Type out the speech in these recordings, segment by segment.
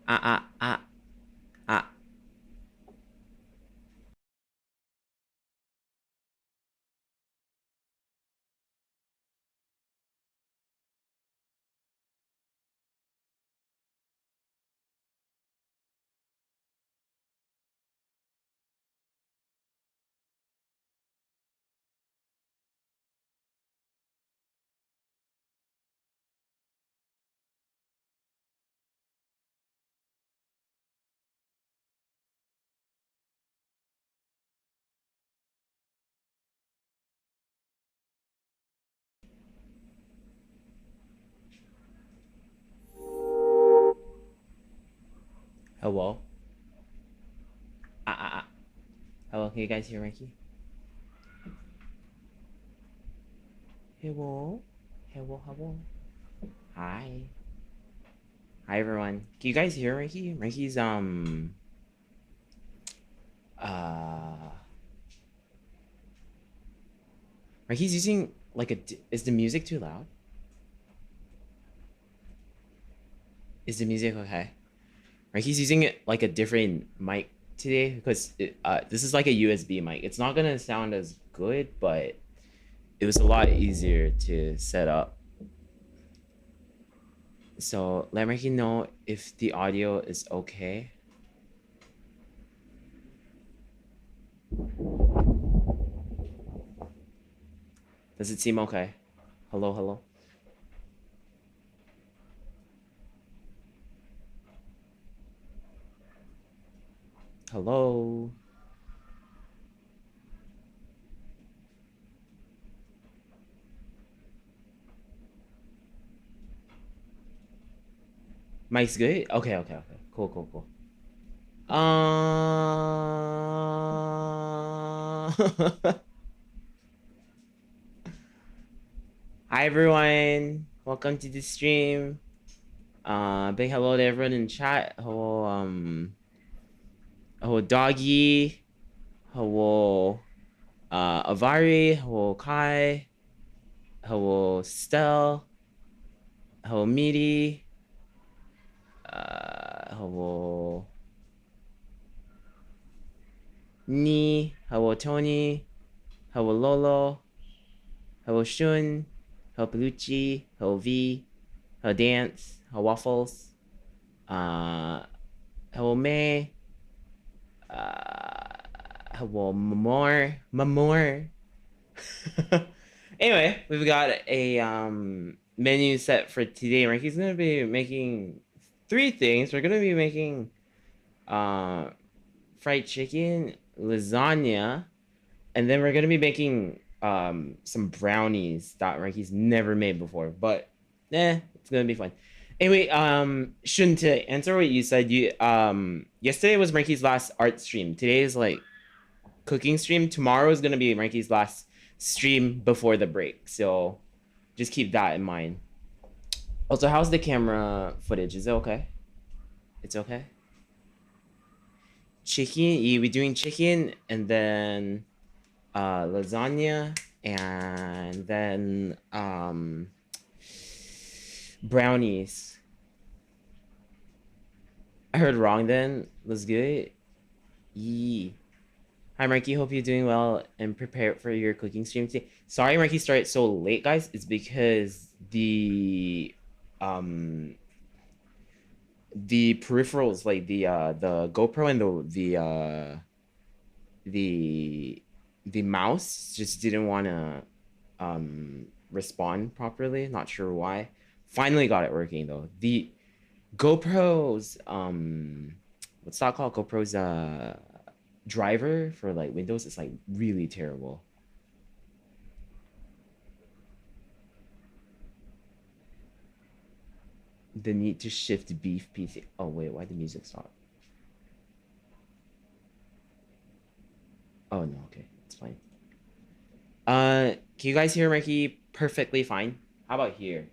Ah, ah, ah, ah. Hello? Ah, ah, ah. Hello, can you guys hear Mikey? Hello? Hello, hello. Hi. Hi, everyone. Can you guys hear Mikey? Mikey's, uh... Mikey's using, like, is the music too loud? Is the music okay? Mikey's using it, like, a different mic today because this is like a USB mic. It's not gonna sound as good, but it was a lot easier to set up. So let Mikey know if the audio is okay. Does it seem okay? Hello, hello. Hello. Mike's good? Okay, okay, okay. Cool, cool, cool. Hi everyone. Welcome to the stream. Big hello to everyone in chat. Hello Doggy. Hello Avari. Hello Kai. Hello Stel. Hello Meaty. Hello Ni. Hello Tony. Hello Lolo. Hello Shun. Hello Pelucci. Hello V. Hello Dance. Hello Waffles. Hello May. Hello Mamor. Anyway, we've got a menu set for today. Ricky's gonna be making 3 things. We're gonna be making fried chicken, lasagna, and then we're gonna be making some brownies that Ricky's never made before. But it's gonna be fun. Anyway, Shun, to answer what you said, you yesterday was Ricky's last art stream. Today is like cooking stream. Tomorrow is gonna be Ricky's last stream before the break. So just keep that in mind. Also, how's the camera footage? Is it okay? It's okay. Chicken. Yeah, we're doing chicken and then lasagna and then brownies. I heard wrong then. Let's good. Yee. Hi, Marky. Hope you're doing well and prepared for your cooking stream today. Sorry, Marky started so late, guys. It's because the peripherals, like the GoPro and the mouse, just didn't want to respond properly. Not sure why. Finally got it working though. The GoPro's what's that called? GoPro's driver for like Windows is like really terrible. The need to shift beef PC. Oh wait, why the music stop? Oh no, okay, it's fine. Can you guys hear Mikey perfectly fine? How about here?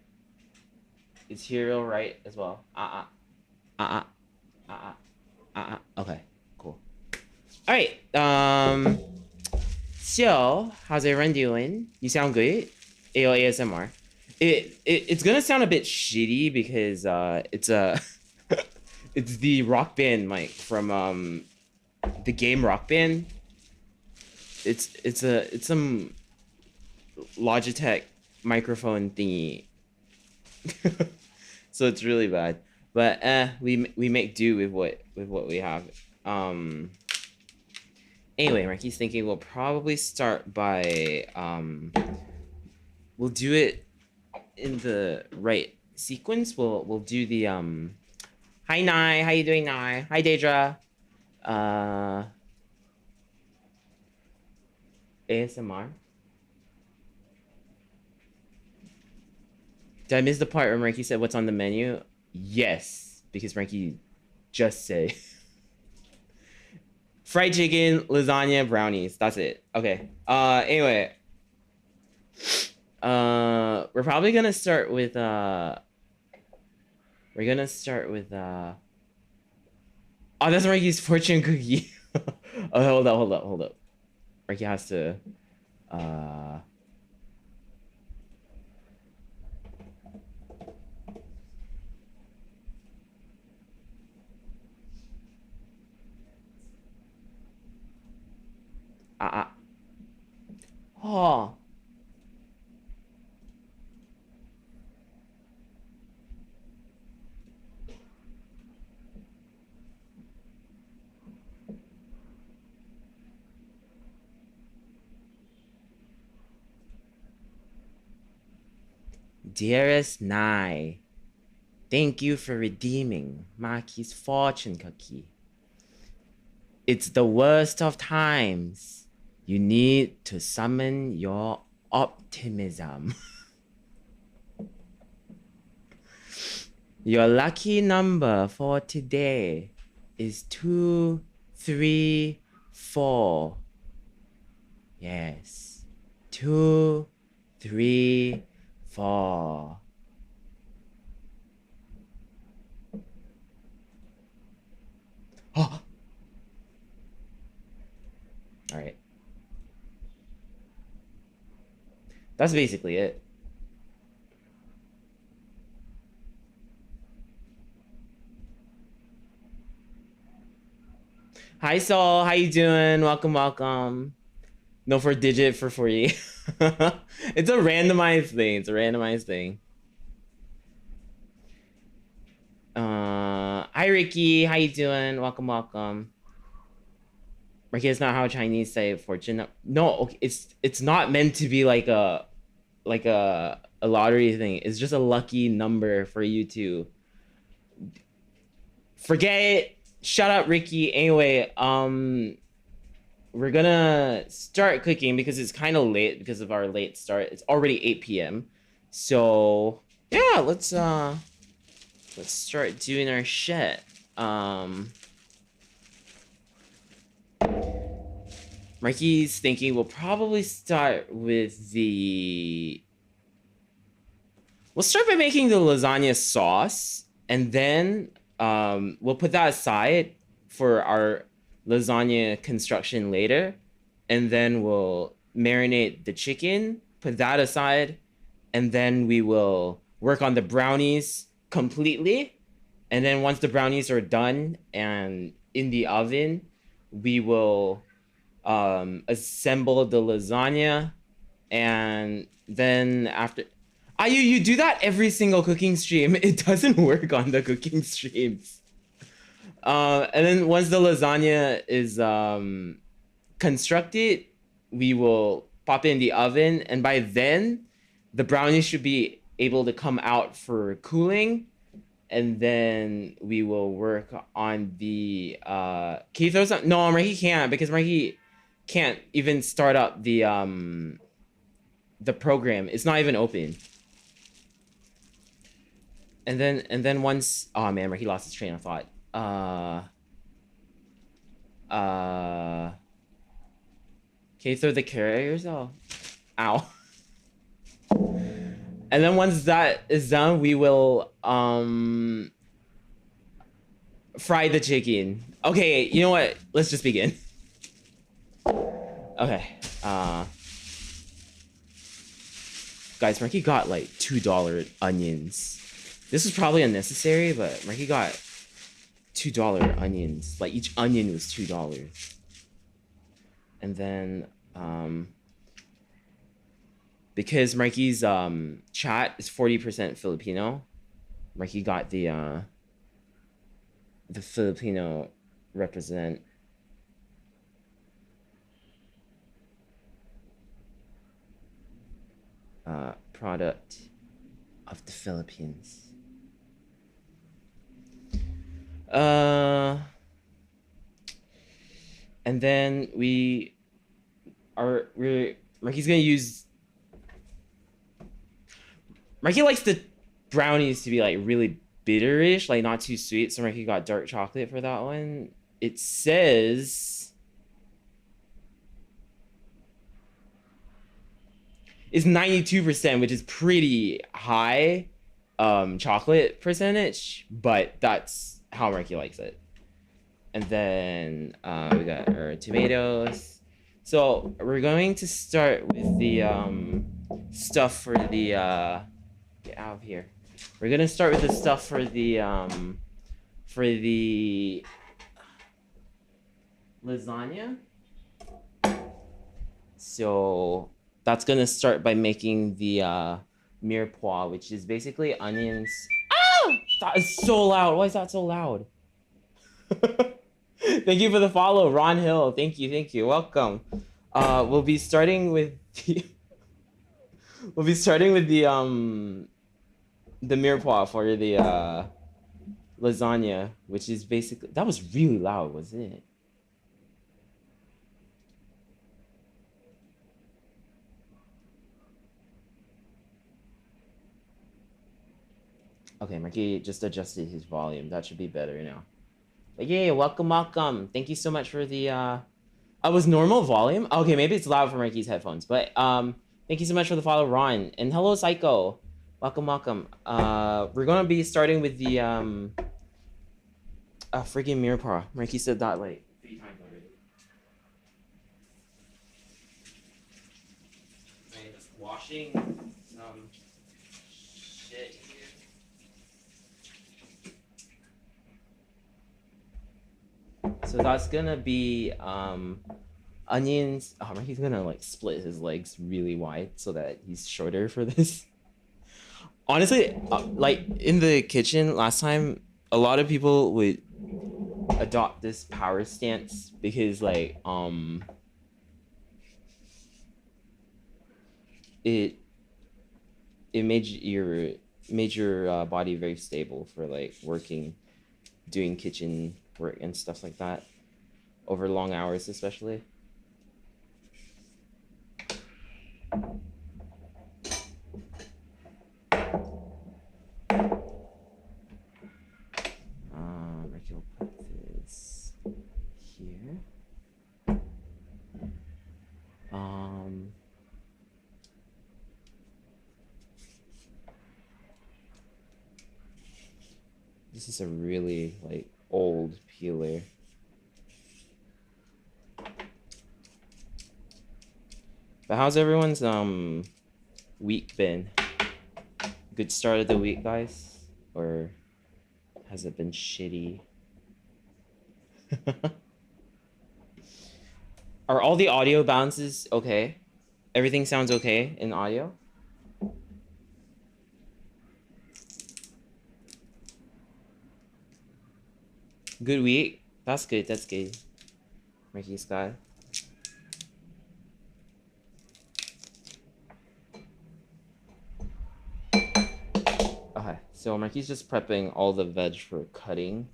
Is here all right as well? Okay, cool. All right. So how's everyone doing? You sound good. It's gonna sound a bit shitty because it's a It's the Rock Band mic from the game Rock Band. It's some Logitech microphone thingy. So it's really bad. But we make do with what we have. Anyway, Ricky's thinking we'll probably start by we'll do it in the right sequence. We'll do the hi Nye, how you doing Nye? Hi Daedra. ASMR. Did I miss the part where Frankie said what's on the menu? Yes, because Frankie just said fried chicken, lasagna, brownies. That's it. Okay. Anyway. We're probably gonna start with oh, that's Frankie's fortune cookie. Oh, hold up. Frankie has to oh. Dearest Nye, thank you for redeeming Maki's fortune cookie. It's the worst of times. You need to summon your optimism. Your lucky number for today is 2, 3, 4. Yes. 2, 3, 4. Oh. All right. That's basically it. Hi Saul, how you doing? Welcome. No for digit for 40. It's a randomized thing. Hi Ricky, how you doing? Welcome. Ricky, it's not how Chinese say fortune. No, okay, it's not meant to be like a lottery thing. It's just a lucky number for you to forget it. Shut up, Ricky. Anyway, we're gonna start cooking because it's kind of late because of our late start. It's already 8 p.m. So yeah, let's start doing our shit. Mikey's thinking we'll probably start with we'll start by making the lasagna sauce, and then we'll put that aside for our lasagna construction later, and then we'll marinate the chicken, put that aside, and then we will work on the brownies completely. And then once the brownies are done and in the oven, we will assemble the lasagna, and then after you do that every single cooking stream. It doesn't work on the cooking streams. And then once the lasagna is constructed, we will pop it in the oven, and by then the brownies should be able to come out for cooling, and then we will work on the can you throw some? No, Marky can't, because Marky can't even start up the program. It's not even open. And then once, oh man, Marky lost his train of thought. Can you throw the carriers? Oh, ow. And then once that is done, we will fry the chicken. Okay, you know what? Let's just begin. Okay. Guys, Marky got like $2 onions. This is probably unnecessary, but Marky got $2 onions. Like each onion was $2. And then because Mikey's chat is 40% Filipino, Mikey got the Filipino represent. Product of the Philippines. And then Mikey's gonna use. Mikey likes the brownies to be like really bitterish, like not too sweet. So Mikey got dark chocolate for that one. It says it's 92%, which is pretty high chocolate percentage, but that's how Mikey likes it. And then we got our tomatoes. So we're going to start with the stuff for the get out of here. We're gonna start with the stuff for the lasagna. So that's gonna start by making the mirepoix, which is basically onions. Ah! That is so loud. Why is that so loud? Thank you for the follow, Ron Hill. Thank you. Welcome. We'll be starting with the mirepoix for the lasagna, which is basically that was really loud, wasn't it? Okay, Marky just adjusted his volume. That should be better now. But yeah, welcome. Thank you so much for the I was normal volume. Okay, maybe it's loud for Marky's headphones, but thank you so much for the follow, Ron. And hello, Psycho. Welcome. We're gonna be starting with the freaking mirepoix. Marky said that like 3 times already. I'm just washing some shit here. So that's gonna be onions. Oh, he's gonna like split his legs really wide so that he's shorter for this. Honestly, like in the kitchen last time, a lot of people would adopt this power stance because like it made your body very stable for like doing kitchen work and stuff like that over long hours, especially. Ricky will put this here. This is a really like old peeler. But how's everyone's week been? Good start of the week, guys? Or has it been shitty? Are all the audio bounces okay? Everything sounds okay in audio? Good week? That's good. Ricky Scott. Okay, so Marky's just prepping all the veg for cutting.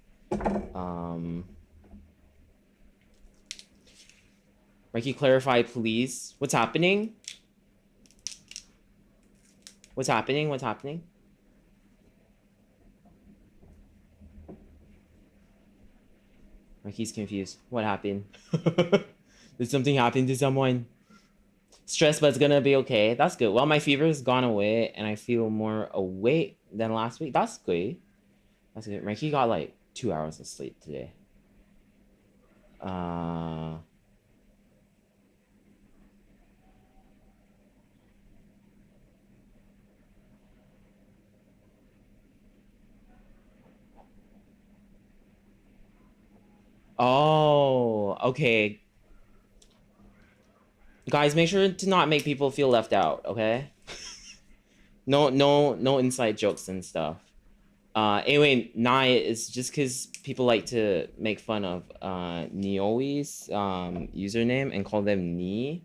Marky, clarify, please. What's happening? What's happening? Marky's confused. What happened? Did something happen to someone? Stress, but it's gonna be okay. That's good. Well, my fever's gone away and I feel more awake than last week. That's good. Marky got like 2 hours of sleep today. Oh, okay. Guys, make sure to not make people feel left out, okay? No inside jokes and stuff. Anyway, Nai is just because people like to make fun of Neoi's username and call them Ni,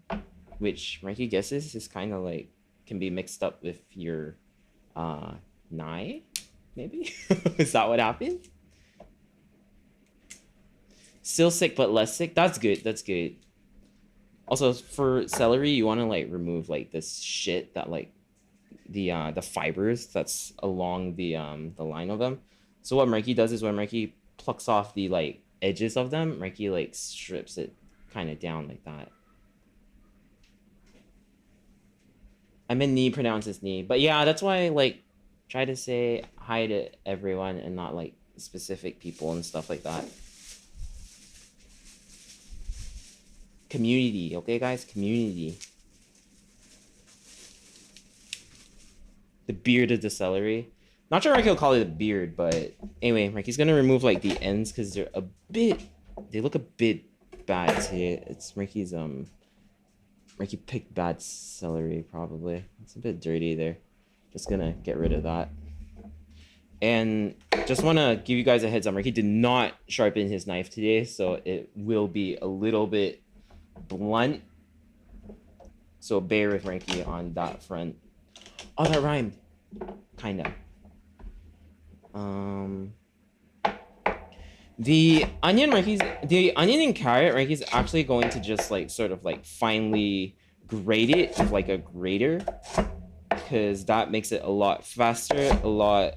which Mikey guesses is kind of like can be mixed up with your Nai, maybe? Is that what happened? Still sick but less sick. That's good. That's good. Also, for celery, you want to like remove like this shit that like the fibers that's along the line of them. So what Marky does is when Marky plucks off the like edges of them, Marky like strips it kind of down like that. I meant knee pronounces knee, but yeah, that's why like try to say hi to everyone and not like specific people and stuff like that. Community, okay, guys, community. The beard of the celery. Not sure Ricky will call it a beard, but anyway, Ricky's gonna remove like the ends because they're a bit. They look a bit bad today. It's Ricky's Ricky picked bad celery probably. It's a bit dirty there. Just gonna get rid of that. And just wanna give you guys a heads up. Ricky did not sharpen his knife today, so it will be a little bit blunt. So bear with Ricky on that front. Oh, that rhymed. Kinda. The onion and carrot Ricky's actually going to just like sort of like finely grate it with like a grater, because that makes it a lot faster, a lot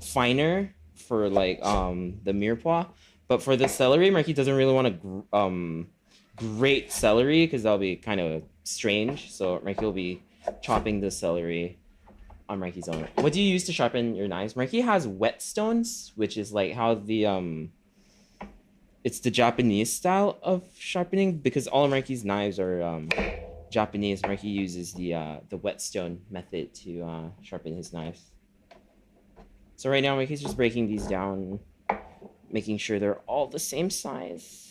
finer for like the mirepoix. But for the celery, Ricky doesn't really want to grate celery because that'll be kind of strange. So Ricky will be chopping the celery on Ricky's own. What do you use to sharpen your knives? Ricky has whetstones, which is like how the it's the Japanese style of sharpening, because all of Ricky's knives are Japanese. Ricky uses the whetstone method to sharpen his knives. So right now Ricky's just breaking these down, making sure they're all the same size.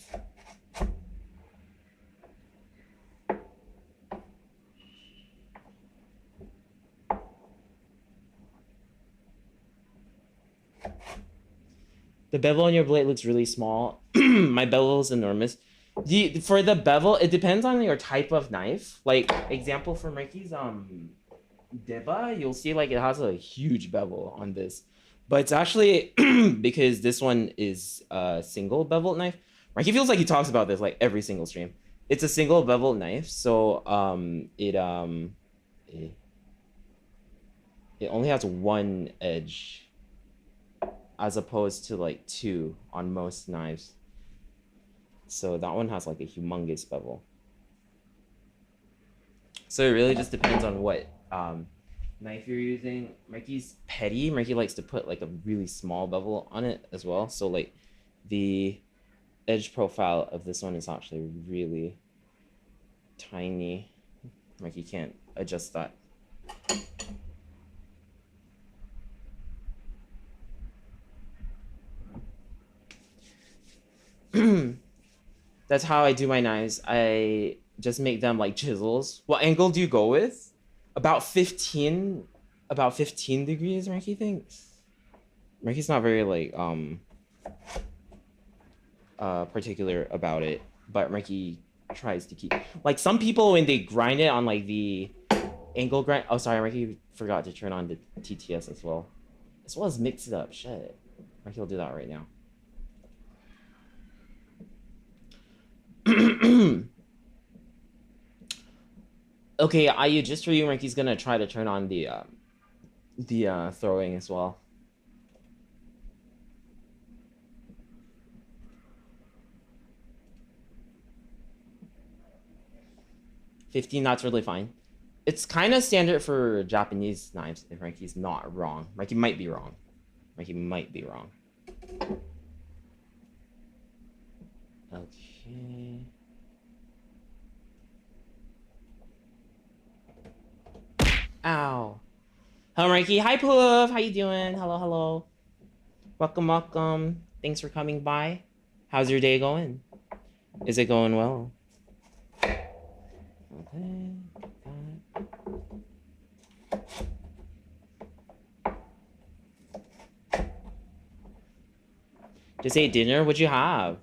The bevel on your blade looks really small. My bevel is enormous. For the bevel, it depends on your type of knife. Like, example for Ricky's Deba, you'll see like it has a huge bevel on this. But it's actually because this one is a single bevel knife. Ricky feels like he talks about this like every single stream. It's a single bevel knife, so it only has one edge, as opposed to like two on most knives. So that one has like a humongous bevel. So it really just depends on what knife you're using. Ricky's petty. Ricky likes to put like a really small bevel on it as well. So like the edge profile of this one is actually really tiny. Ricky can't adjust that. That's how I do my knives. I just make them like chisels. What angle do you go with? About 15 degrees, Ricky thinks. Ricky's not very like particular about it, but Ricky tries to keep, like, some people when they grind it on like the angle grind. Oh, sorry, Ricky forgot to turn on the TTS as well as mix it up. Shit, Ricky will do that right now. Okay, IU, just for you, Ricky's gonna try to turn on the throwing as well. $15, that's really fine. It's kind of standard for Japanese knives, if Ricky's not wrong. Ricky might be wrong. Okay. Ow. Hello, Ricky. Hi, Poof. How you doing? Hello. Welcome. Thanks for coming by. How's your day going? Is it going well? Okay. Just ate dinner? What'd you have?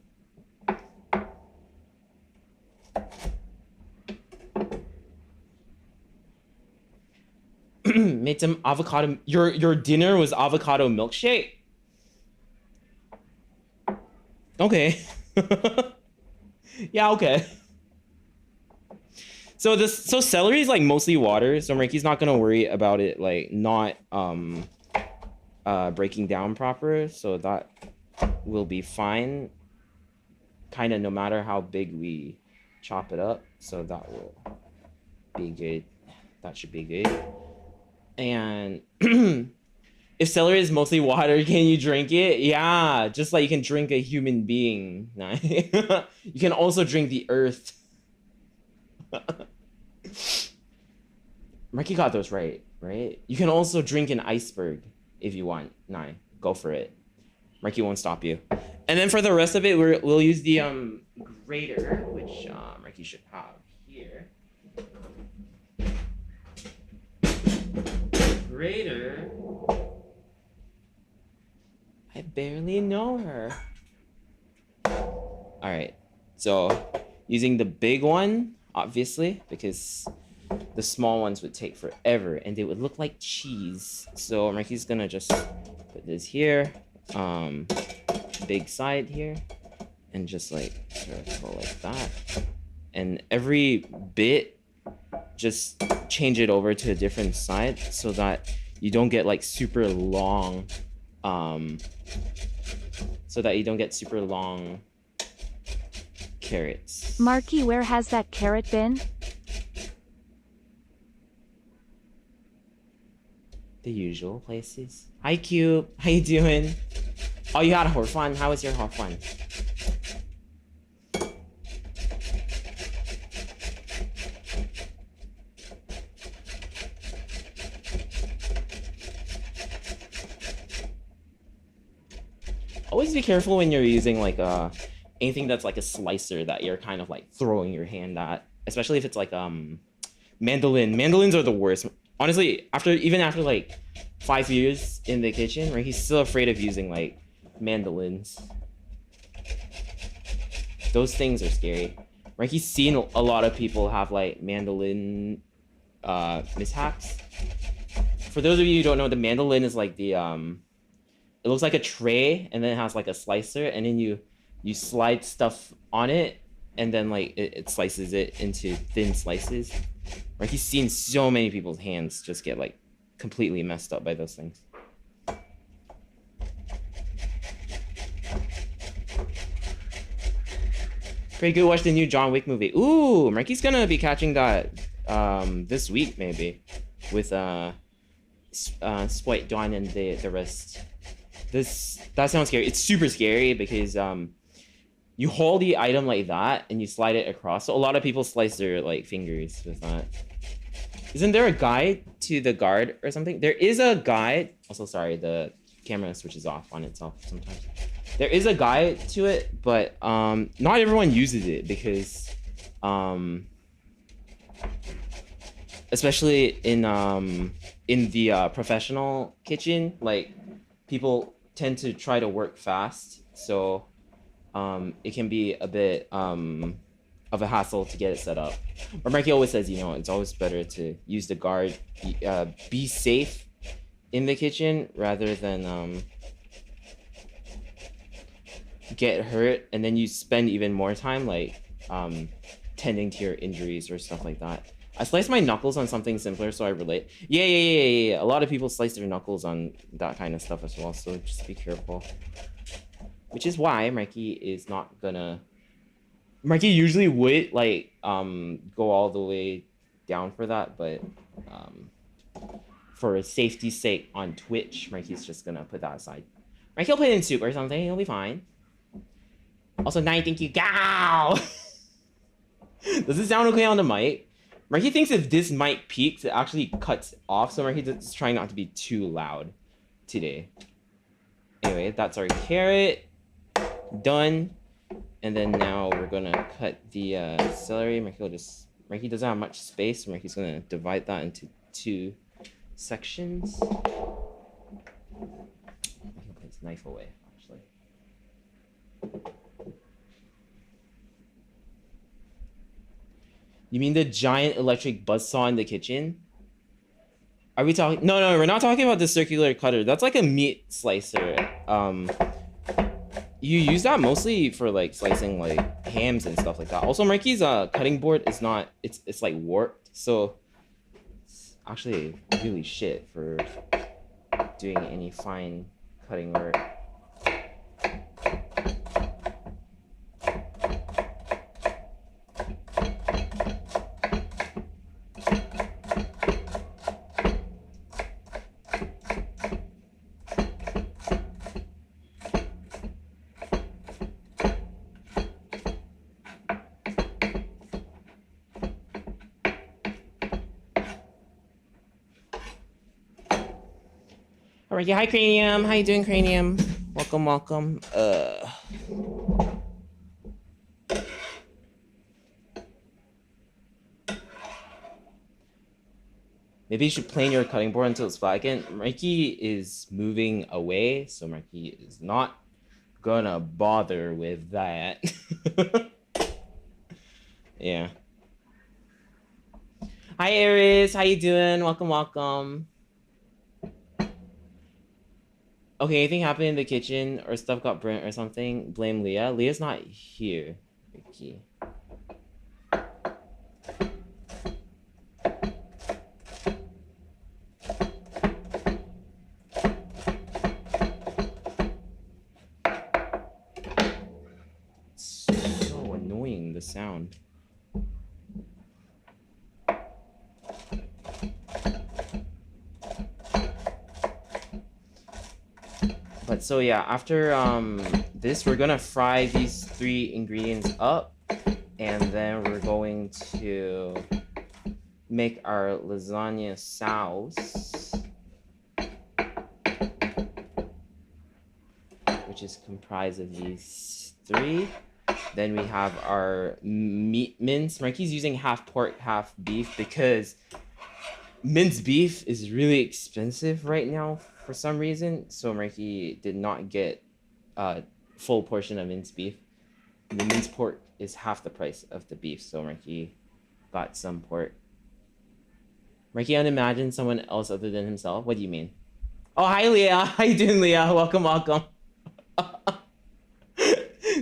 Made some avocado. Your dinner was avocado milkshake? Okay. Yeah, okay. So celery is like mostly water, so Ricky's not gonna worry about it like not breaking down proper, so that will be fine. Kind of no matter how big we chop it up, so that will be good. That should be good. And if celery is mostly water, can you drink it? Yeah, just like you can drink a human being. You can also drink the earth. Mikey got those right? You can also drink an iceberg if you want. Go for it. Mikey won't stop you. And then for the rest of it, we'll use the grater, which Mikey should have here. Grater. I barely know her. All right, so using the big one, obviously, because the small ones would take forever and they would look like cheese. So Ricky's gonna just put this here, big side here, and just like sort of go like that. And every bit, just change it over to a different side so that you don't get like super long, carrots. Marky, where has that carrot been? The usual places. Hi, Cube. How you doing? Oh, you had a fun. How was your fun? Always be careful when you're using like anything that's like a slicer that you're kind of like throwing your hand at, especially if it's like mandolin. Mandolins are the worst. Honestly, even after like 5 years in the kitchen, right, he's still afraid of using like mandolins. Those things are scary. Right, he's seen a lot of people have like mandolin mishaps. For those of you who don't know, the mandolin is like the it looks like a tray, and then it has like a slicer, and then you slide stuff on it, and then like it slices it into thin slices. Like he's seen so many people's hands just get like completely messed up by those things. Pretty good. Watch the new John Wick movie. Ooh, Marky's gonna be catching that this week maybe with Spoit Dawn and the rest. That sounds scary. It's super scary because you hold the item like that and you slide it across. So a lot of people slice their like fingers with that. Isn't there a guide to the guard or something? There is a guide. Also, sorry, the camera switches off on itself sometimes. There is a guide to it, but not everyone uses it because especially in the professional kitchen, like people tend to try to work fast, so it can be a bit of a hassle to get it set up. But Marky always says, you know, it's always better to use the guard, be safe in the kitchen rather than get hurt and then you spend even more time like tending to your injuries or stuff like that. I sliced my knuckles on something simpler, so I relate. Yeah. A lot of people slice their knuckles on that kind of stuff as well, so just be careful. Which is why Marky is not gonna... Marky usually would, like, go all the way down for that, but for safety's sake on Twitch, Marky's just gonna put that aside. Marky will put it in soup or something, he'll be fine. Also, Nine, thank you. Gow! Does it sound okay on the mic? Marky thinks if this mic peaks, it actually cuts off, so Marky's just trying not to be too loud today. Anyway, that's our carrot. Done. And then now we're gonna cut the celery. Marky doesn't have much space, so Marky's gonna divide that into 2 sections. I'm gonna put his knife away, actually. You mean the giant electric buzzsaw in the kitchen? Are we talking? No, we're not talking about the circular cutter. That's like a meat slicer. You use that mostly for like slicing like hams and stuff like that. Also, Marky's cutting board is not. It's like warped, so it's actually really shit for doing any fine cutting work. Alright, yeah, hi Cranium. How you doing, Cranium? Welcome. Maybe you should plane your cutting board until it's flat again. Marky is moving away, so Marky is not gonna bother with that. Yeah. Hi Aries, how you doing? Welcome. Okay, anything happened in the kitchen or stuff got burnt or something? Blame Leah. Leah's not here. Ricky. It's so annoying, the sound. But so yeah, after this, we're gonna fry these 3 ingredients up, and then we're going to make our lasagna sauce, which is comprised of these 3. Then we have our meat mince. Marky's using half pork, half beef because minced beef is really expensive right now for some reason, so Marky did not get a full portion of minced beef. The minced pork is half the price of the beef, so Marky got some pork. Marky unimagined someone else other than himself? What do you mean? Oh, hi Leah! How you doing, Leah? Welcome.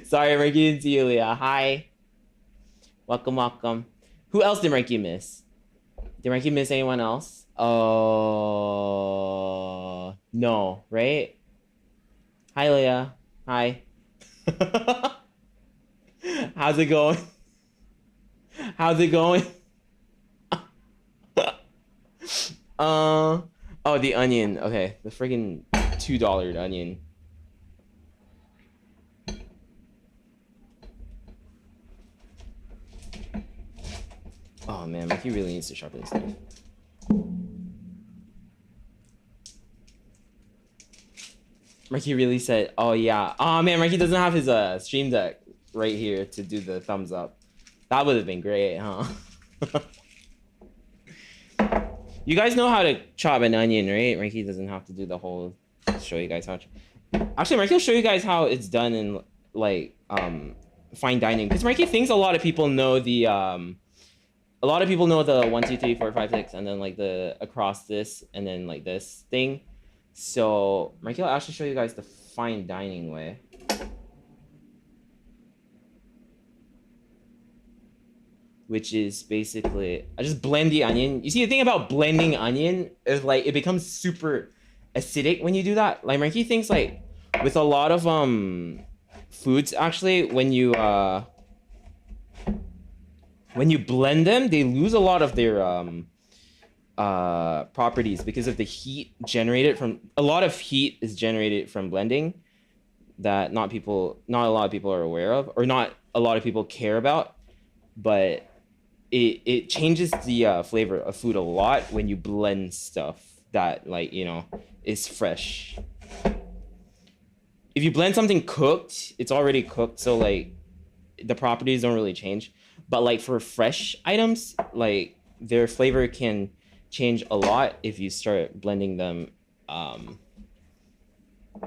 Sorry, Marky didn't see you, Leah. Hi. Welcome. Who else did Marky miss? Did Marky miss anyone else? Oh, no, right? Hi, Leah. Hi. How's it going? Oh, the onion. Okay, the friggin' $2 onion. Oh man, Marky really needs to sharpen his knife. Marky really said, oh yeah. Oh man, Marky doesn't have his stream deck right here to do the thumbs up. That would have been great, huh? You guys know how to chop an onion, right? Marky doesn't have to do the whole, show you guys how to. Actually, Marky will show you guys how it's done in like fine dining. Because Marky thinks a lot of people know the 1, 2, 3, 4, 5, 6, and then like the across this and then like this thing. So Marky will actually show you guys the fine dining way. Which is basically, I just blend the onion. You see, the thing about blending onion is like it becomes super acidic when you do that. Like Marky thinks like with a lot of foods actually when you blend them, they lose a lot of their properties because of the heat generated from, a lot of heat is generated from blending that not a lot of people are aware of, or not a lot of people care about, but it changes the flavor of food a lot when you blend stuff that, like, you know, is fresh. If you blend something cooked, it's already cooked, so like the properties don't really change. But like for fresh items, like their flavor can change a lot if you start blending them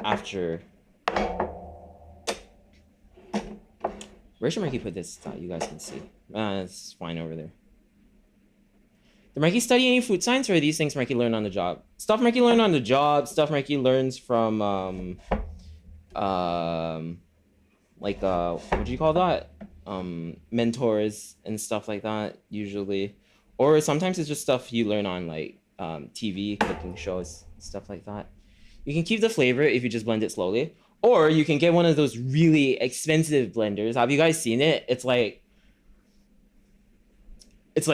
after. Where should Mikey put this so you guys can see? It's fine over there. Did Mikey study any food science, or are these things Mikey learned on the job? Stuff Mikey learned on the job, stuff Mikey learns from like what do you call that? Mentors and stuff like that usually. Or sometimes it's just stuff you learn on like TV, cooking shows, stuff like that. You can keep the flavor if you just blend it slowly. Or you can get one of those really expensive blenders. Have you guys seen it? It's like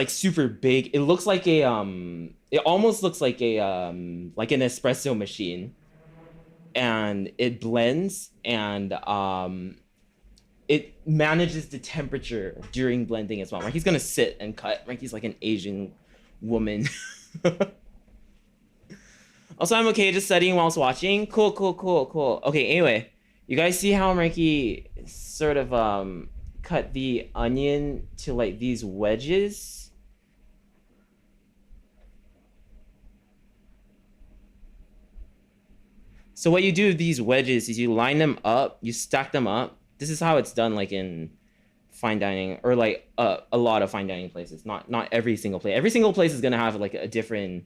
super big. It looks like a it almost looks like a like an espresso machine. And it blends and it manages the temperature during blending as well. Like he's gonna sit and cut. Like he's like an Asian woman. Also, I'm okay just studying whilst watching. Cool. Okay, anyway, you guys see how Mikey sort of cut the onion to like these wedges? So what you do with these wedges is you line them up, you stack them up. This is how it's done like in fine dining or like a lot of fine dining places. Not every single place. Every single place is gonna have like a different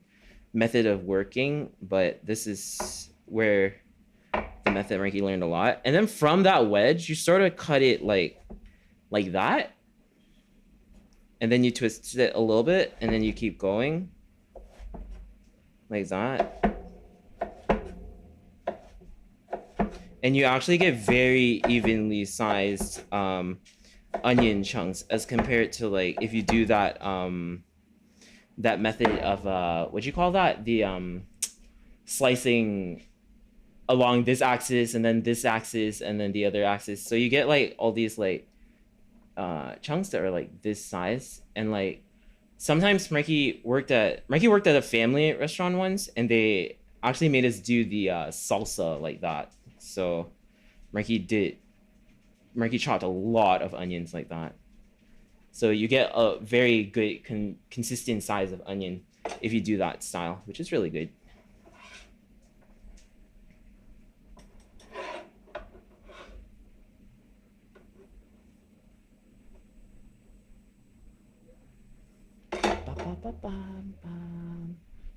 method of working, but this is where the method Mikey learned a lot. And then from that wedge, you sort of cut it like that. And then you twist it a little bit, and then you keep going like that. And you actually get very evenly sized onion chunks as compared to like if you do that that method of what do you call that? The slicing along this axis and then this axis and then the other axis. So you get like all these like chunks that are like this size. And like sometimes Mikey worked at a family restaurant once, and they actually made us do the salsa like that. So Mikey chopped a lot of onions like that. So you get a very good consistent size of onion if you do that style, which is really good.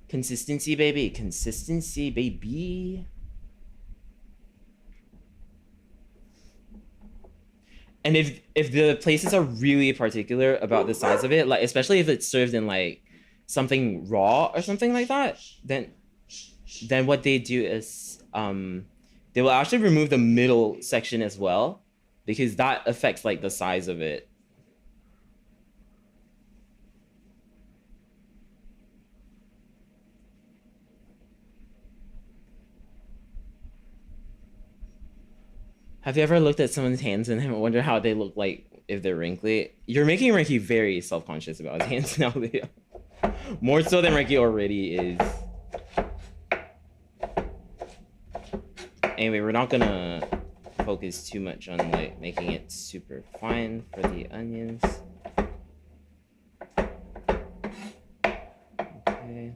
Consistency, baby. Consistency, baby. And if the places are really particular about the size of it, like especially if it's served in like something raw or something like that, then what they do is they will actually remove the middle section as well, because that affects like the size of it. Have you ever looked at someone's hands and wonder how they look like if they're wrinkly? You're making Ricky very self-conscious about his hands now, Leo. More so than Ricky already is. Anyway, we're not gonna focus too much on like making it super fine for the onions. Okay.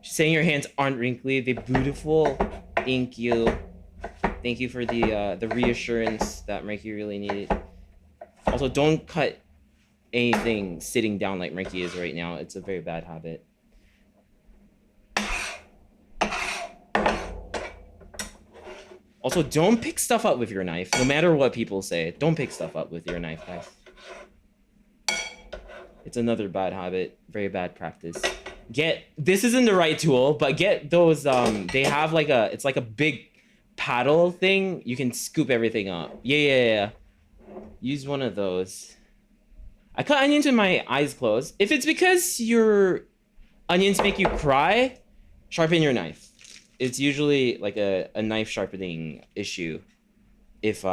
She's saying your hands aren't wrinkly, they're beautiful. Thank you. Thank you for the reassurance that Mikey really needed. Also, don't cut anything sitting down like Mikey is right now. It's a very bad habit. Also, don't pick stuff up with your knife. No matter what people say, don't pick stuff up with your knife, guys. It's another bad habit. Very bad practice. This isn't the right tool, but get those, they have like it's like a big paddle thing. You can scoop everything up. Yeah. Use one of those. I cut onions with my eyes closed. If it's because your onions make you cry, sharpen your knife. It's usually like a knife sharpening issue if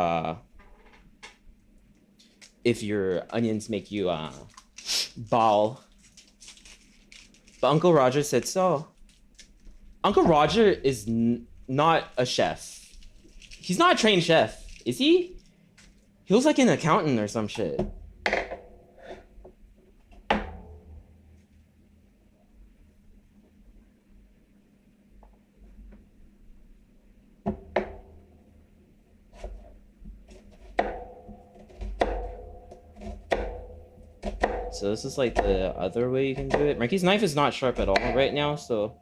your onions make you bawl. But Uncle Roger said so. Uncle Roger is not a chef. He's not a trained chef, is he? He looks like an accountant or some shit. So this is like the other way you can do it. Marky's knife is not sharp at all right now, so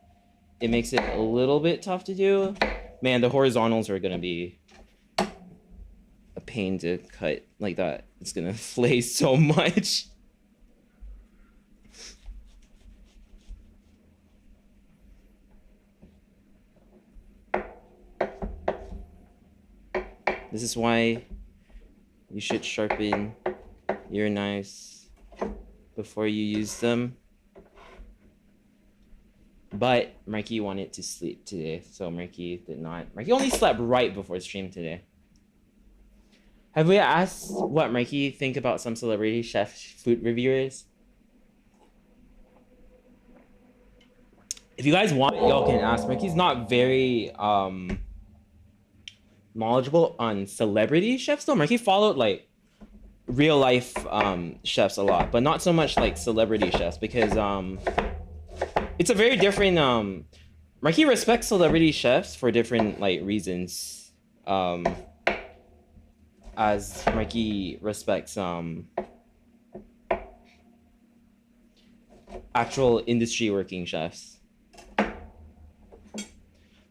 it makes it a little bit tough to do. Man, the horizontals are gonna be a pain to cut like that. It's gonna flay so much. This is why you should sharpen your knives before you use them. But Marky wanted to sleep today, so Marky did not. Marky only slept right before stream today. Have we asked what Marky think about some celebrity chef food reviewers? If you guys want, y'all can ask. Marky's not very knowledgeable on celebrity chefs though. Marky followed like real life chefs a lot, but not so much like celebrity chefs because it's a very different Marky respects celebrity chefs for different like reasons. As Marky respects actual industry working chefs.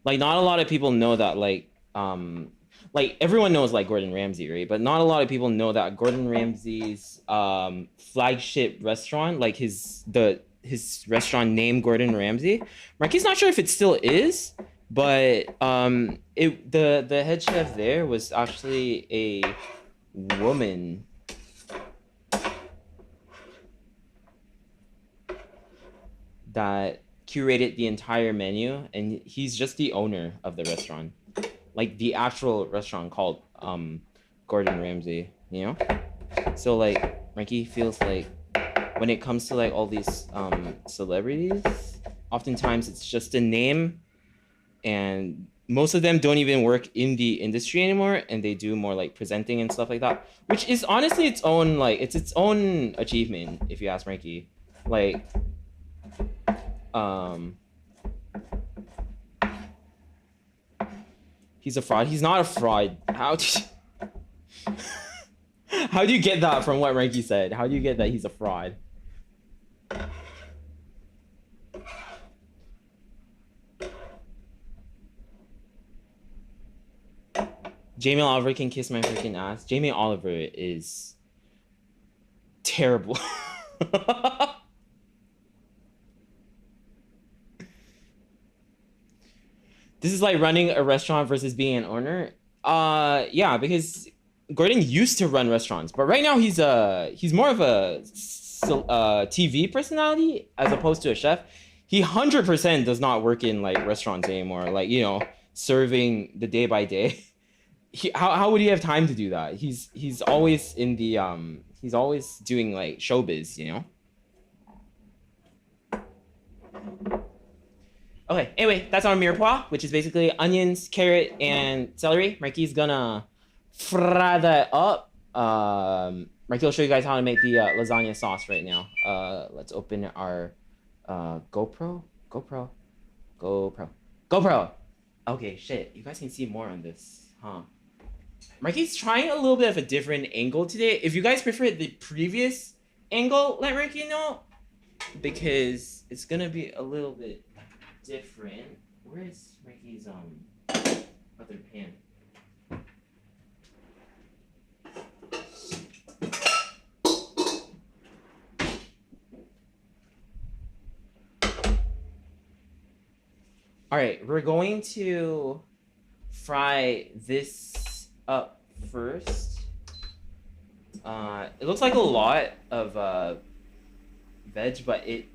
Like not a lot of people know that like everyone knows like Gordon Ramsay, right? But not a lot of people know that Gordon Ramsay's flagship restaurant, like his restaurant named Gordon Ramsay. Marky's not sure if it still is, but the head chef there was actually a woman. That curated the entire menu, and he's just the owner of the restaurant. Like the actual restaurant called Gordon Ramsay, you know? So like Marky feels like when it comes to like all these celebrities, oftentimes it's just a name, and most of them don't even work in the industry anymore, and they do more like presenting and stuff like that, which is honestly its own like it's its own achievement if you ask Marky. Like he's a fraud. He's not a fraud. How do you get that from what Marky said? How do you get that he's a fraud? Jamie Oliver can kiss my freaking ass. Jamie Oliver is terrible. This is like running a restaurant versus being an owner. Yeah, because Gordon used to run restaurants, but right now he's more of a TV personality as opposed to a chef. He 100% does not work in like restaurants anymore. Like, you know, serving the day by day. How would he have time to do that? He's always in the he's always doing like showbiz, you know. Okay, anyway, that's our mirepoix, which is basically onions, carrot, and celery. Marky's gonna fry that up. Marky will show you guys how to make the lasagna sauce right now. Let's open our GoPro. Okay, shit, you guys can see more on this, huh? Marky's trying a little bit of a different angle today. If you guys prefer the previous angle, let Marky know, because it's gonna be a little bit different. Where is Marky's other pan? All right, we're going to fry this up first. It looks like a lot of veg, but it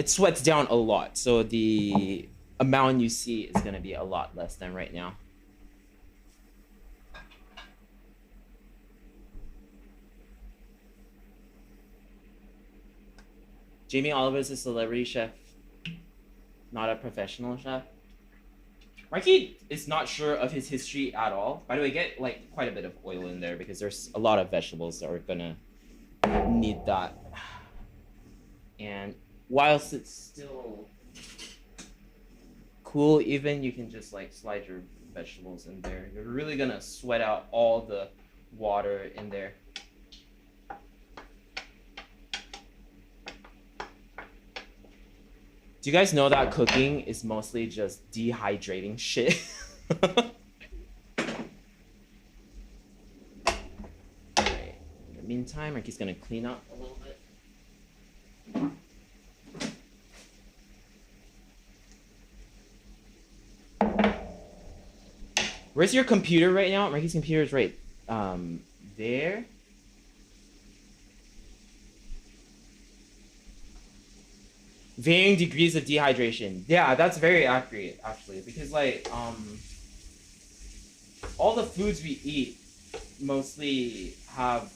sweats down a lot, so the amount you see is going to be a lot less than right now. Jamie Oliver is a celebrity chef, not a professional chef. Marky is not sure of his history at all. By the way, get like quite a bit of oil in there because there's a lot of vegetables that are gonna need that. And whilst it's still cool, even you can just like slide your vegetables in there. You're really gonna sweat out all the water in there. Do you guys know that cooking is mostly just dehydrating shit? Alright. In the meantime, Ricky's gonna clean up a little bit. Where's your computer right now? Ricky's computer is right there. Varying degrees of dehydration. Yeah, that's very accurate actually, because like all the foods we eat mostly have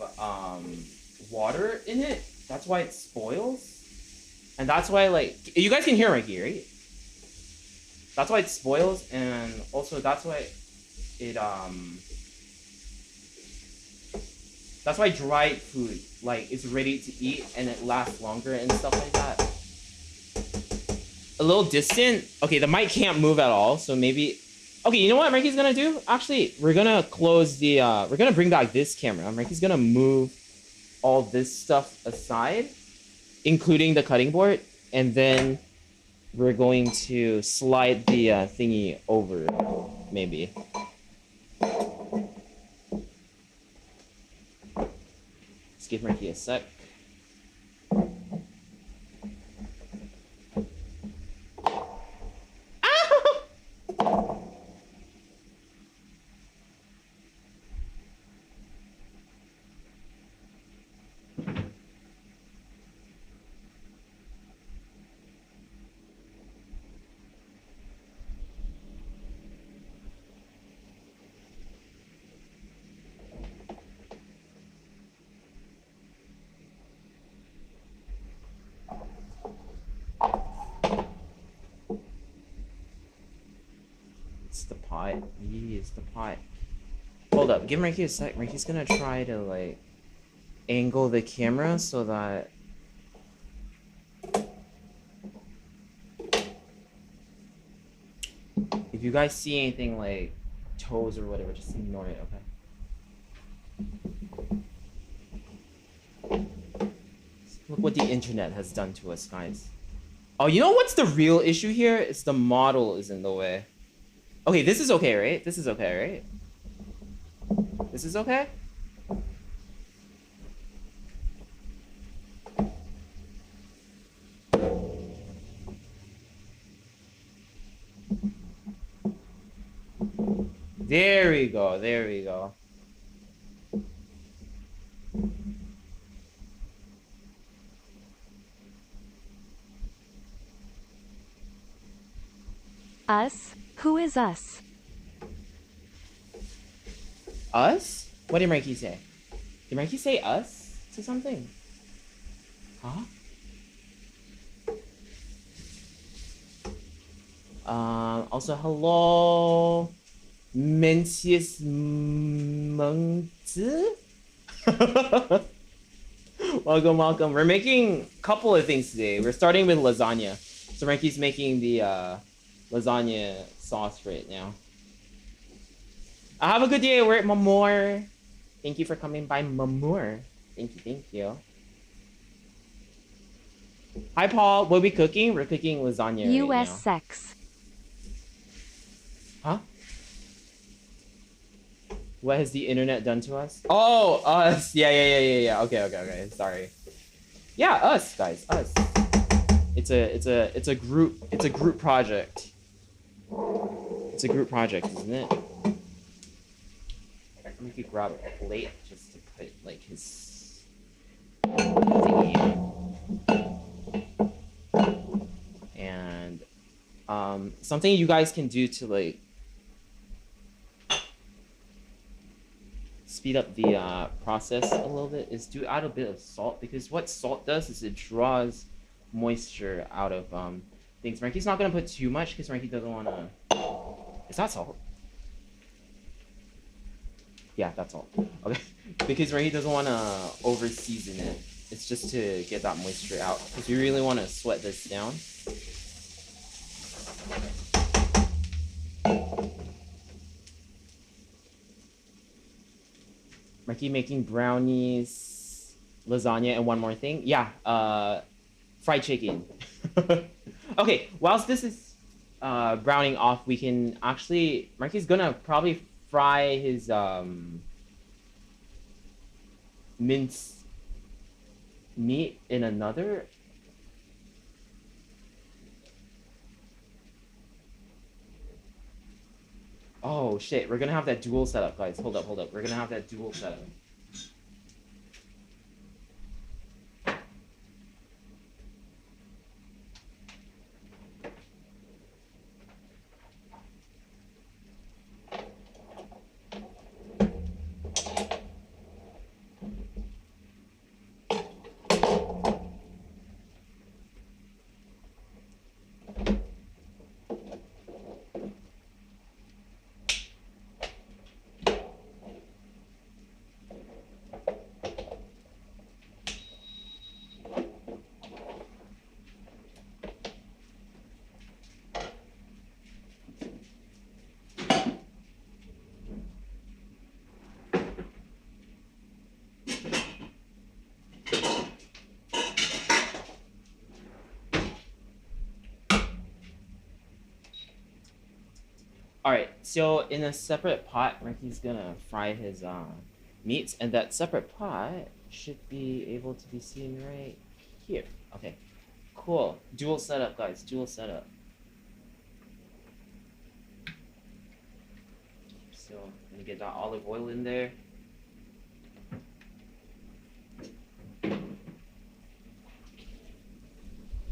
water in it. That's why it spoils. And that's why like you guys can hear Ricky, right? That's why it spoils, and also that's why it that's why dried food like is ready to eat and it lasts longer and stuff like that. A little distant. Okay, the mic can't move at all, so maybe. Okay, you know what Ricky's gonna do? Actually, we're gonna close the. We're gonna bring back this camera. Ricky's gonna move all this stuff aside, including the cutting board, and then we're going to slide the thingy over, maybe. Let's give Ricky a sec. It's the pot. It's the pot. Hold up. Give Ricky a sec. Ricky's gonna try to like angle the camera so that if you guys see anything like toes or whatever, just ignore it, okay? Look what the internet has done to us, guys. Oh, you know what's the real issue here? It's the model is in the way. Okay, this is okay, right? This is okay, right? This is okay? There we go, there we go. Us? Who is us? Us? What did Mikey say? Did Mikey say us to something? Huh? Also, hello, Mencius Mengzi? Welcome, welcome. We're making a couple of things today. We're starting with lasagna. So Mikey's making the lasagna sauce right now. Have a good day at work, Mamor. Thank you for coming by, Mamor. Thank you, thank you. Hi, Paul. What are we cooking? We're cooking lasagna right now. US sex. Huh? What has the internet done to us? Oh, us. Yeah. Okay. Sorry. Yeah, us, guys. Us. It's a group project. It's a group project, isn't it? Let me grab a plate just to put like his thingy in. And something you guys can do to like speed up the process a little bit is to add a bit of salt, because what salt does is it draws moisture out of things. Ranky's not gonna put too much because Ranky doesn't want to Is that salt? Yeah, that's all. Okay, because Ray doesn't want to over season it. It's just to get that moisture out because we really want to sweat this down. Marky making brownies, lasagna, and one more thing. Yeah, fried chicken. Okay, whilst this is browning off, we can actually Marky's gonna probably fry his minced meat in another. Oh shit, we're gonna have that dual setup, guys. Hold up. We're gonna have that dual setup. All right, so in a separate pot, Ricky's gonna fry his meats, and that separate pot should be able to be seen right here. Okay, cool. Dual setup, guys. Dual setup. So I'm gonna get that olive oil in there.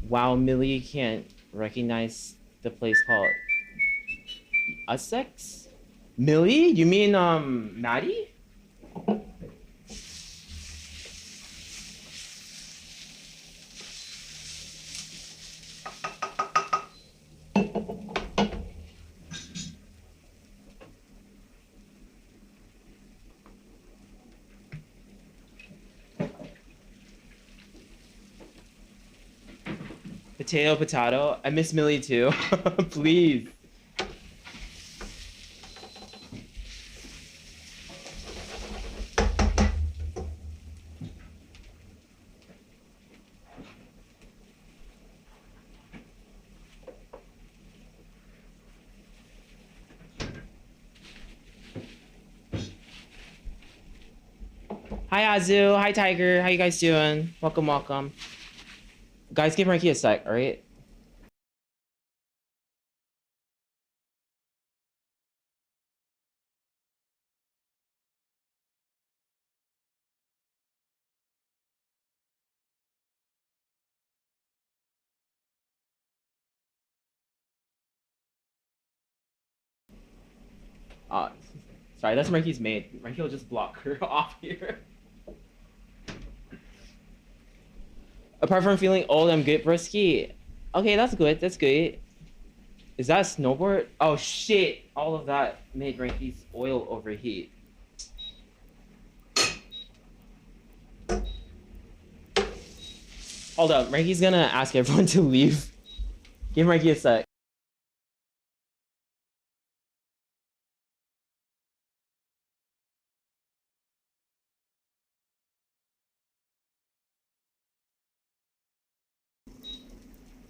Wow, Millie can't recognize the place called Essex? Millie? You mean Maddie? Potato. I miss Millie too. Please. Hi Azu, hi Tiger, how you guys doing? Welcome. Guys, give Mikey a sec, alright? Uh, sorry, that's Mikey's maid. Mikey will just block her off here. Apart from feeling old, I'm good, broski. Okay, that's good. Is that a snowboard? Oh shit! All of that made Mikey's oil overheat. Hold up, Mikey's gonna ask everyone to leave. Give Mikey a sec.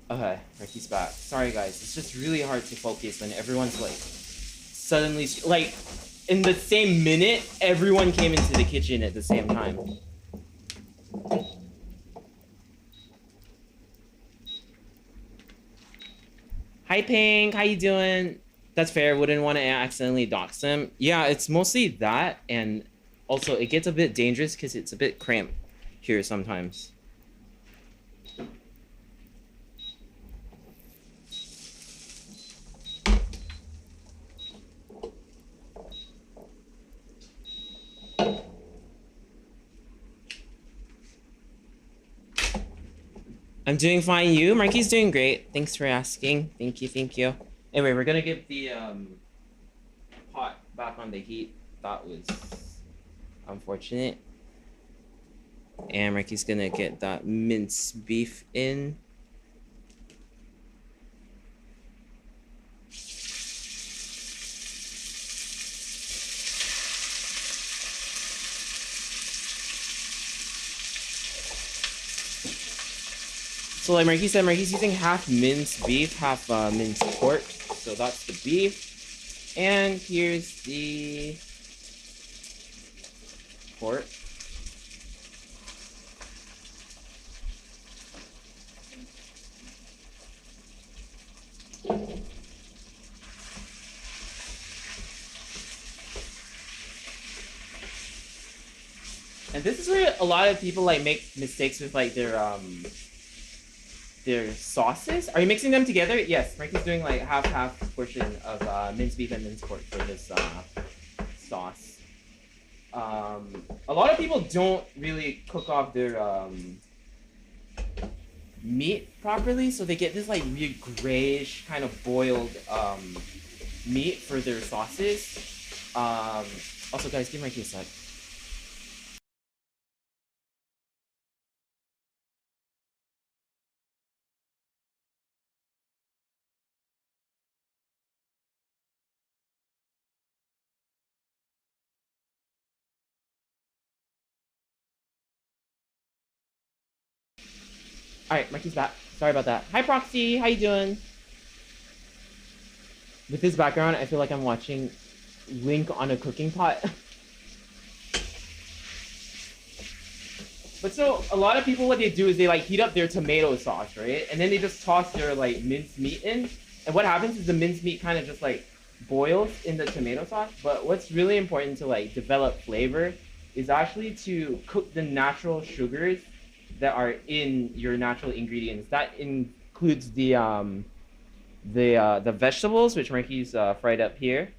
Okay, Ricky's back. Sorry guys, it's just really hard to focus when everyone's like suddenly like in the same minute everyone came into the kitchen at the same time. Hi Pink, how you doing? That's fair, wouldn't want to accidentally dox them. Yeah, it's mostly that, and also it gets a bit dangerous because it's a bit cramped here sometimes. I'm doing fine. You? Marky's doing great. Thanks for asking. Thank you. Anyway, we're gonna give the back on the heat. That was unfortunate. And Ricky's gonna get that minced beef in. So like Marquis said, Marquis using half minced beef, half minced pork. So that's the beef. And here's the pork. And this is where a lot of people like make mistakes with like their sauces. Are you mixing them together? Yes, Marquis doing like half portion of minced beef and minced pork for this sauce. A lot of people don't really cook off their meat properly, so they get this like weird grayish kind of boiled meat for their sauces. Also, guys, give Marquis a sec. Alright, Marquis back. Sorry about that. Hi, Proxy. How you doing? With this background, I feel like I'm watching Link on a cooking pot. But so, a lot of people, what they do is they like heat up their tomato sauce, right? And then they just toss their like minced meat in. And what happens is the minced meat kind of just like boils in the tomato sauce. But what's really important to like develop flavor is actually to cook the natural sugars that are in your natural ingredients. That includes the vegetables, which Marquis fried up here.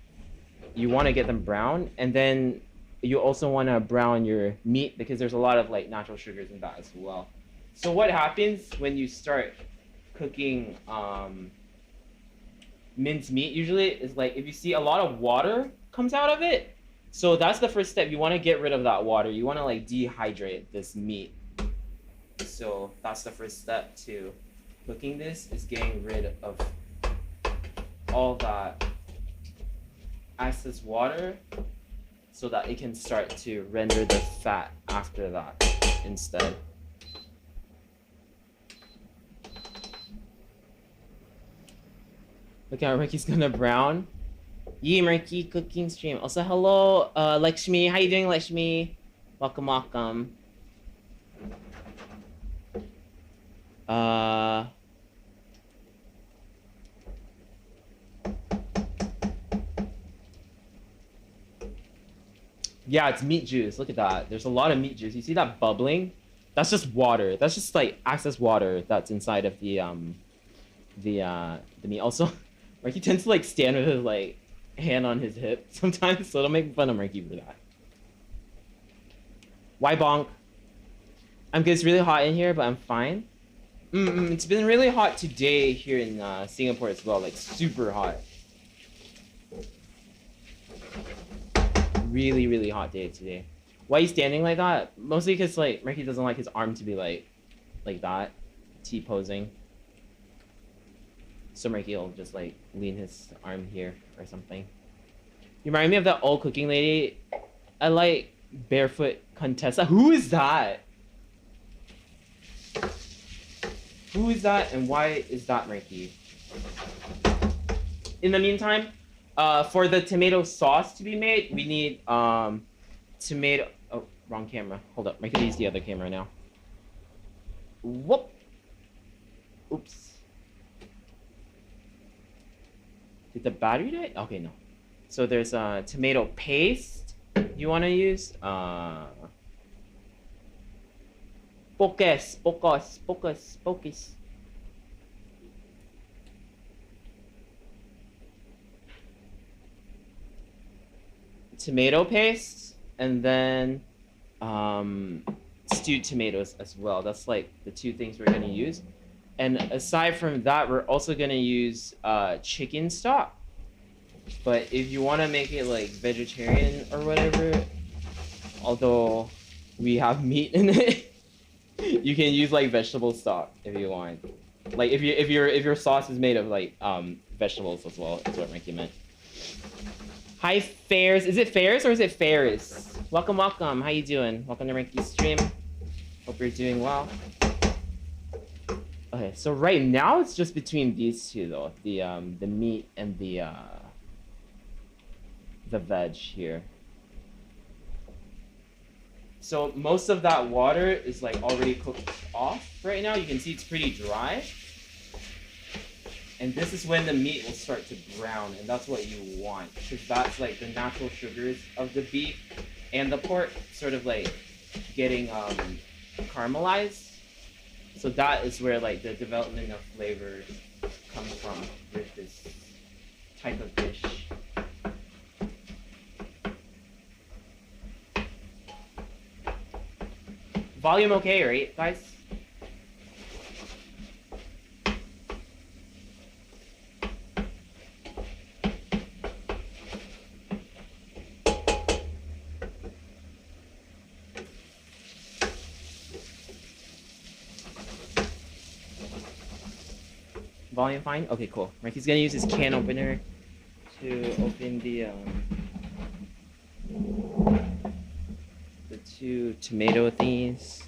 You want to get them brown, and then you also want to brown your meat because there's a lot of like natural sugars in that as well. So what happens when you start cooking minced meat usually is like if you see a lot of water comes out of it, so that's the first step. You want to get rid of that water. You want to like dehydrate this meat. So that's the first step to cooking this, is getting rid of all that excess water so that it can start to render the fat after that instead. Look how Ricky's gonna brown. Yee, Ricky cooking stream. Also, hello, Lakshmi. How you doing, Lakshmi? Welcome, welcome. Yeah, it's meat juice. Look at that. There's a lot of meat juice. You see that bubbling? That's just water. That's just like excess water that's inside of the meat. Also, Marky tends to like stand with his like hand on his hip sometimes, so don't make fun of Marky for that. Why bonk? I'm good. It's really hot in here, but I'm fine. It's been really hot today here in Singapore as well, like super hot. Really, really hot day today. Why are you standing like that? Mostly because like Marky doesn't like his arm to be like that, T-posing. So Marky will just like lean his arm here or something. You remind me of that old cooking lady. I like barefoot Contessa. Who is that? Who is that and why is that Marky? In the meantime, for the tomato sauce to be made, we need tomato. Oh, wrong camera. Hold up. Marky, use the other camera now. Whoop. Oops. Did the battery die? Okay, no. So there's tomato paste you want to use. Focus. Tomato paste, and then stewed tomatoes as well. That's like the two things we're going to use. And aside from that, we're also going to use chicken stock. But if you want to make it like vegetarian or whatever, although we have meat in it, you can use like vegetable stock if you want. Like if your sauce is made of like vegetables as well, is what Ricky meant. Hi Fairs. Is it Fairs or is it Ferris? Welcome, welcome. How you doing? Welcome to Ricky's stream. Hope you're doing well. Okay, so right now it's just between these two though, the meat and the veg here. So most of that water is like already cooked off right now. You can see it's pretty dry. And this is when the meat will start to brown, and that's what you want, because that's like the natural sugars of the beef and the pork sort of like getting caramelized. So that is where like the development of flavors comes from with this type of dish. Volume okay, right, guys? Volume fine? Okay, cool. Ricky's gonna use his can opener to open the two tomato thingies.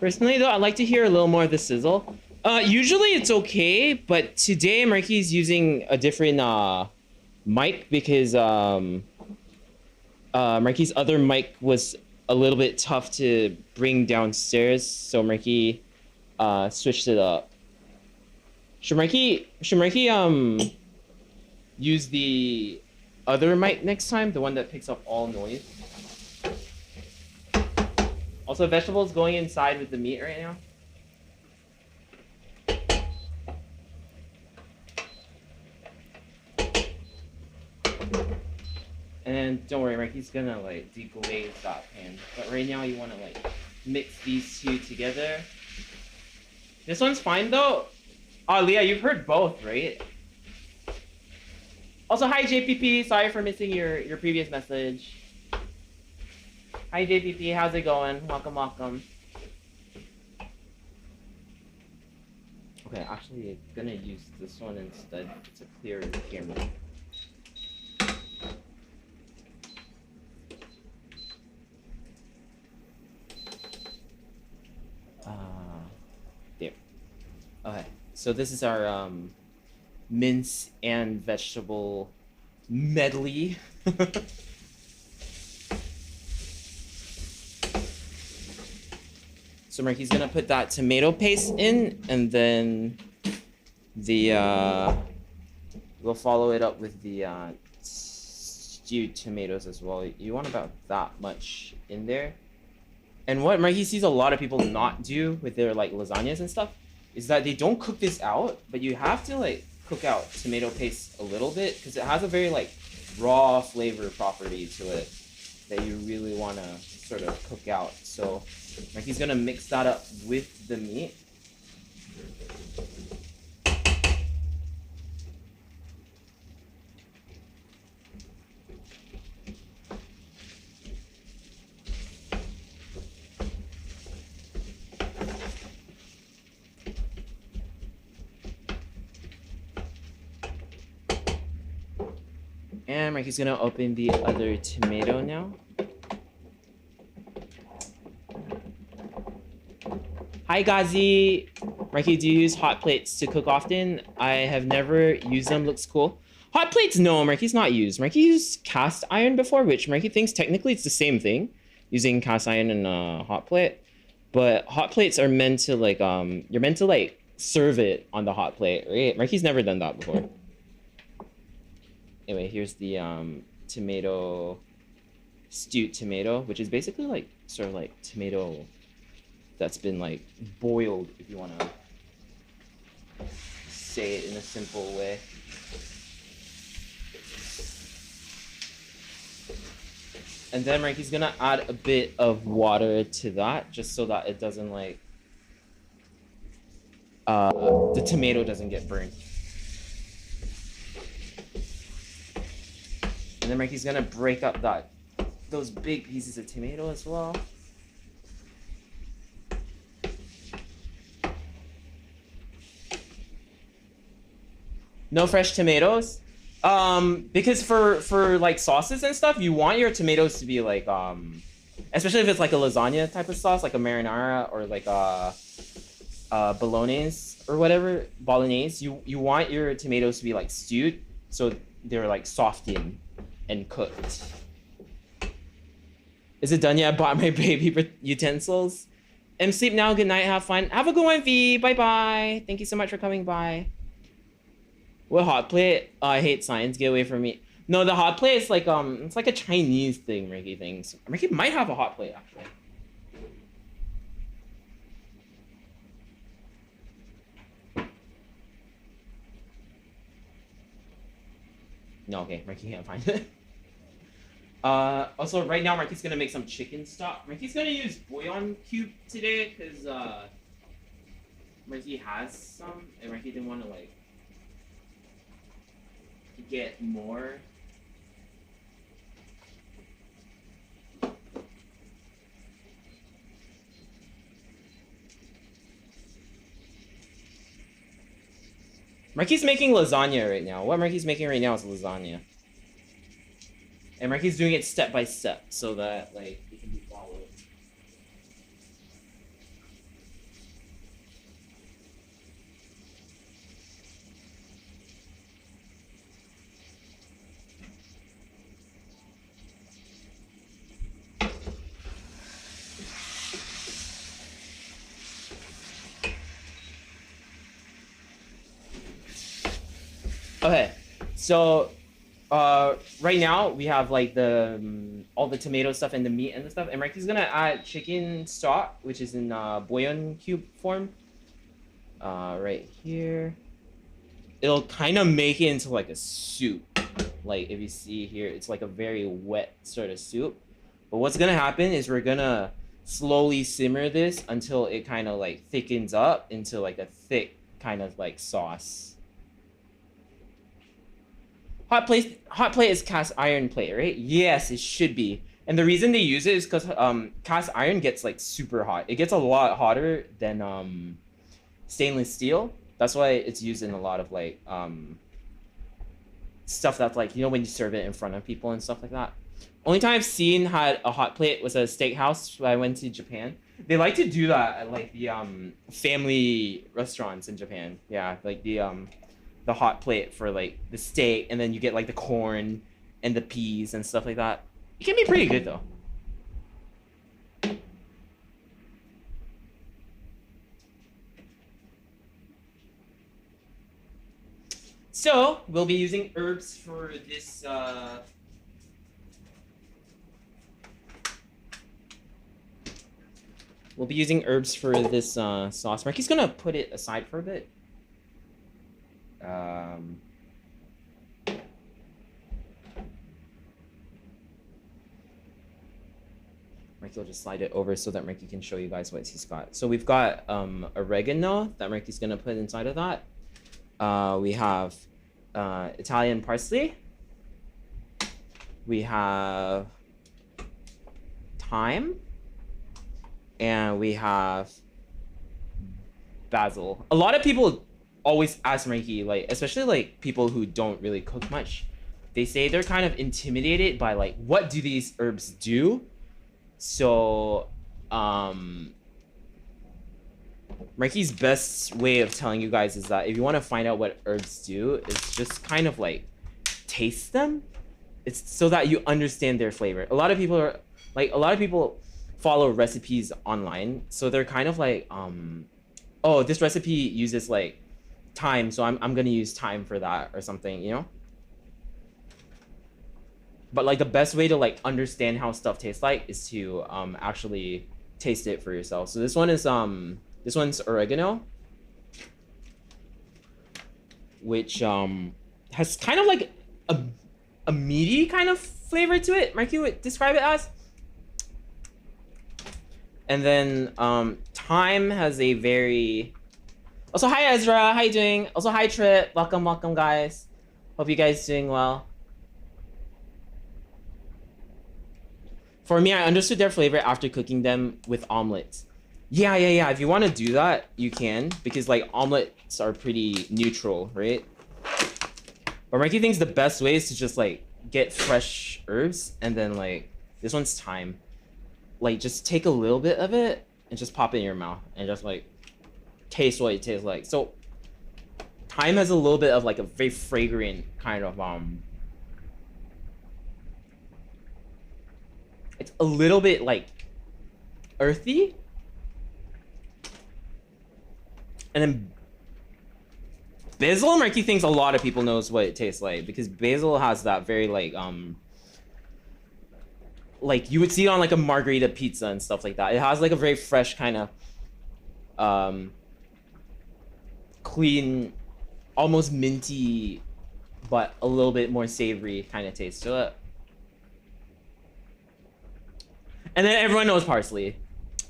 Personally though, I like to hear a little more of the sizzle. Usually it's okay, but today Marky's using a different mic because Marky's other mic was a little bit tough to bring downstairs, so Marky switched it up. Should Marky use the other mic next time, the one that picks up all noise? Also, vegetables going inside with the meat right now. And don't worry, Ricky's gonna like deglaze that pan. But right now you wanna like mix these two together. This one's fine though. Oh, Leah, you've heard both, right? Also, hi JPP. Sorry for missing your previous message. Hi JPP, how's it going? Welcome, welcome. Okay, actually, I'm gonna use this one instead to clear the camera. There. Okay, so this is our mince and vegetable medley. So Marky's gonna put that tomato paste in, and then the we'll follow it up with the stewed tomatoes as well. You want about that much in there. And what Marky sees a lot of people not do with their like lasagnas and stuff is that they don't cook this out, but you have to like cook out tomato paste a little bit because it has a very like raw flavor property to it that you really want to sort of cook out. So Marky's gonna mix that up with the meat. And Marky's gonna open the other tomato now. Hi Gazi! Marky, do you use hot plates to cook often? I have never used them, looks cool. Hot plates, no, Marky's not used. Marky used cast iron before, which Marky thinks technically it's the same thing, using cast iron and hot plate. But hot plates are meant to like, you're meant to like serve it on the hot plate, right? Marky's never done that before. Anyway, here's the stewed tomato, which is basically like, sort of like tomato that's been like boiled, if you want to say it in a simple way. And then Marky's gonna add a bit of water to that, just so that it doesn't like the tomato doesn't get burned. And then Mikey's gonna break up those big pieces of tomato as well. No fresh tomatoes. Because for like sauces and stuff, you want your tomatoes to be like especially if it's like a lasagna type of sauce, like a marinara or like a bolognese or whatever, bolognese. You want your tomatoes to be like stewed, so they're like softened and cooked. Is it done yet? I bought my baby utensils. I'm sleep now. Good night. Have fun. Have a good one, V. Bye bye. Thank you so much for coming by. What hot plate? I hate science. Get away from me. No, the hot plate is like it's like a Chinese thing. Ricky thinks. Ricky might have a hot plate actually. No, okay, Ricky can't find it. Also, right now, Ricky's gonna make some chicken stock. Ricky's gonna use bouillon cube today because Ricky has some, and Ricky didn't want to like get more. Ricky's making lasagna right now. What Ricky's making right now is lasagna. And Ricky's doing it step by step so that like it can be followed. Okay, so right now we have like the all the tomato stuff and the meat and the stuff, and Ricky's gonna add chicken stock, which is in bouillon cube form. Right here. It'll kind of make it into like a soup. Like if you see here, it's like a very wet sort of soup. But what's gonna happen is we're gonna slowly simmer this until it kind of like thickens up into like a thick kind of like sauce. Hot plate is cast iron plate, right? Yes, it should be. And the reason they use it is because cast iron gets like super hot. It gets a lot hotter than stainless steel. That's why it's used in a lot of like stuff that's like, you know, when you serve it in front of people and stuff like that. Only time I've seen had a hot plate was a steakhouse when I went to Japan. They like to do that at like the family restaurants in Japan. Yeah, like the hot plate for like the steak, and then you get like the corn and the peas and stuff like that. It can be pretty good though. So we'll be using herbs for this sauce. Marky's gonna put it aside for a bit. Marky will just slide it over so that Marky can show you guys what he's got. So we've got oregano that Marky's gonna put inside of that. We have Italian parsley. We have thyme. And we have basil. A lot of people always ask Marky, like, especially like people who don't really cook much, they say they're kind of intimidated by like, what do these herbs do? So Marky's best way of telling you guys is that if you want to find out what herbs do, is just kind of like taste them. It's so that you understand their flavor. A lot of people follow recipes online, so they're kind of like oh, this recipe uses like thyme, so I'm gonna use thyme for that or something, you know. But like the best way to like understand how stuff tastes like is to actually taste it for yourself. So this one's oregano, which has kind of like a meaty kind of flavor to it. Marky would describe it as. And then thyme has a Also, hi Ezra, how you doing? Also, hi Trip, welcome, guys. Hope you guys doing well. For me, I understood their flavor after cooking them with omelets. Yeah. If you want to do that, you can, because like omelets are pretty neutral, right? But Mikey thinks the best way is to just like get fresh herbs and then like this one's thyme. Like just take a little bit of it and just pop it in your mouth and just like taste what it tastes like. So thyme has a little bit of like a very fragrant kind of it's a little bit like earthy. And then basil, Mikey thinks a lot of people knows what it tastes like because basil has that very like you would see it on like a margarita pizza and stuff like that. It has like a very fresh kind of clean, almost minty, but a little bit more savory kind of taste to it. And then everyone knows parsley.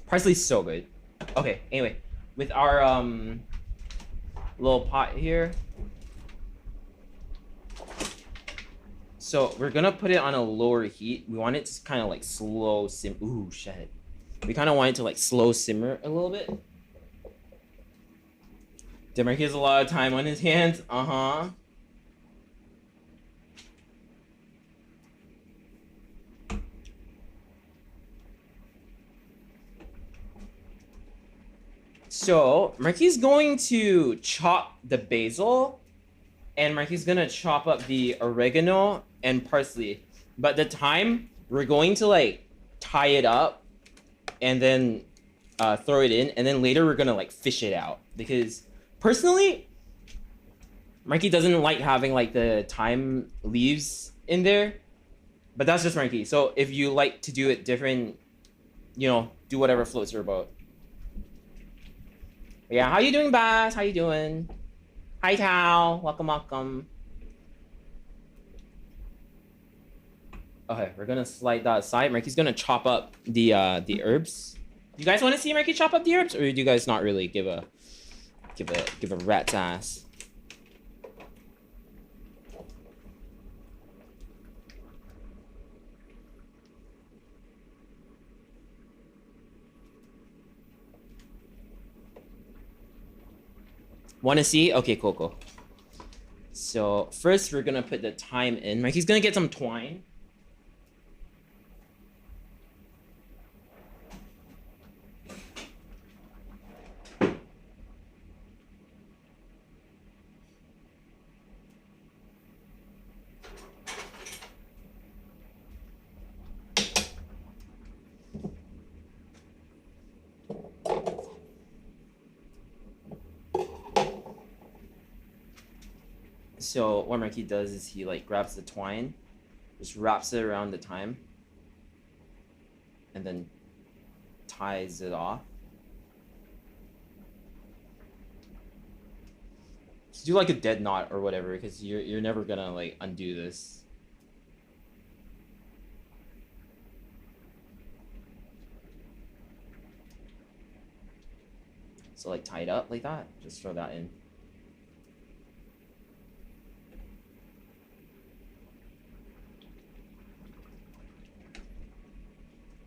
Parsley's so good. Okay, anyway, with our little pot here. So we're gonna put it on a lower heat. We want it to kind of like slow simmer. Ooh, shit. We kind of want it to like slow simmer a little bit. Demarcus has a lot of time on his hands. Uh-huh. So Marky's going to chop the basil, and Marky's gonna chop up the oregano and parsley. But the thyme, we're going to like tie it up and then throw it in, and then later we're gonna like fish it out because personally, Marky doesn't like having like the thyme leaves in there, but that's just Marky. So if you like to do it different, you know, do whatever floats your boat. Yeah, how you doing, Bass? How you doing? Hi, Tao. Welcome. Okay, we're gonna slide that aside. Marky's gonna chop up the herbs. You guys want to see Marky chop up the herbs, or do you guys not really give a rat's ass? Want to see? Okay, cool. So first we're gonna put the thyme in. Marky's gonna get some twine. So what Marky does is he like grabs the twine, just wraps it around the thyme, and then ties it off. Just do like a dead knot or whatever, because you're never gonna like undo this. So like tie it up like that. Just throw that in.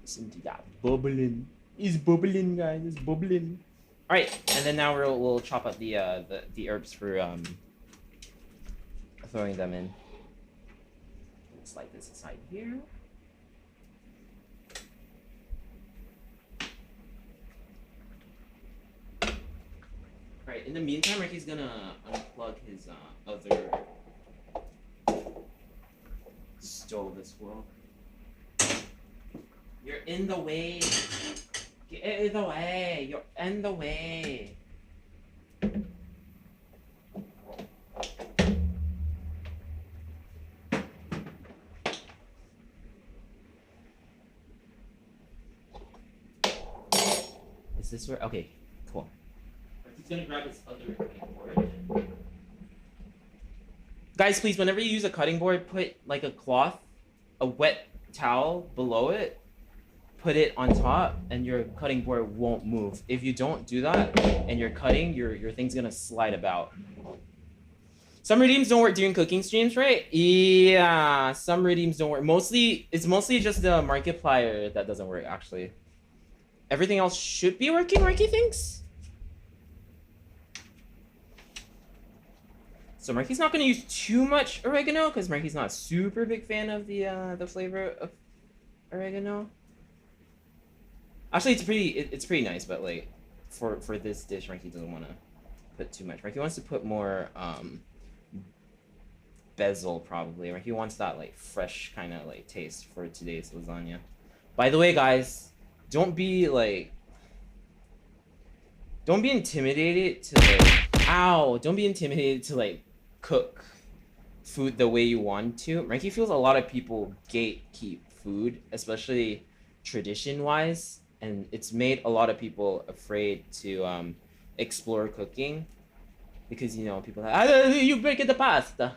Listen to that bubbling. It's bubbling, guys. It's bubbling. All right, and then now we'll chop up the herbs for throwing them in. Slide this aside here. All right. In the meantime, Ricky's gonna unplug his other stove as well. You're in the way. Get out of the way. You're in the way. Is this where? Okay, cool. He's gonna grab his other cutting board. Guys, please, whenever you use a cutting board, put like a cloth, a wet towel below it, put it on top and your cutting board won't move. If you don't do that and you're cutting, your thing's gonna slide about. Some redeems don't work during cooking streams, right? Yeah, some redeems don't work. It's mostly just the Markiplier that doesn't work, actually. Everything else should be working, Marky thinks? So Marky's not gonna use too much oregano because Marky's not a super big fan of the flavor of oregano. Actually, it's pretty nice, but like for this dish, Marky doesn't want to put too much. Marky wants to put more basil probably. Marky wants that like fresh kind of like taste for today's lasagna. By the way, guys, don't be intimidated to don't be intimidated to like cook food the way you want to. Marky feels a lot of people gatekeep food, especially tradition-wise, and it's made a lot of people afraid to explore cooking because, you know, people are like, you break the pasta.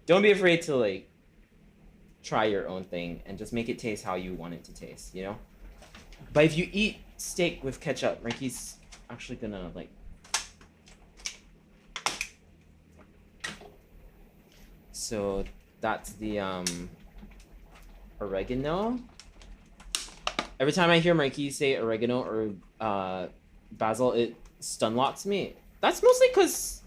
Don't be afraid to like try your own thing and just make it taste how you want it to taste, you know? But if you eat steak with ketchup, Marky's actually gonna like so that's the oregano. Every time I hear Marky say oregano or basil, it stun locks me. That's mostly because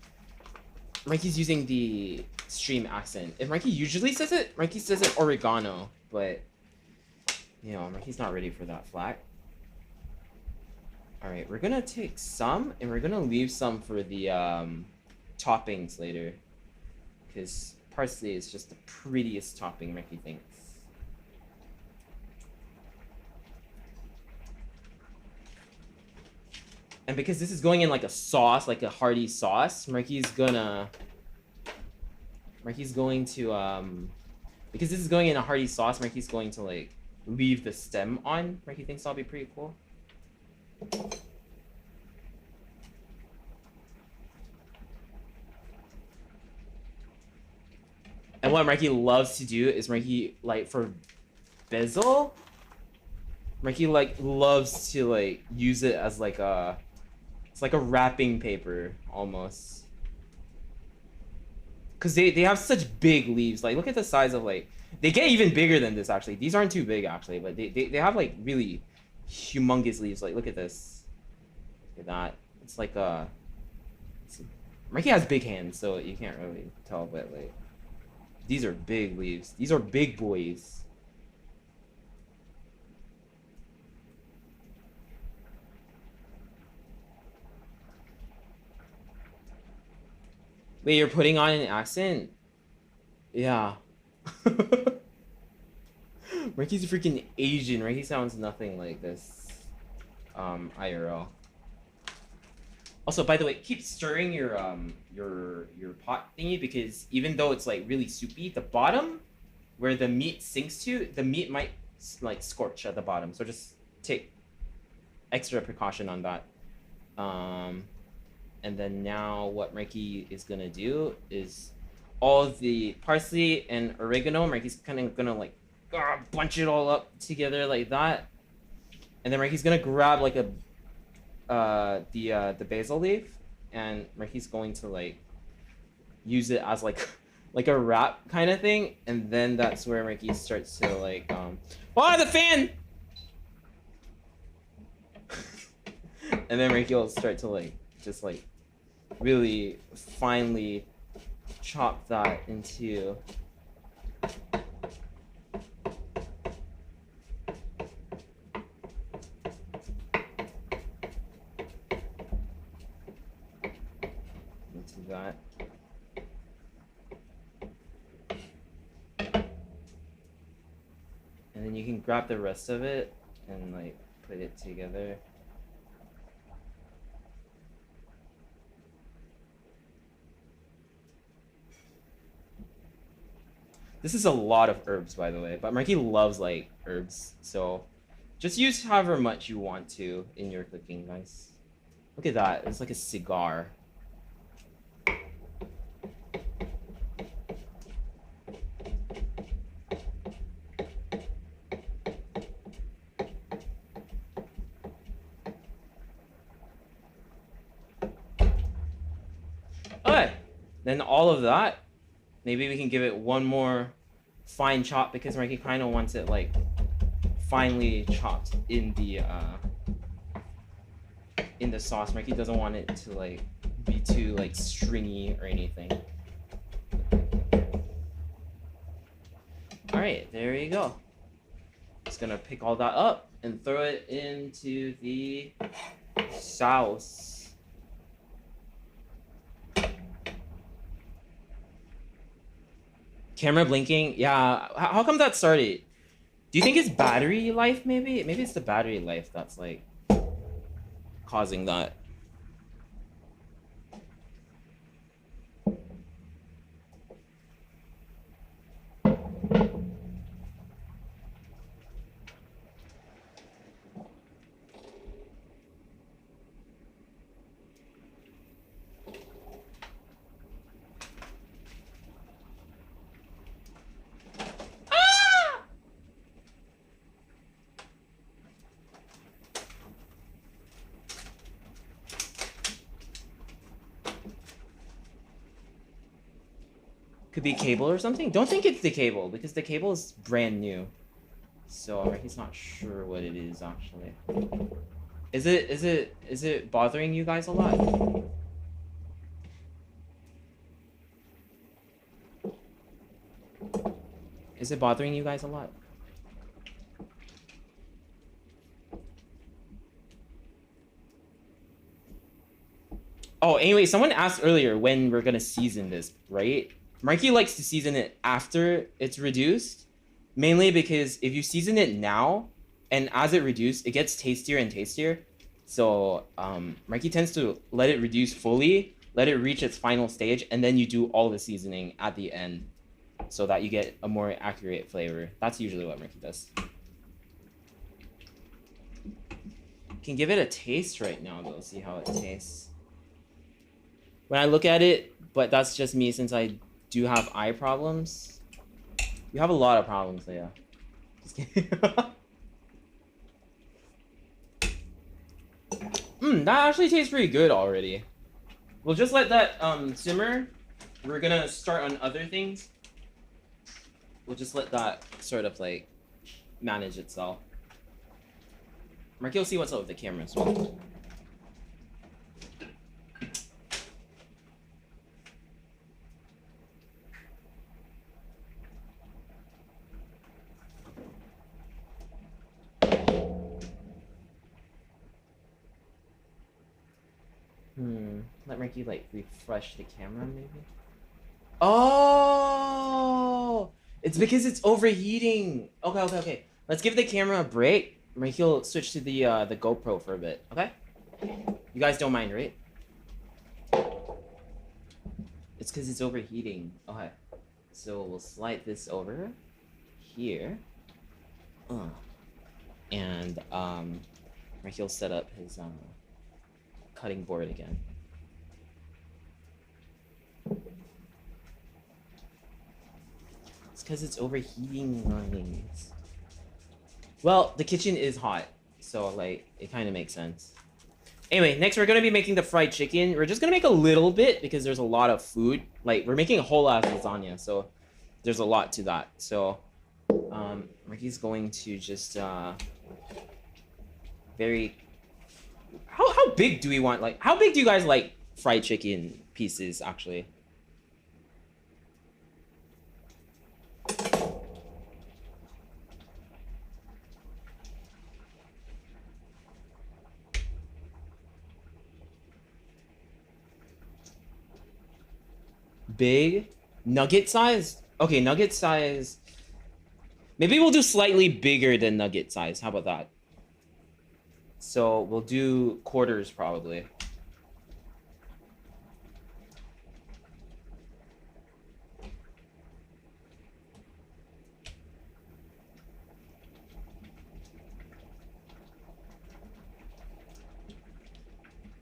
Marky's using the stream accent. If Marky usually says it, Marky says it oregano, but you know, Marky's not ready for that flack. All right, we're gonna take some and we're gonna leave some for the toppings later, because parsley is just the prettiest topping, Marky thinks. And because this is going in like a sauce, like a hearty sauce, Marky's going to because this is going in a hearty sauce, Marky's going to like leave the stem on. Marky thinks that'll be pretty cool. And what Marky loves to do is Marky, like, for basil, Marky like loves to like use it as like it's like a wrapping paper almost. Cause they have such big leaves. Like, look at the size of like, they get even bigger than this actually. These aren't too big actually, but they have like really humongous leaves. Like, look at this. Look at that. It's like Marky has big hands, so you can't really tell, but like, these are big leaves. These are big boys. Wait, you're putting on an accent? Yeah. Marky's freaking Asian. Marky sounds nothing like this. IRL. Also, by the way, keep stirring your pot thingy, because even though it's like really soupy, the bottom where the meat sinks to, the meat might like scorch at the bottom. So just take extra precaution on that. And then now what Marky is gonna do is all of the parsley and oregano, Marky's kind of gonna like bunch it all up together like that. And then Marky's gonna grab like the basil leaf, and Marky's going to like use it as like like a wrap kind of thing. And then that's where Marky starts to like oh, the fan. And then Marky will start to like just like really finely chop that into that. And then you can grab the rest of it and like put it together. This is a lot of herbs, by the way, but Marky loves like herbs, so just use however much you want to in your cooking, guys. Look at that, it's like a cigar. Then all of that, maybe we can give it one more fine chop because Mikey kind of wants it like finely chopped in the sauce. Mikey doesn't want it to like be too like stringy or anything. All right, there you go. Just gonna pick all that up and throw it into the sauce. Camera blinking. Yeah, how come that started? Do you think it's battery life maybe? Maybe it's the battery life that's like causing that. Could be cable or something. Don't think it's the cable because the cable is brand new. So he's not sure what it is actually. Is it bothering you guys a lot? Is it bothering you guys a lot? Oh, anyway, someone asked earlier when we're gonna season this, right? Marky likes to season it after it's reduced, mainly because if you season it now, and as it reduces, it gets tastier and tastier. So Marky tends to let it reduce fully, let it reach its final stage, and then you do all the seasoning at the end, so that you get a more accurate flavor. That's usually what Marky does. Can give it a taste right now though, see how it tastes. When I look at it, but that's just me since I do have eye problems. You have a lot of problems, Leah. Just kidding. That actually tastes pretty good already. We'll just let that simmer. We're gonna start on other things. We'll just let that sort of like manage itself. Marky will see what's up with the camera as well. Let Marky like refresh the camera maybe. Oh, it's because it's overheating. Okay. Let's give the camera a break. Marky will switch to the GoPro for a bit. Okay. You guys don't mind, right? It's because it's overheating. Okay. So we'll slide this over here. And Marky will set up his cutting board again. It's because it's overheating, guys. Well, the kitchen is hot, so like it kind of makes sense. Anyway, next we're gonna be making the fried chicken. We're just gonna make a little bit because there's a lot of food. Like we're making a whole lot of lasagna, so there's a lot to that. So Ricky's going to just very. How big do we want? Like, how big do you guys like fried chicken pieces actually? Big nugget size? Okay, nugget size. Maybe we'll do slightly bigger than nugget size. How about that? So we'll do quarters probably.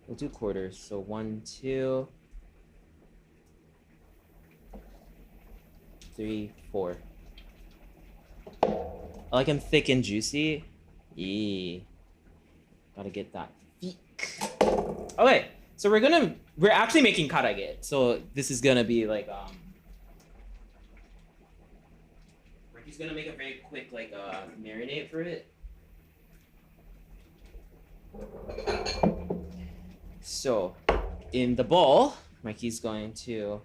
We'll do quarters. So 1, 2, 3, 4. I like them thick and juicy. Yeah. Gotta get that thick. Okay, So we're actually making karage. So this is gonna be like Ricky's gonna make a very quick like marinade for it. So in the bowl, Mikey's going to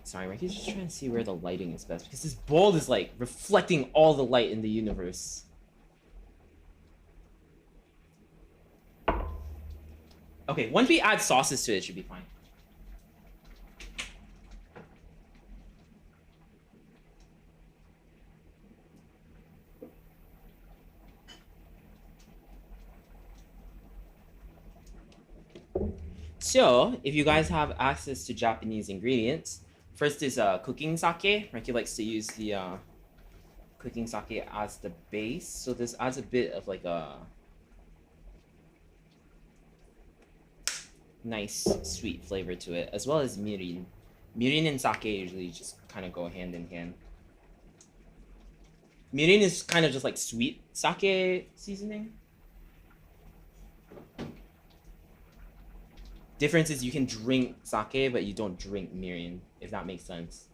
sorry, Mikey's just trying to see where the lighting is best because this bowl is like reflecting all the light in the universe. Okay, once we add sauces to it, it should be fine. So, if you guys have access to Japanese ingredients, first is cooking sake. Ricky likes to use the cooking sake as the base. So this adds a bit of like a nice sweet flavor to it, as well as mirin. Mirin and sake usually just kind of go hand in hand. Mirin is kind of just like sweet sake seasoning. Difference is you can drink sake, but you don't drink mirin, if that makes sense.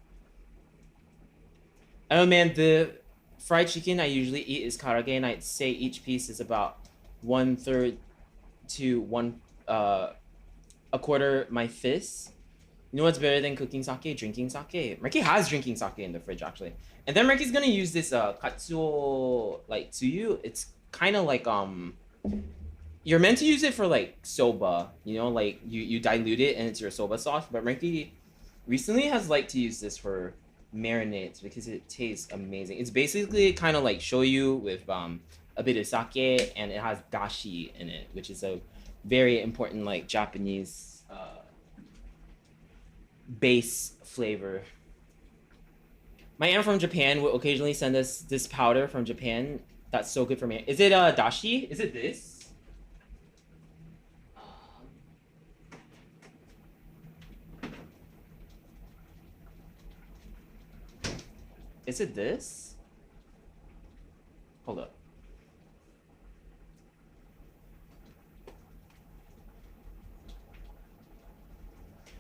Oh man, the fried chicken I usually eat is karage, and I'd say each piece is about 1/3 to a quarter my fist. You know what's better than cooking sake? Drinking sake. Ricky has drinking sake in the fridge actually. And then Ricky's gonna use this katsuo like tsuyu. It's kind of like you're meant to use it for like soba, you know, like you dilute it and it's your soba sauce. But Ricky recently has liked to use this for marinades because it tastes amazing. It's basically kind of like shoyu with a bit of sake, and it has dashi in it, which is a very important like Japanese base flavor. My aunt from Japan will occasionally send us this powder from Japan. That's so good for me. Is it dashi? Is it this? Is it this? Hold up.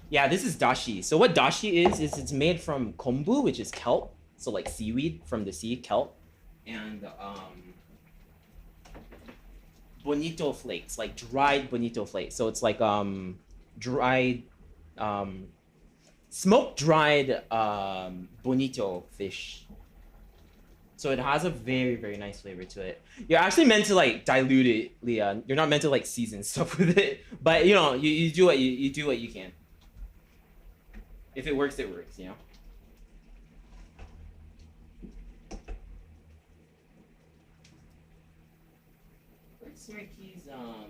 Yeah, this is dashi. So what dashi is it's made from kombu, which is kelp. So like seaweed from the sea, kelp. And bonito flakes, like dried bonito flakes. So it's like dried smoked dried bonito fish. So it has a very, very nice flavor to it. You're actually meant to like dilute it, Leah. You're not meant to like season stuff with it. But you know, you do what you do what you can. If it works, it works, you know? Where's Ricky's oh,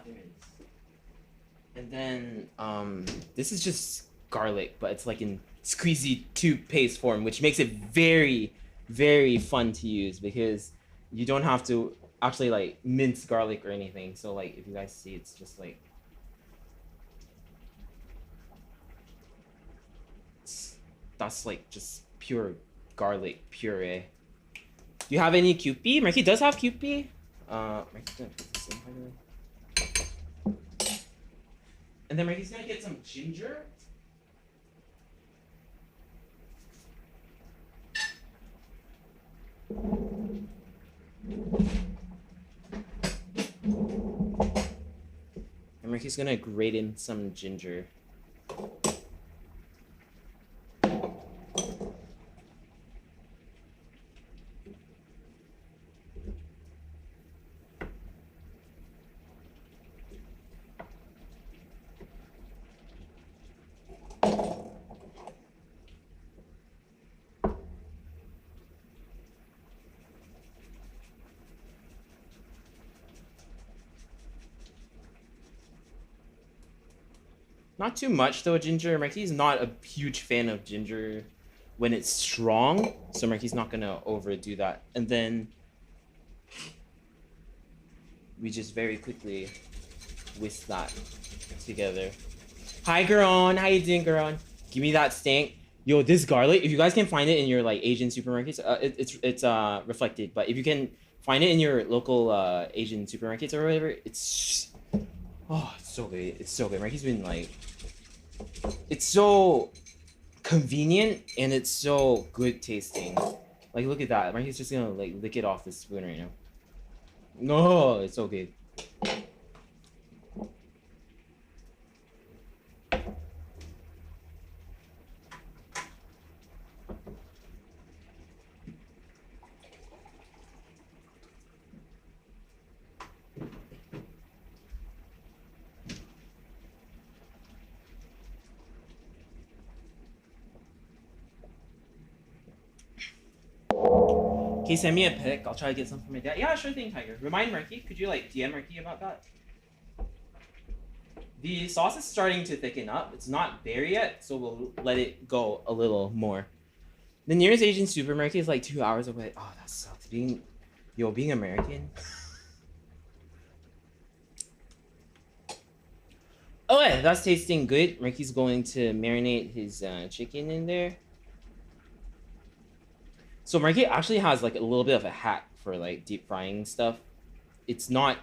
there it is. And then this is just garlic, but it's like in squeezy toothpaste form, which makes it very, very fun to use because you don't have to actually like mince garlic or anything. So like if you guys see, it's just like that's like just pure garlic puree. Do you have any Kewpie? Mikey does have Kewpie. Mikey's gonna put this in, by the way. And then Mikey's gonna get some ginger. And Ricky's gonna grate in some ginger. Not too much though, ginger. Marky's not a huge fan of ginger when it's strong, so Marky's not gonna overdo that. And then we just very quickly whisk that together. Hi, Garon. How you doing, Garon? Give me that stink. Yo, this garlic, if you guys can find it in your like Asian supermarkets, it's reflected, but if you can find it in your local Asian supermarkets or whatever, it's so good. It's so good. Ricky's been like, it's so convenient and it's so good tasting. Like, look at that. Ricky's just gonna like lick it off the spoon right now. No, it's so good. Can you send me a pic? I'll try to get some from my dad. Yeah, sure thing, Tiger. Remind Murky. Could you like DM Murky about that? The sauce is starting to thicken up. It's not there yet, so we'll let it go a little more. The nearest Asian supermarket is like 2 hours away. Oh, that sucks. Being American. Oh, yeah, that's tasting good. Ricky's going to marinate his chicken in there. So Ricky actually has like a little bit of a hack for like deep frying stuff. It's not.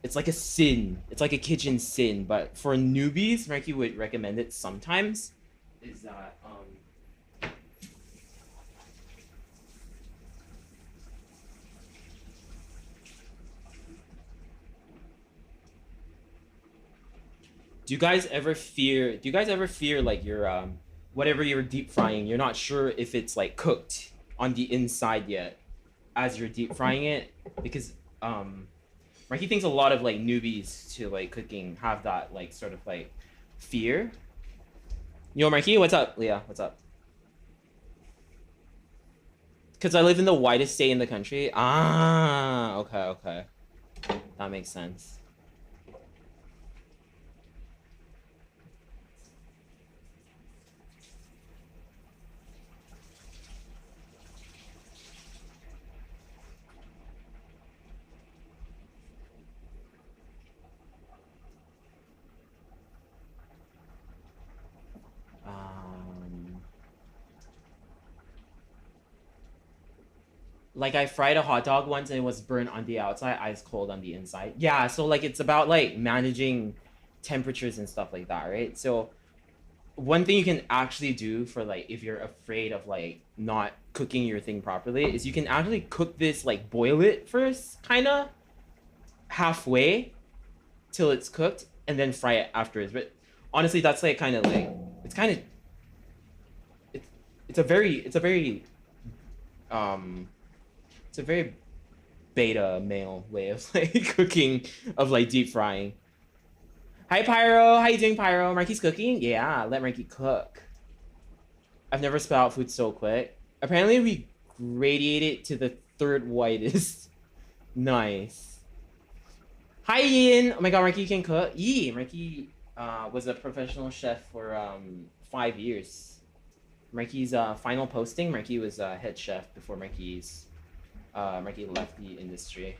It's like a sin. It's like a kitchen sin. But for newbies, Ricky would recommend it sometimes. Is that Do you guys ever fear like your whatever you're deep frying, you're not sure if it's like cooked on the inside yet as you're deep frying it? Because Marky thinks a lot of like newbies to like cooking have that like sort of like fear. Yo, Marky, what's up? Leah, what's up? Because I live in the whitest state in the country. Ah, okay, okay. That makes sense. Like I fried a hot dog once and it was burnt on the outside, ice cold on the inside. Yeah, so like it's about like managing temperatures and stuff like that, right? So one thing you can actually do for like if you're afraid of like not cooking your thing properly is you can actually cook this like boil it first, kind of halfway till it's cooked and then fry it afterwards. But honestly, that's like kind of like it's kind of it's it's a very um it's a very beta male way of like cooking, of like deep frying. Hi Pyro, how you doing, Pyro? Marky's cooking? Yeah, let Marky cook. I've never spelled out food so quick. Apparently we radiated to the third whitest. Nice. Hi Ian. Oh my god, Marky can cook. Yeah, Marky was a professional chef for 5 years. Marky's final posting, Marky was head chef before Marky left the industry.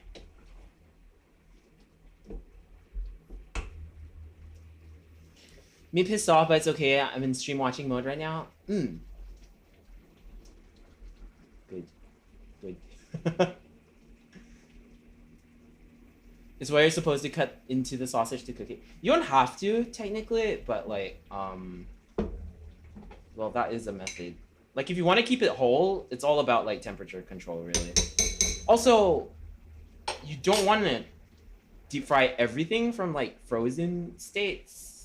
Me pissed off, but it's okay. I'm in stream watching mode right now. Good. Good. It's where you're supposed to cut into the sausage to cook it. You don't have to, technically, but like, well, that is a method. Like, if you want to keep it whole, it's all about like temperature control, really. Also, you don't want to deep fry everything from like frozen states.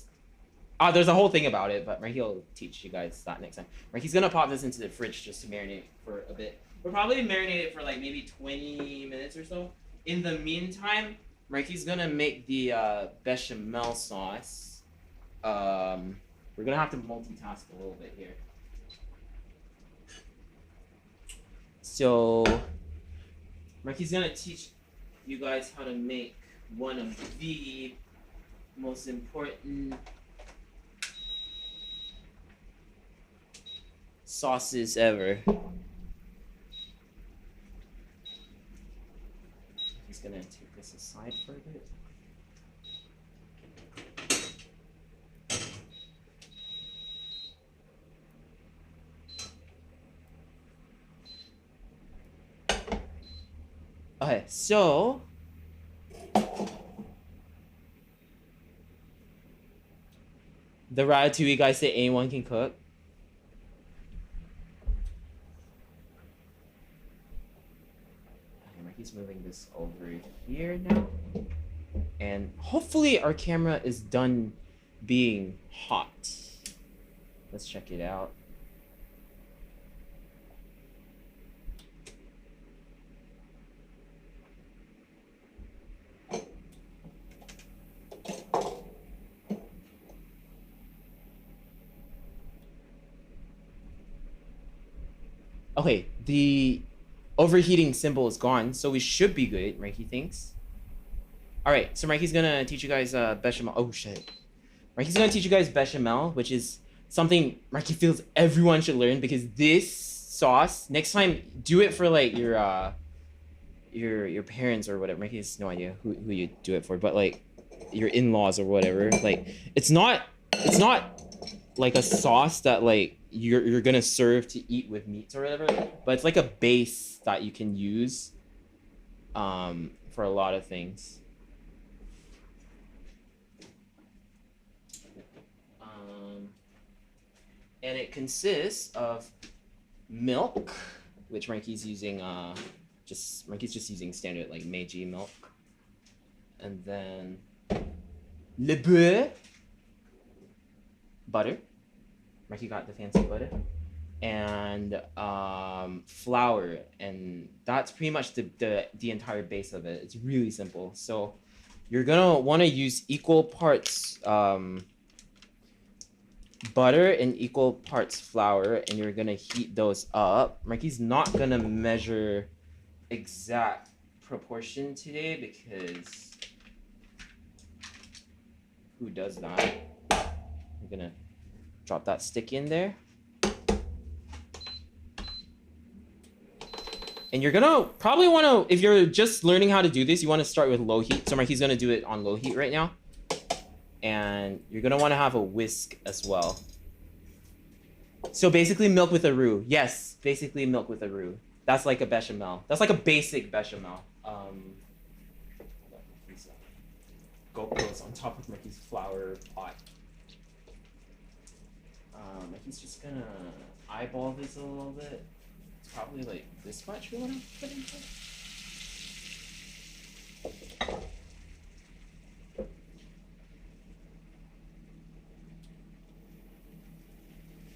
There's a whole thing about it, but Marky will teach you guys that next time. Marky's gonna pop this into the fridge just to marinate for a bit. We'll probably marinate it for like maybe 20 minutes or so. In the meantime, Marky's gonna make the bechamel sauce. We're gonna have to multitask a little bit here. So, Marky's gonna teach you guys how to make one of the most important sauces ever. He's gonna take this aside for a bit. Okay, so the ratatouille guy said anyone can cook. Okay, Ricky's moving this over here now. And hopefully our camera is done being hot. Let's check it out. Okay, the overheating symbol is gone, so we should be good, Mikey thinks. Alright, so Mikey's gonna teach you guys bechamel. Oh shit. Mikey's gonna teach you guys bechamel, which is something Mikey feels everyone should learn, because this sauce, next time, do it for like your parents or whatever. Mikey has no idea who you do it for, but like your in-laws or whatever. Like it's not like a sauce that like you're gonna serve to eat with meats or whatever, but it's like a base that you can use for a lot of things. And it consists of milk, which Mikey's using Mikey's just using standard like Meiji milk, and then le beurre, butter. Mikey got the fancy butter, and flour, and that's pretty much the entire base of it. It's really simple. So you're gonna want to use equal parts butter and equal parts flour, and you're gonna heat those up. Mikey's not gonna measure exact proportion today because who does that? I'm gonna drop that stick in there. And you're gonna probably wanna, if you're just learning how to do this, you wanna start with low heat. So Mikey's gonna do it on low heat right now. And you're gonna wanna have a whisk as well. So basically milk with a roux. Yes, basically milk with a roux. That's like a bechamel. That's like a basic bechamel. GoPro's on top of Mikey's flour pot. Mikey's just gonna eyeball this a little bit. It's probably like this much we wanna put into it.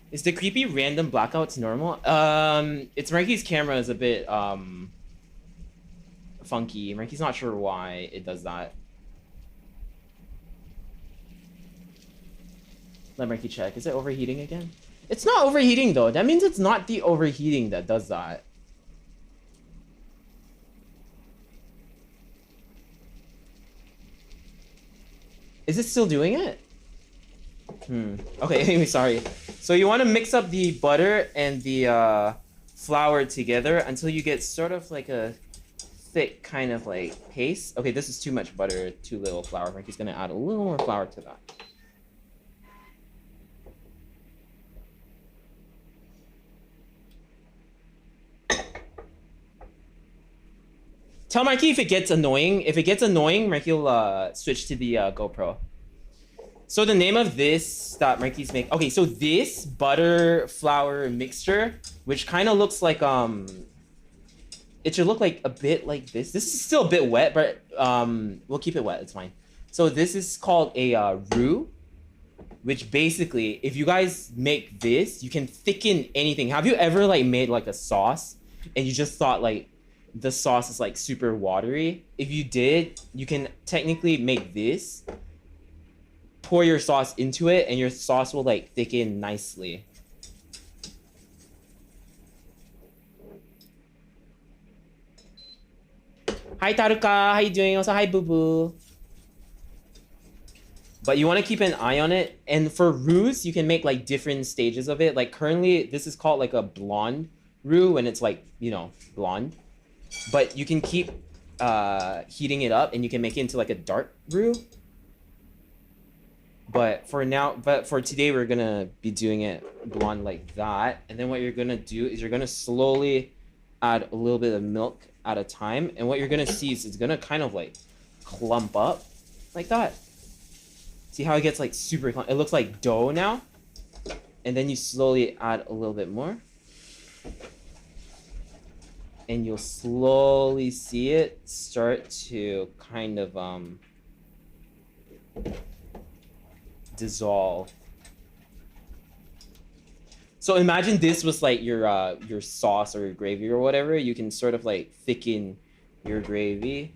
Is the creepy random blackouts normal? It's Mikey's camera is a bit funky. Mikey's not sure why it does that. Let Mikey check. Is it overheating again? It's not overheating though. That means it's not the overheating that does that. Is it still doing it? Okay, anyway, sorry. So you want to mix up the butter and the flour together until you get sort of like a thick kind of like paste. Okay, this is too much butter, too little flour. Mikey's gonna add a little more flour to that. Tell Mikey if it gets annoying. If it gets annoying, Mikey will switch to the GoPro. So the name of this that Mikey's making. Okay, so this butter flour mixture, which kind of looks like it should look like a bit like this. This is still a bit wet, but we'll keep it wet. It's fine. So this is called a roux, which basically, if you guys make this, you can thicken anything. Have you ever like made like a sauce and you just thought like the sauce is like super watery? If you did, you can technically make this, pour your sauce into it, and your sauce will like thicken nicely. Hi Taruka, how you doing? Also hi Boo Boo. But you want to keep an eye on it. And for roux, you can make like different stages of it. Like currently, this is called like a blonde roux, and it's like, you know, blonde. But you can keep heating it up, and you can make it into like a dark roux. But for today, we're gonna be doing it blonde like that. And then what you're gonna do is you're gonna slowly add a little bit of milk at a time. And what you're gonna see is it's gonna kind of like clump up like that. See how it gets like super clump? It looks like dough now. And then you slowly add a little bit more. And you'll slowly see it start to kind of dissolve. So imagine this was like your sauce or your gravy or whatever. You can sort of like thicken your gravy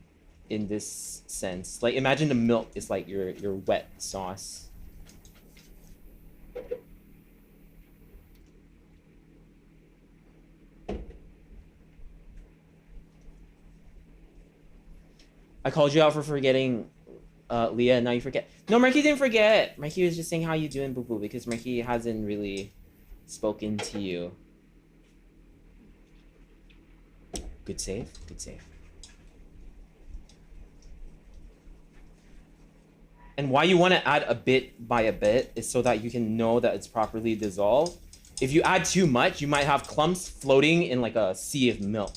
in this sense. Like imagine the milk is like your wet sauce. I called you out for forgetting Leah, and now you forget. No, Marky didn't forget. Marky was just saying how you doing, boo boo, because Marky hasn't really spoken to you. Good save, good save. And why you want to add a bit by a bit is so that you can know that it's properly dissolved. If you add too much, you might have clumps floating in like a sea of milk.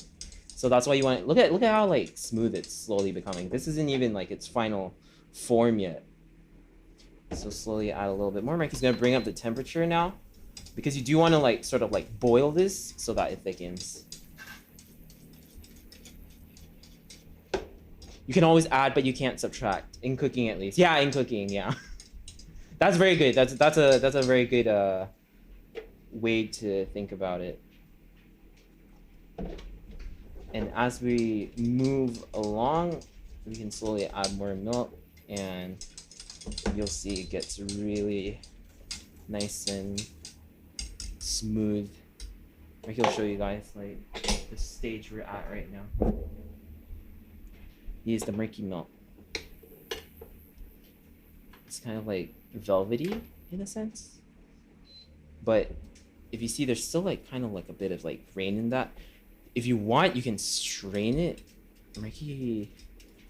So that's why you want to look at how like smooth it's slowly becoming. This isn't even like its final form yet. So slowly add a little bit more. Mikey's gonna bring up the temperature now, because you do want to like sort of like boil this so that it thickens. You can always add, but you can't subtract in cooking at least. Yeah, in cooking, yeah. That's very good. That's a very good way to think about it. And as we move along, we can slowly add more milk, and you'll see it gets really nice and smooth. Maybe I'll show you guys like the stage we're at right now. Here's the murky milk. It's kind of like velvety in a sense, but if you see, there's still like kind of like a bit of like rain in that. If you want, you can strain it. Marky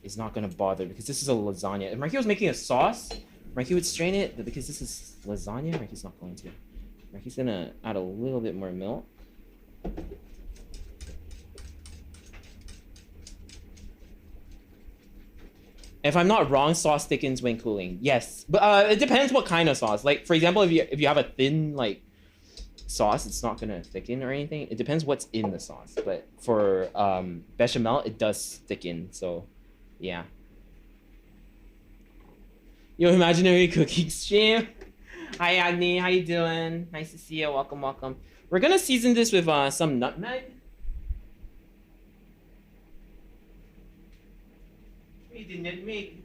is not gonna bother because this is a lasagna. If Marky was making a sauce, Marky would strain it, but because this is lasagna, Marky's not going to. Marky's gonna add a little bit more milk. If I'm not wrong, sauce thickens when cooling. Yes, but it depends what kind of sauce. Like for example, if you have a thin like sauce, it's not gonna thicken or anything. It depends what's in the sauce. But for bechamel, it does thicken. So, yeah. Yo, imaginary cooking stream. Hi Agni, how you doing? Nice to see you. Welcome, welcome. We're gonna season this with some nutmeg. The nutmeg.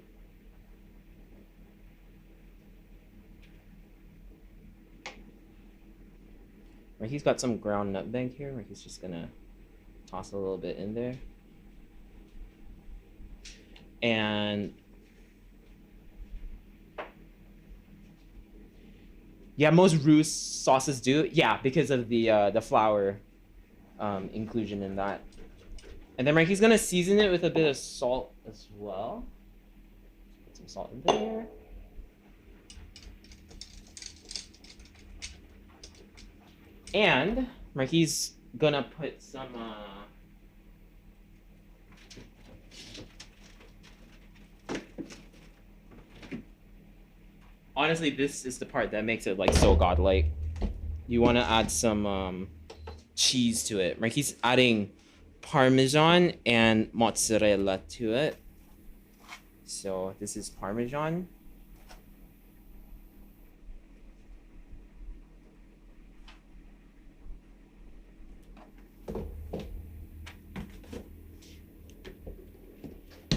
Right, he's got some ground nutmeg here. Right, he's just gonna toss a little bit in there. And yeah, most roux sauces do. Yeah, because of the flour inclusion in that. And then Frankie's gonna season it with a bit of salt as well. Put some salt in there. And Marky's gonna put some honestly, this is the part that makes it like so godlike. You want to add some cheese to it. Marky's adding Parmesan and mozzarella to it. So this is Parmesan.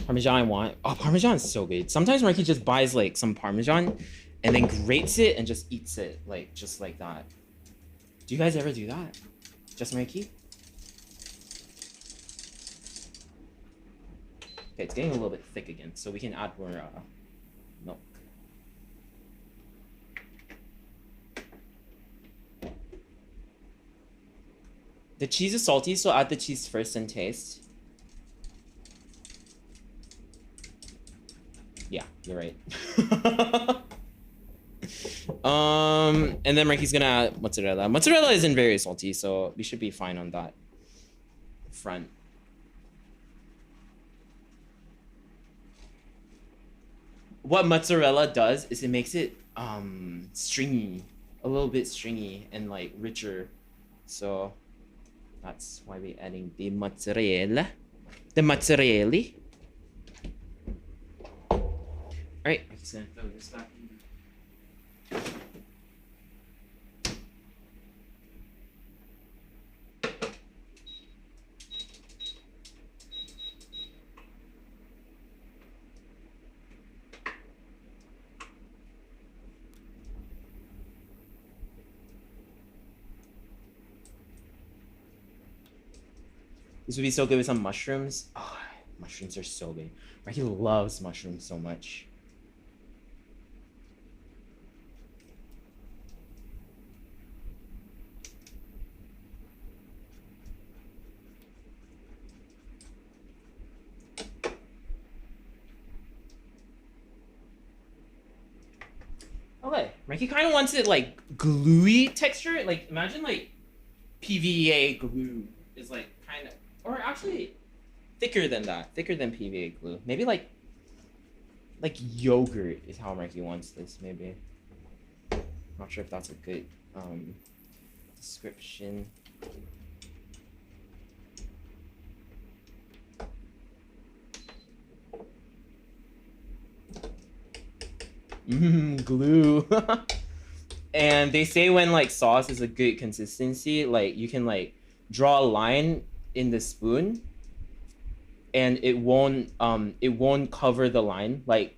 Parmesan I want. Oh, Parmesan is so good. Sometimes Marky just buys like some Parmesan and then grates it and just eats it like just like that. Do you guys ever do that? Just Marky? Okay, it's getting a little bit thick again, so we can add more milk. The cheese is salty, so add the cheese first and taste. Yeah, you're right. And then Marky's gonna add mozzarella. Mozzarella isn't very salty, so we should be fine on that front. what mozzarella does is it makes it stringy, a little bit stringy and like richer. So that's why we're adding the mozzarella. The mozzarella. Alright, I'm just gonna throw this back in. This would be so good with some mushrooms. Oh, mushrooms are so good. Mikey loves mushrooms so much. Okay, Mikey kind of wants it like gluey texture. Like imagine like PVA glue is like kind of, or actually thicker than that, thicker than PVA glue. Maybe like yogurt is how Mikey wants this. Maybe. Not sure if that's a good description. Glue. And they say when like sauce is a good consistency, like you can like draw a line in the spoon and it won't cover the line, like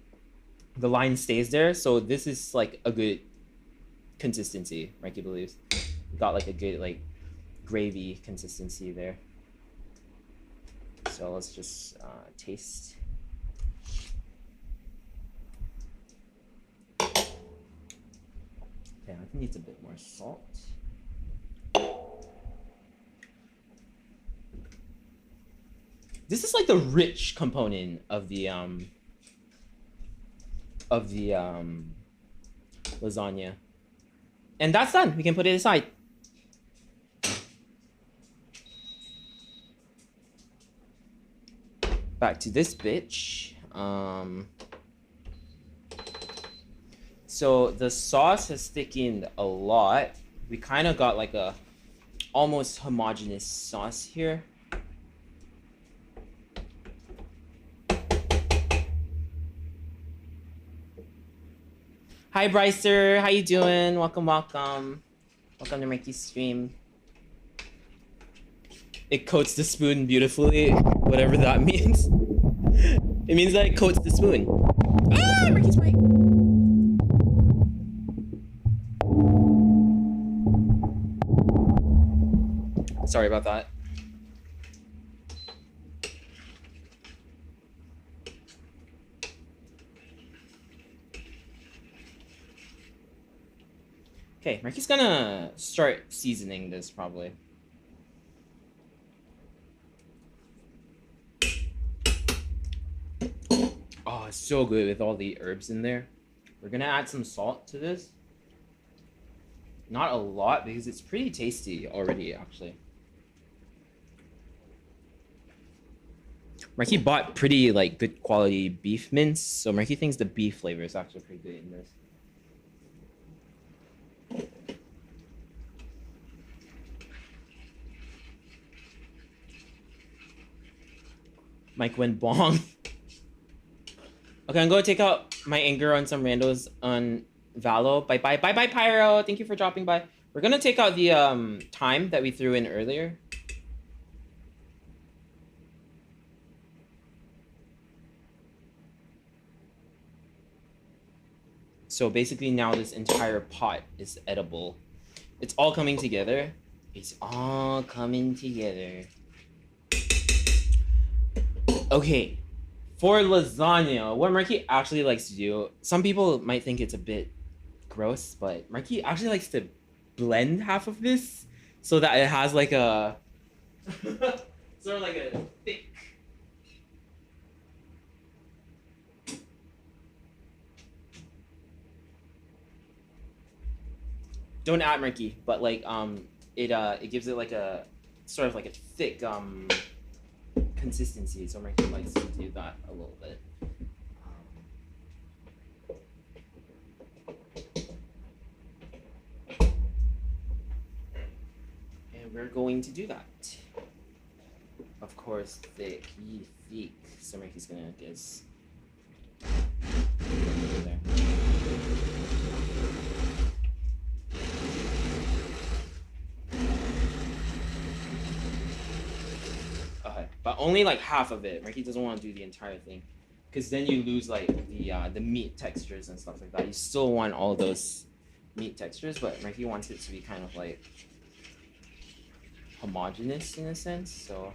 the line stays there. So this is like a good consistency, Mikey believes. Got like a good like gravy consistency there. So let's just taste. Okay, I think it needs a bit more salt. This is like the rich component of the lasagna. And that's done. We can put it aside. Back to this bitch. So the sauce has thickened a lot. We kind of got like a almost homogeneous sauce here. Hi Brycer, how you doing? Welcome, welcome. Welcome to Mikey's stream. It coats the spoon beautifully, whatever that means. It means that it coats the spoon. Ah, Mikey's right. Sorry about that. Okay, Marky's gonna start seasoning this probably. Oh, it's so good with all the herbs in there. We're gonna add some salt to this. Not a lot because it's pretty tasty already, actually. Marky bought pretty like good quality beef mince, so Marky thinks the beef flavor is actually pretty good in this. Mike went bong. Okay, I'm gonna take out my anger on some randos on Valo. Bye bye bye bye Pyro. Thank you for dropping by. We're gonna take out the thyme that we threw in earlier. So basically now this entire pot is edible. It's all coming together. It's all coming together. Okay, for lasagna, what Marky actually likes to do, some people might think it's a bit gross, but Marky actually likes to blend half of this so that it has like a sort of like a thick. Don't add Marky, but like it gives it like a sort of like a thick consistency, so Marky likes to do that a little bit. we're going to do that. Of course, thick, so Ricky's gonna guess. There. Okay, but only like half of it. Ricky doesn't want to do the entire thing, because then you lose like the meat textures and stuff like that. You still want all those meat textures, but Ricky wants it to be kind of like homogeneous in a sense. So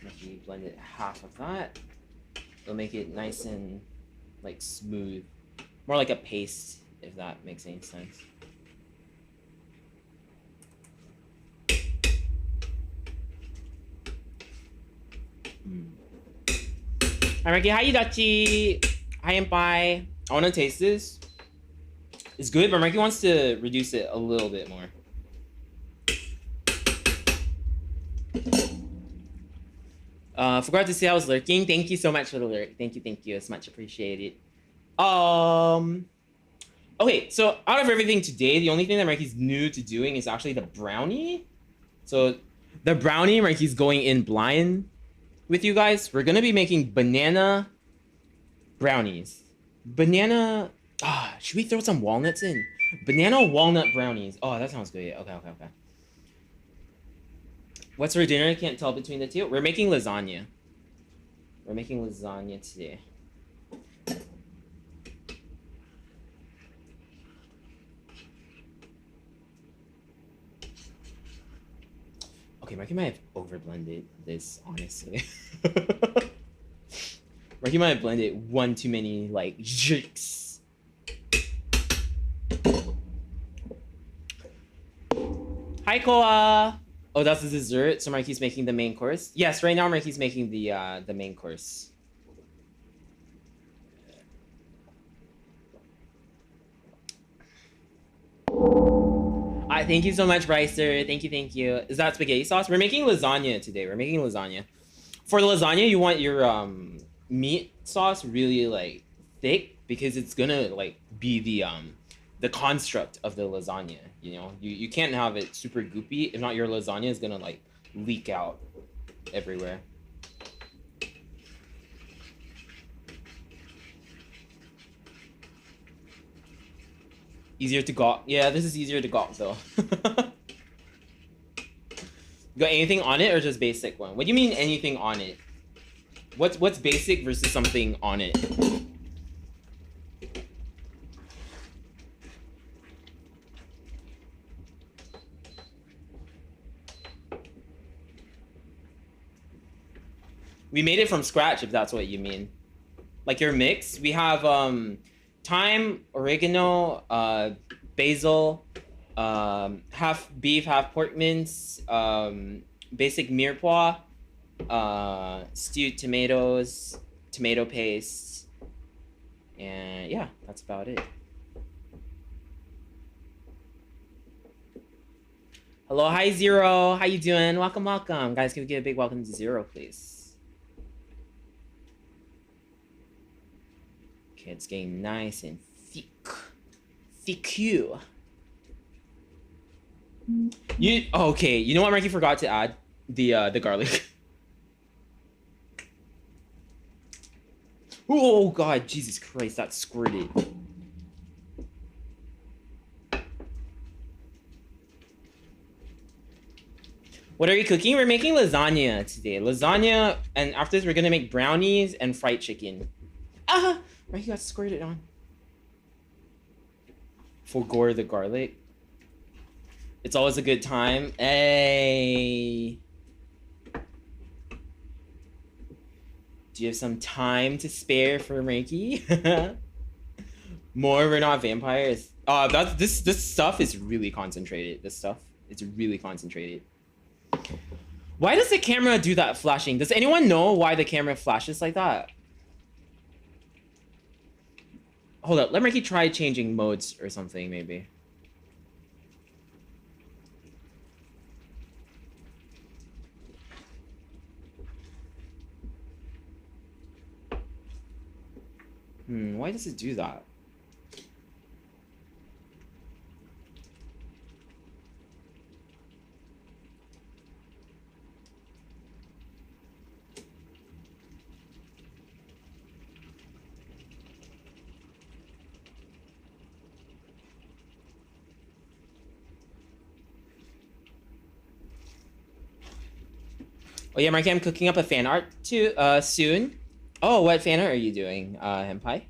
Ricky blended half of that. It'll make it nice and like smooth, more like a paste, if that makes any sense. Hi, Ricky. Hi, Yudachi. Hi, Empai. I want to taste this. It's good, but Ricky wants to reduce it a little bit more. Forgot to say I was lurking. Thank you so much for the lurk. Thank you. It's much appreciated. Okay, so out of everything today, the only thing that Ricky's new to doing is actually the brownie. So the brownie, Ricky's going in blind with you guys. We're gonna be making banana brownies. Banana. Should we throw some walnuts in? Banana walnut brownies. Oh, that sounds good. Okay. What's for dinner? I can't tell between the two. We're making lasagna. We're making lasagna today. Okay, Marky might have overblended this, honestly. Marky might have blended one too many, like, jicks. Hi, Koa! Oh, that's the dessert, so Marky's making the main course? Yes, right now Marky's making the main course. Thank you so much, Brycer. Thank you. Is that spaghetti sauce? We're making lasagna today. For the lasagna, you want your meat sauce really like thick, because it's gonna like be the construct of the lasagna. You know, you can't have it super goopy. If not, your lasagna is gonna like leak out everywhere. Easier to gawk. Yeah, this is easier to gawk though. Got anything on it or just basic one? What do you mean anything on it? What's basic versus something on it? We made it from scratch, if that's what you mean. Like your mix, we have thyme, oregano, basil, half beef, half pork mince, basic mirepoix, stewed tomatoes, tomato paste, and yeah, that's about it. Hello, hi Zero, how you doing? Welcome. Guys, can we give a big welcome to Zero, please? Okay, it's getting nice and thick. Okay, you know what Marky forgot to add? The garlic. Oh god, Jesus Christ, that squirted. What are you cooking? We're making lasagna today. Lasagna, and after this we're gonna make brownies and fried chicken. Marky got squirted on. Forgore the garlic. It's always a good time. Hey. Do you have some time to spare for Reiki? More, we're not vampires. This stuff is really concentrated. It's really concentrated. Why does the camera do that flashing? Does anyone know why the camera flashes like that? Hold up, let Reiki try changing modes or something, maybe. Why does it do that? Oh yeah, Marky, I'm cooking up a fan art too soon. Oh, what fan art are you doing, Henpai?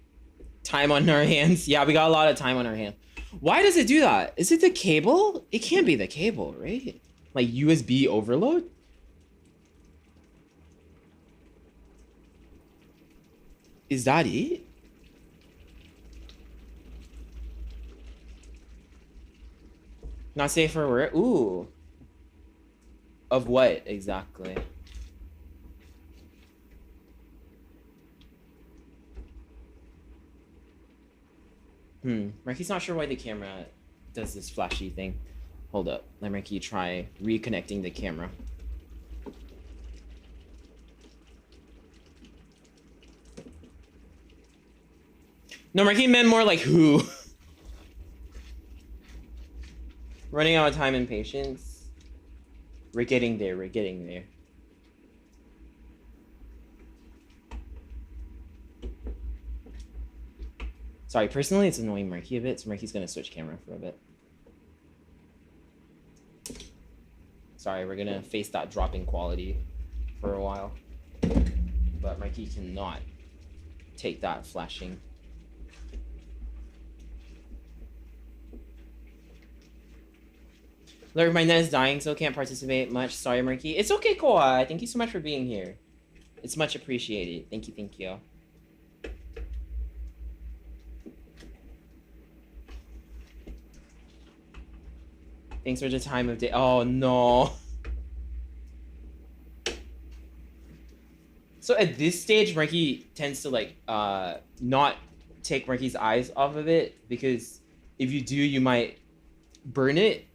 Time on our hands. Yeah, we got a lot of time on our hands. Why does it do that? Is it the cable? It can't be the cable, right? Like USB overload? Is that it? Not safe for work? Ooh. Of what exactly? Marky's not sure why the camera does this flashy thing. Hold up. Let Marky try reconnecting the camera. No, Marky meant more like who. Running out of time and patience. We're getting there. We're getting there. Sorry, personally, it's annoying Marky a bit, so Marky's gonna switch camera for a bit. Sorry, we're gonna face that drop in quality for a while. But Marky cannot take that flashing. Look, my net is dying, so can't participate much. Sorry, Marky. It's okay, Koa. Thank you so much for being here. It's much appreciated. Thank you, thank you. Thanks for the time of day. Oh, no. So at this stage, Marky tends to, like, not take Marky's eyes off of it, because if you do, you might burn it,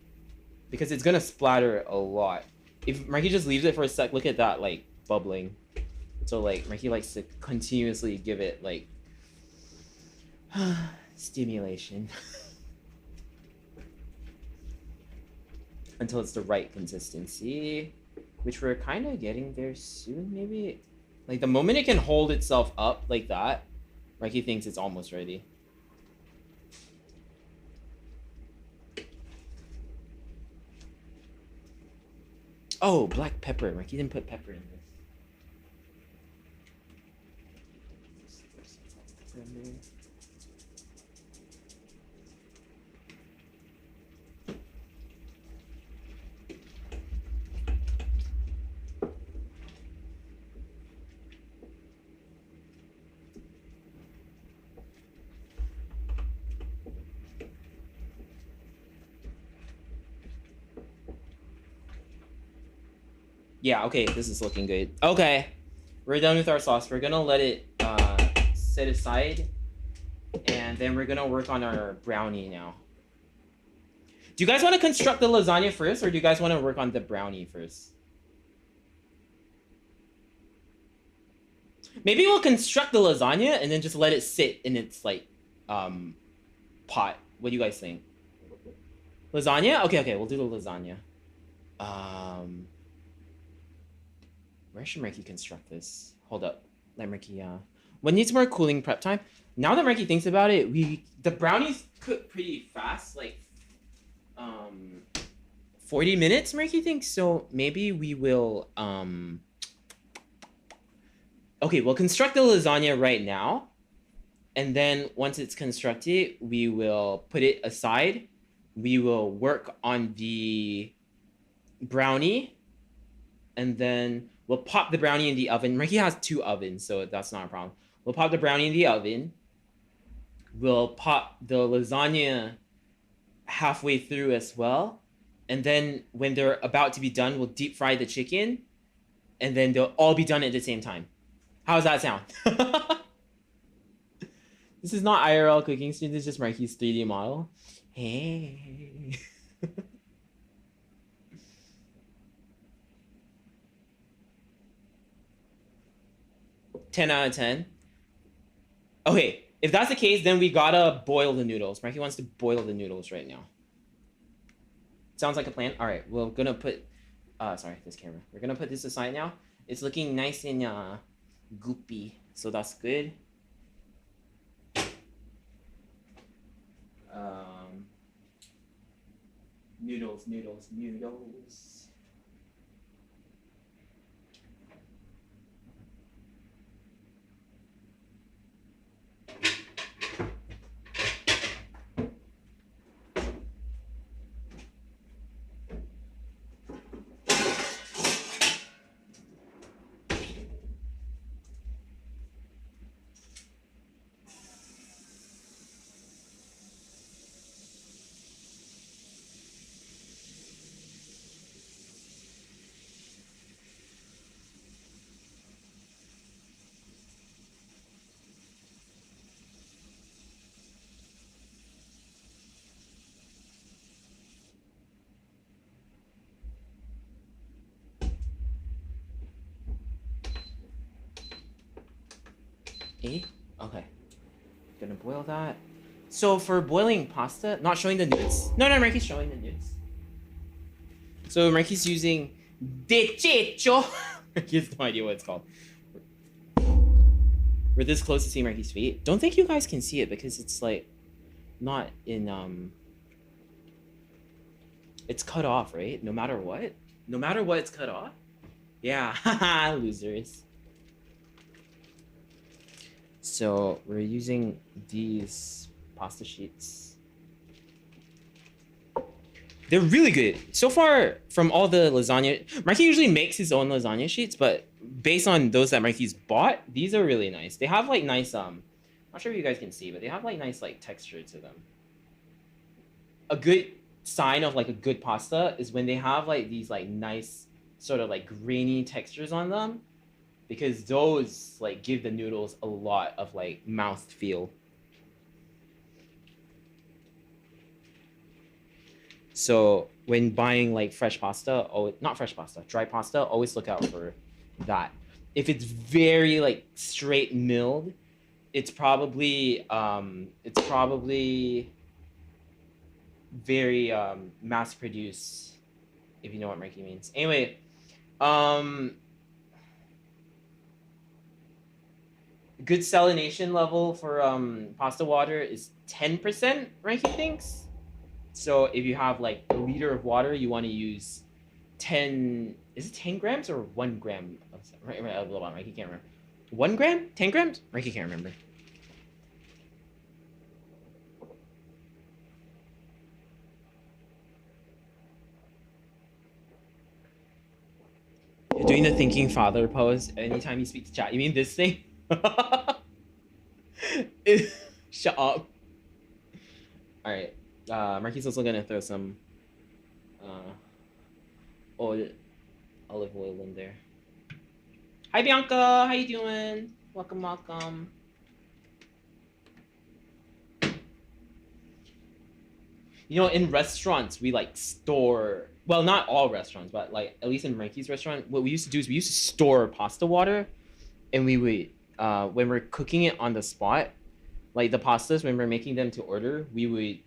because it's gonna splatter a lot. If Marky just leaves it for a sec, look at that, like, bubbling. So, like, Marky likes to continuously give it, like, stimulation. Until it's the right consistency, which we're kind of getting there soon, maybe? Like, the moment it can hold itself up like that, Marky thinks it's almost ready. Oh, black pepper. Marky didn't put pepper in this. Yeah, okay, this is looking good. Okay, we're done with our sauce. We're gonna let it set aside, and then we're gonna work on our brownie now. Do you guys want to construct the lasagna first, or do you guys want to work on the brownie first? Maybe we'll construct the lasagna and then just let it sit in its, like, pot. What do you guys think? Lasagna? Okay, we'll do the lasagna. Where should Marky construct this? Hold up. Let Marky, what needs more cooling prep time? Now that Marky thinks about it, the brownies cook pretty fast, like, 40 minutes, Marky thinks. So maybe we will, okay, we'll construct the lasagna right now. And then once it's constructed, we will put it aside. We will work on the brownie. And then we'll pop the brownie in the oven. Marky has 2 ovens, so that's not a problem. We'll pop the brownie in the oven. We'll pop the lasagna halfway through as well. And then when they're about to be done, we'll deep fry the chicken. And then they'll all be done at the same time. How does that sound? This is not IRL cooking stream. This is just Marky's 3D model. Hey. 10 out of 10. Okay, if that's the case, then we gotta boil the noodles. Marky wants to boil the noodles right now. Sounds like a plan. All right, we're gonna put, sorry, this camera. We're gonna put this aside now. It's looking nice and goopy, so that's good. Noodles. 8? Okay. Gonna boil that. So for boiling pasta, not showing the nudes. No, Marky's showing the nudes. So Marky's using dechecho. He has no idea what it's called. We're this close to seeing Marky's feet. Don't think you guys can see it because it's like not in it's cut off, right? No matter what? No matter what, it's cut off? Yeah, haha, losers. So we're using these pasta sheets. They're really good. So far, from all the lasagna, Marky usually makes his own lasagna sheets, but based on those that Marky's bought, these are really nice. They have like nice, not sure if you guys can see, but they have like nice like texture to them. A good sign of like a good pasta is when they have like these like nice sort of like grainy textures on them, because those like give the noodles a lot of like mouth feel. So when buying like fresh pasta, oh, not fresh pasta, dry pasta, always look out for that. If it's very like straight milled, it's probably very mass produced, if you know what Marky means. Anyway, good salination level for pasta water is 10%, Marky thinks. So if you have like a liter of water, you want to use 10, is it 10 grams or 1 gram of, right, Marky can't remember. 1 gram? 10 grams? Marky can't remember. You're doing the thinking father pose anytime you speak to chat. You mean this thing? Shut up. All right. Marky's also gonna throw some olive oil in there. Hi Bianca, how you doing? Welcome, welcome. You know, in restaurants we like store. Well, not all restaurants, but like at least in Marky's restaurant, what we used to do is we used to store pasta water, and we would when we're cooking it on the spot, like the pastas when we're making them to order, we would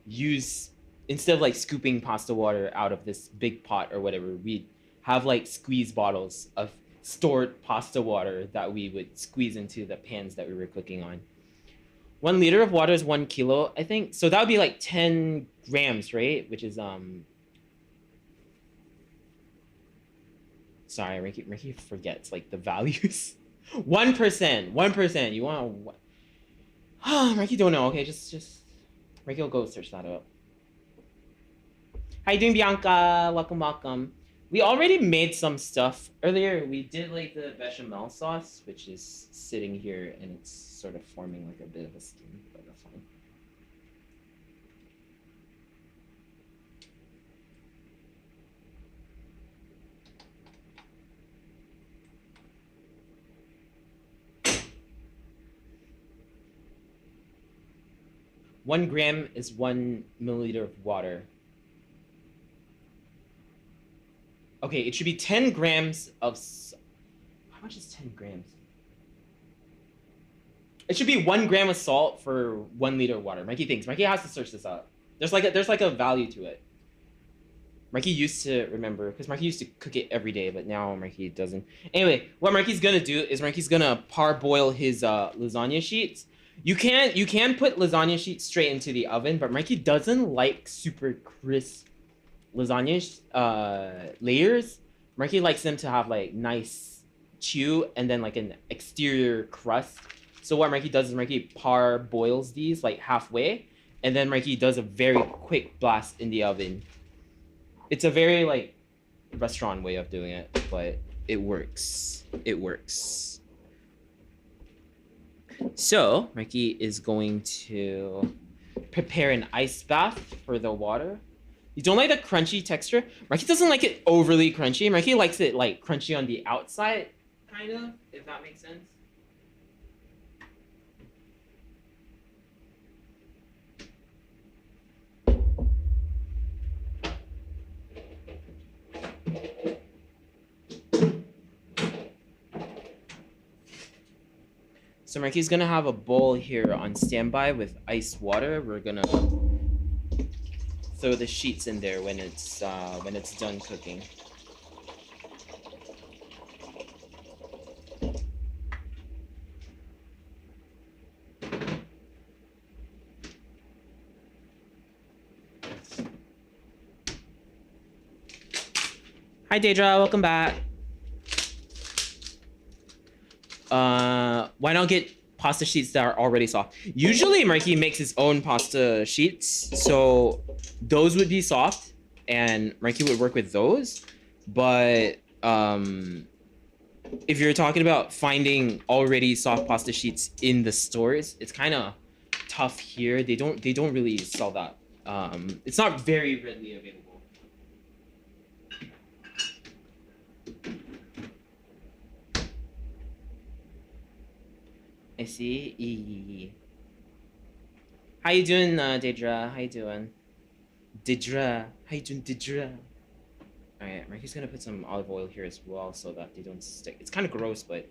use, instead of like scooping pasta water out of this big pot or whatever, we'd have like squeeze bottles of stored pasta water that we would squeeze into the pans that we were cooking on. 1 liter of water is 1 kilo, I think. So that would be like 10 grams, right? Which is sorry, Ricky forgets like the values. 1%. 1%. You want to Ricky don't know. Okay, just Ricky will go search that up. How you doing, Bianca? Welcome, welcome. We already made some stuff earlier. We did like the bechamel sauce, which is sitting here and it's sort of forming like a bit of a steam, but that's fine. One gram is 1 milliliter of water. Okay, it should be 10 grams of... How much is 10 grams? It should be 1 gram of salt for 1 liter of water. Mikey thinks. Mikey has to search this up. There's like a value to it. Mikey used to remember, because Mikey used to cook it every day, but now Mikey doesn't. Anyway, what Mikey's gonna do is Mikey's gonna parboil his lasagna sheets. You can put lasagna sheets straight into the oven, but Mikey doesn't like super crisp lasagna layers. Mikey likes them to have like nice chew and then like an exterior crust. So what Mikey does is Mikey parboils these like halfway, and then Mikey does a very quick blast in the oven. It's a very like restaurant way of doing it, but it works. It works. So Mikey is going to prepare an ice bath for the water. You don't like the crunchy texture? Mikey doesn't like it overly crunchy. Mikey likes it like crunchy on the outside, kind of, if that makes sense. So Marky's gonna have a bowl here on standby with ice water. We're gonna throw the sheets in there when it's done cooking. Hi Daedra, welcome back. Why not get pasta sheets that are already soft? Usually Marky makes his own pasta sheets, so those would be soft and Marky would work with those. But if you're talking about finding already soft pasta sheets in the stores, it's kind of tough here. They don't really sell that. It's not very readily available. I see. How you doing, Daedra? How you doing? Daedra. How you doing, Daedra? Alright, Marky's gonna put some olive oil here as well so that they don't stick. It's kind of gross, but...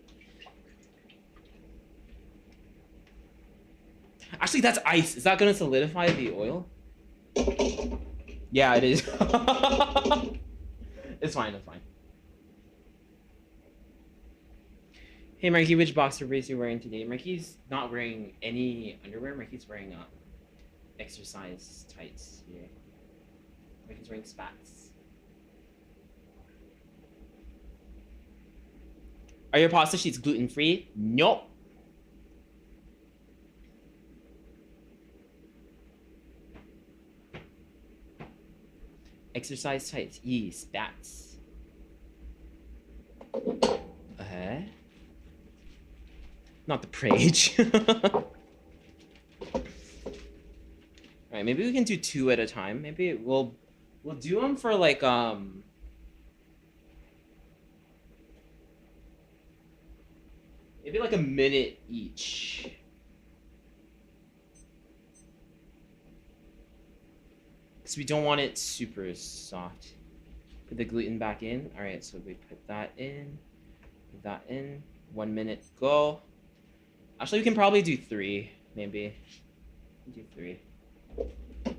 Actually, that's ice. Is that gonna solidify the oil? Yeah, it is. It's fine, it's fine. Hey Marky, which boxer briefs are you wearing today? Marky's not wearing any underwear. Marky's wearing exercise tights here. Marky's wearing spats. Are your pasta sheets gluten-free? Nope. Exercise tights. Spats. Not the Prage. Alright, maybe we can do 2 at a time. Maybe we'll do them for like maybe like a minute each. Because we don't want it super soft. Put the gluten back in. Alright, so we put that in. Put that in. 1 minute, go. Actually, we can probably do 3, maybe. Do 3. And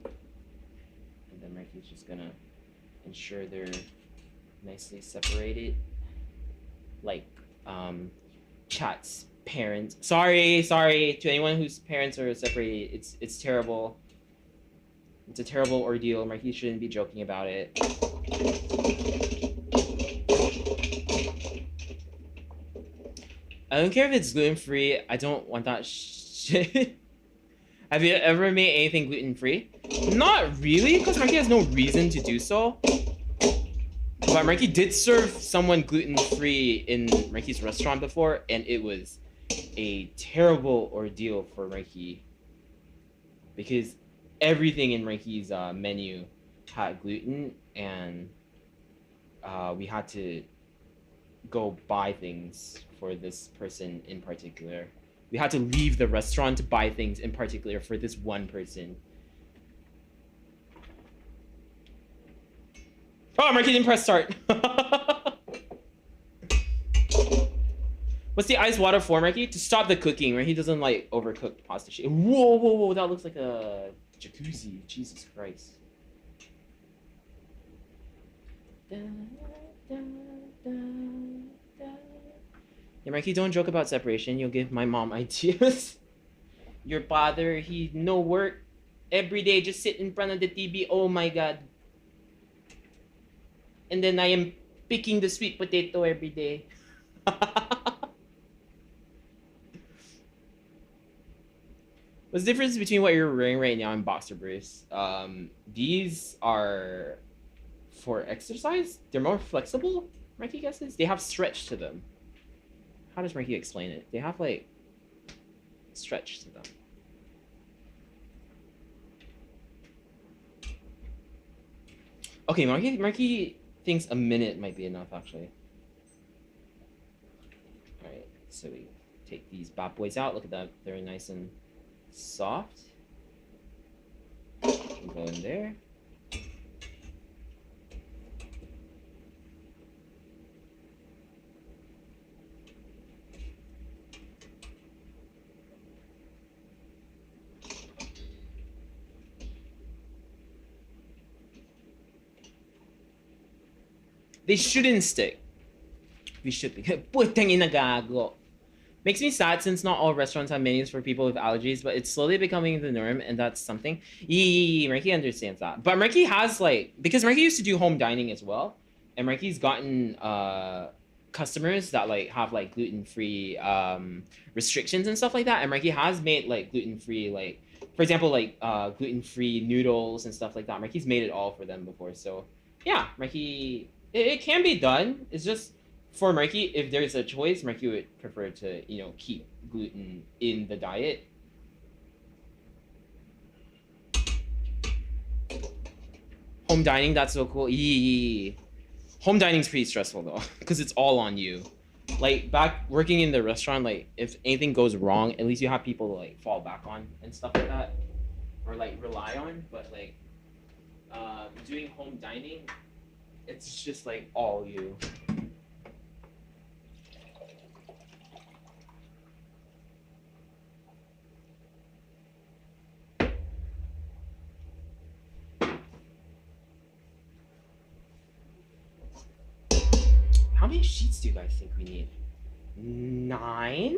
then Marky's just gonna ensure they're nicely separated. Like, chat's parents. Sorry to anyone whose parents are separated. It's terrible. It's a terrible ordeal. Marky shouldn't be joking about it. I don't care if it's gluten-free. I don't want that shit. Have you ever made anything gluten-free? Not really, because Marky has no reason to do so. But Marky did serve someone gluten-free in Marky's restaurant before, and it was a terrible ordeal for Marky. Because everything in Marky's menu had gluten, and we had to go buy things for this person in particular. We had to leave the restaurant to buy things in particular for this one person. Oh, Marky didn't press start. What's the ice water for, Marky? To stop the cooking, right? He doesn't like overcooked pasta sheet. Whoa, that looks like a jacuzzi. Jesus Christ. Yeah, Marky, don't joke about separation. You'll give my mom ideas. Your father, he no work. Every day just sit in front of the TV. Oh my god. And then I am picking the sweet potato every day. What's the difference between what you're wearing right now and boxer briefs? These are for exercise. They're more flexible, Marky guesses. They have stretch to them. How does Marky explain it? They have like stretch to them. Okay, Marky thinks a minute might be enough actually. Alright, so we take these bad boys out. Look at that. They're nice and soft. Go in there. They shouldn't stick. We should be. Putang ina gago. Makes me sad since not all restaurants have menus for people with allergies, but it's slowly becoming the norm, and that's something. Marky understands that. But Marky has like, because Marky used to do home dining as well, and Marky's gotten customers that like have like gluten-free restrictions and stuff like that, and Marky has made like gluten-free, like for example like gluten-free noodles and stuff like that. Marky's made it all for them before, so yeah, Marky, it can be done. It's just for Marky, if there's a choice, Marky would prefer to, you know, keep gluten in the diet. Home dining, that's so cool. Home dining's pretty stressful though, because it's all on you. Like back working in the restaurant, like if anything goes wrong, at least you have people to like fall back on and stuff like that, or like rely on. But like doing home dining, it's just like all you. How many sheets do you guys think we need? 9?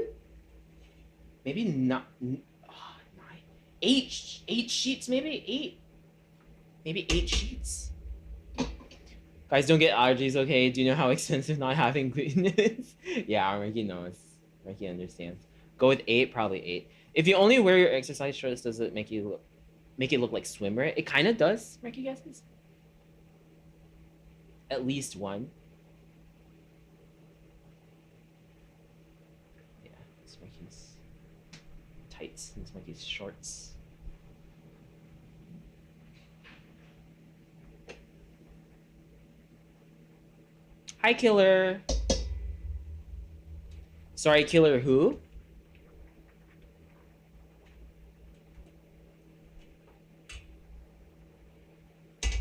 Maybe not. 9. 8 sheets, maybe 8. Maybe 8 sheets. Guys, don't get allergies, okay? Do you know how expensive not having gluten is? Yeah, Ricky knows. Ricky understands. Go with 8, probably 8. If you only wear your exercise shorts, does it make it look like swimwear? It kind of does, Ricky guesses. At least one. Tights and Smokey's shorts. Hi, Killer. Sorry, Killer who?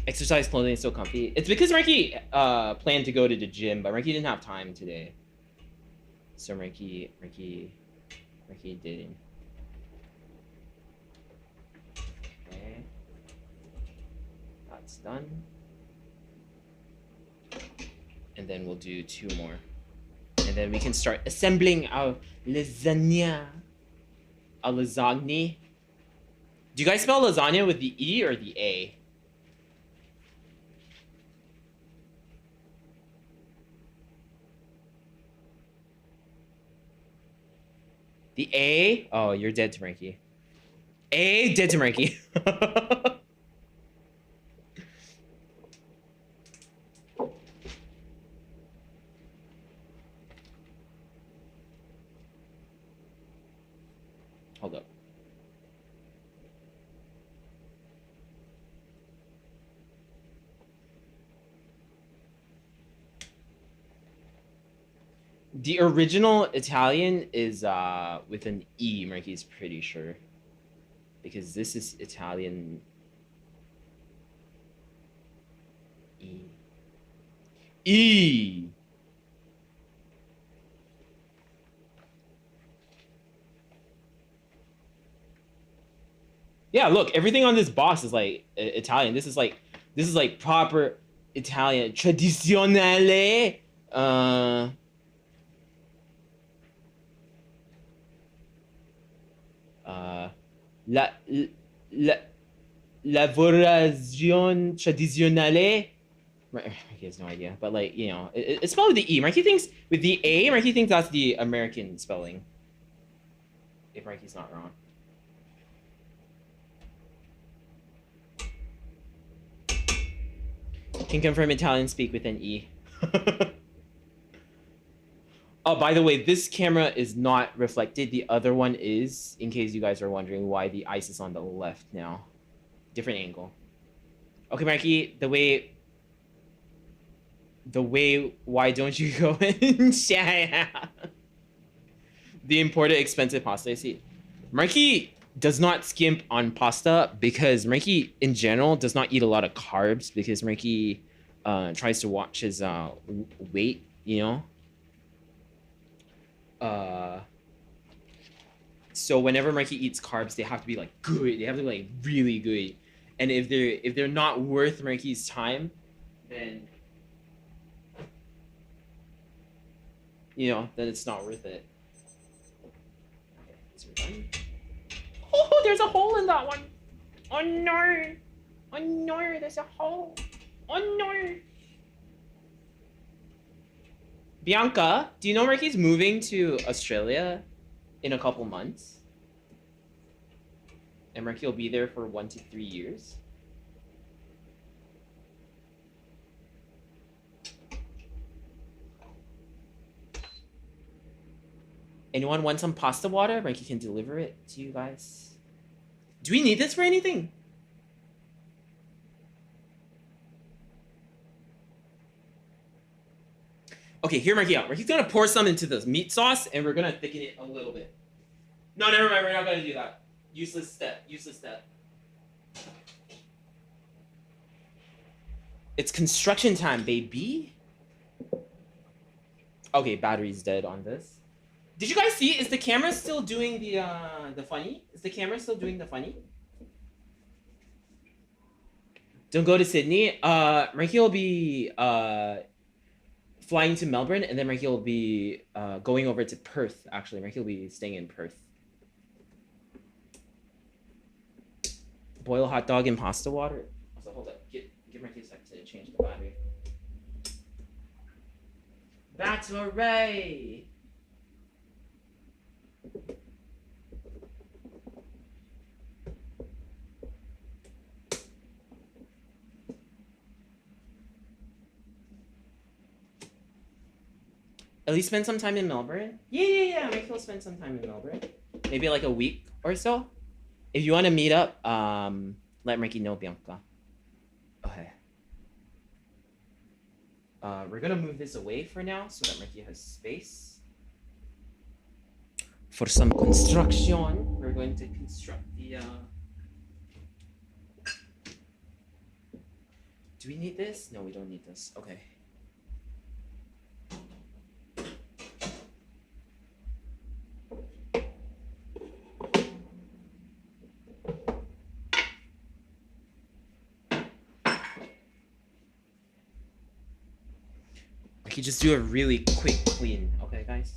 Exercise clothing is so comfy. It's because Ricky planned to go to the gym, but Ricky didn't have time today. So Ricky didn't. Okay. That's done. And then we'll do 2 more. And then we can start assembling our lasagna. A lasagne. Do you guys spell lasagna with the E or the A? The A? Oh, you're dead to Frankie. A, dead to Frankie. Hold up. The original Italian is with an E, Marky's pretty sure. Because this is Italian. E. E! Yeah, look, everything on this box is like Italian. This is like proper Italian. Tradizionale. La lavorazione tradizionale. He has no idea, but like, you know, it's spelled with the E. Marky thinks with the A. Marky thinks that's the American spelling. If Marky's not wrong. Can confirm Italian speak with an E. Oh, by the way, this camera is not reflected. The other one is, in case you guys are wondering why the ice is on the left now. Different angle. Okay, Marky, the way, why don't you go and the imported expensive pasta, I see. Marky does not skimp on pasta because Marky, in general, does not eat a lot of carbs because Marky tries to watch his weight, you know? So whenever Marky eats carbs, they have to be like good. They have to be like really good. And if they're not worth Marky's time, then then it's not worth it. Okay, so we're done. Oh, there's a hole in that one. Oh no. Oh no, there's a hole. Oh no. Bianca, do you know Ricky's moving to Australia in a couple months? And Ricky will be there for 1 to 3 years. Anyone want some pasta water? Ricky can deliver it to you guys. Do we need this for anything? Okay, hear Ricky out. Ricky's gonna pour some into this meat sauce, and we're gonna thicken it a little bit. No, never mind. We're not gonna do that. Useless step. Useless step. It's construction time, baby. Okay, battery's dead on this. Did you guys see? Is the camera still doing the funny? Is the camera still doing the funny? Don't go to Sydney. Ricky will be flying to Melbourne, and then Ricky will be going over to Perth. Actually, Ricky will be staying in Perth. Boil a hot dog in pasta water. Also, hold up. Give Ricky a sec to change the battery. That's hooray! At least spend some time in Melbourne. Yeah. Ricky will spend some time in Melbourne. Maybe like a week or so. If you want to meet up, let Ricky know, Bianca. Okay. We're gonna move this away for now so that Ricky has space. For some construction, we're going to construct the. Do we need this? No, we don't need this. Okay. I could just do a really quick clean, okay, guys?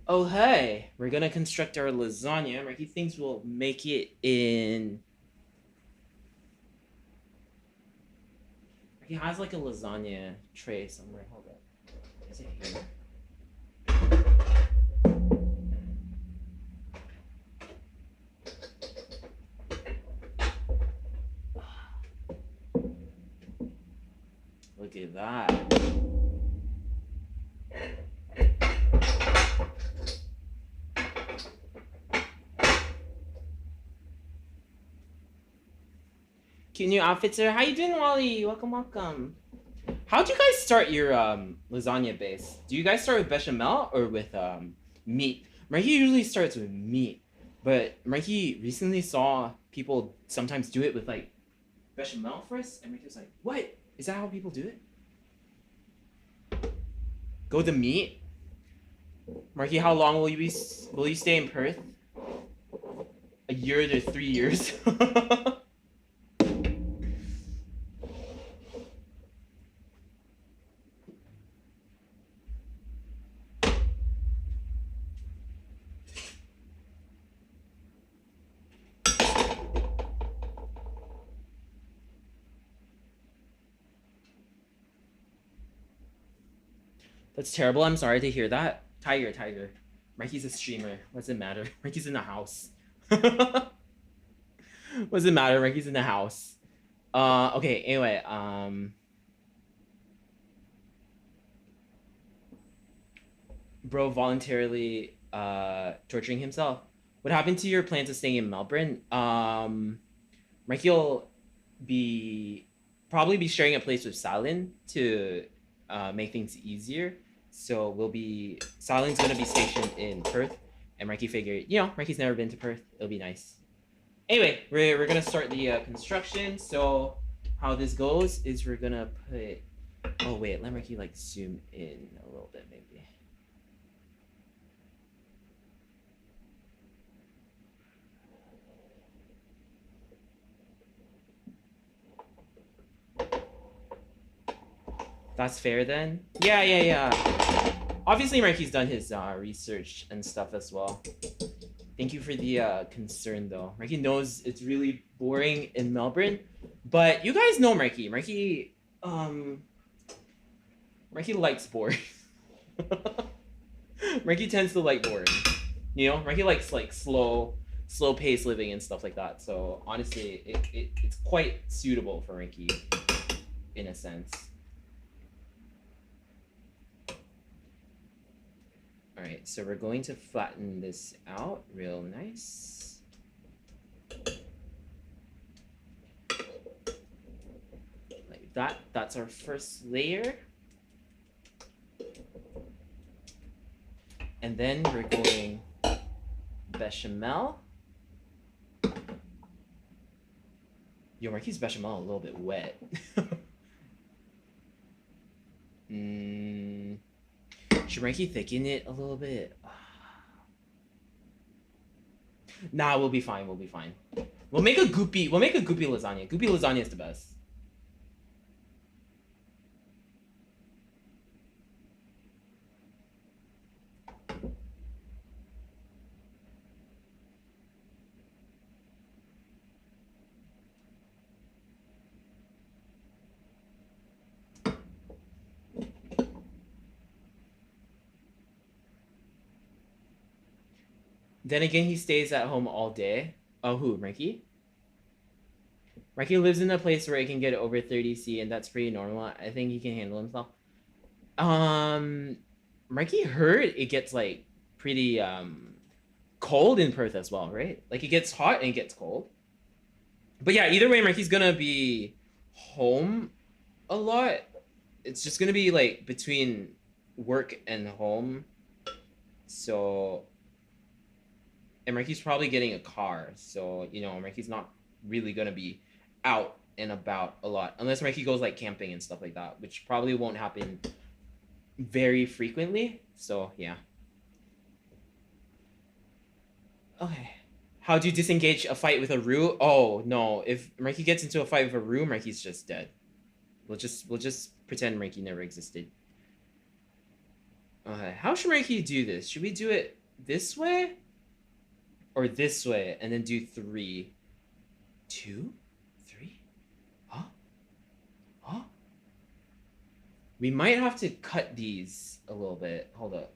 Oh, hey, we're gonna construct our lasagna. Ricky thinks we'll make it in. Ricky has like a lasagna tray somewhere. Hold up. Is it here? Look at that. Cute new outfits there. How you doing, Wally? Welcome. How'd you guys start your lasagna base? Do you guys start with bechamel or with meat? Mikey usually starts with meat, but Mikey recently saw people sometimes do it with like bechamel first, and Mikey was like, "What? Is that how people do it? Go the meat." Marky, how long will you stay in Perth? A year to 3 years. That's terrible. I'm sorry to hear that. Tiger. Mikey's a streamer. What's it matter? Mikey's in the house. What's it matter? Mikey's in the house. Okay, anyway, bro voluntarily torturing himself. What happened to your plans of staying in Melbourne? Mikey will be probably be sharing a place with Salin to make things easier. So Salin's gonna be stationed in Perth, and Mikey figured, Mikey's never been to Perth. It'll be nice. Anyway, we're gonna start the construction. So how this goes is we're gonna put. Oh wait, let Mikey like zoom in a little bit maybe. That's fair then. Yeah. Obviously, Mikey's done his research and stuff as well. Thank you for the concern, though. Mikey knows it's really boring in Melbourne, but you guys know Mikey. Mikey likes boring. Mikey tends to like boring. Mikey likes like slow pace living and stuff like that. So honestly, it's quite suitable for Mikey, in a sense. All right, so we're going to flatten this out real nice. Like that. That's our first layer. And then we're going bechamel. Yo, Marquis bechamel a little bit wet. Should Marquis thicken it a little bit? Nah, we'll be fine. We'll make a goopy lasagna. Goopy lasagna is the best. Then again, he stays at home all day. Oh, who? Mikey? Mikey lives in a place where it can get over 30°C, and that's pretty normal. I think he can handle himself. Mikey heard it gets like pretty cold in Perth as well, right? Like it gets hot and it gets cold. But yeah, either way, Mikey's gonna be home a lot. It's just gonna be like between work and home. So. And Marky's probably getting a car, so Marky's not really gonna be out and about a lot unless Marky goes like camping and stuff like that, which probably won't happen very frequently. So yeah. Okay. How do you disengage a fight with a Roo? Oh no! If Marky gets into a fight with a Roo, Marky's just dead. We'll just pretend Marky never existed. Okay. How should Marky do this? Should we do it this way? Or this way, and then do 3, 2, 3. Huh? We might have to cut these a little bit. Hold up.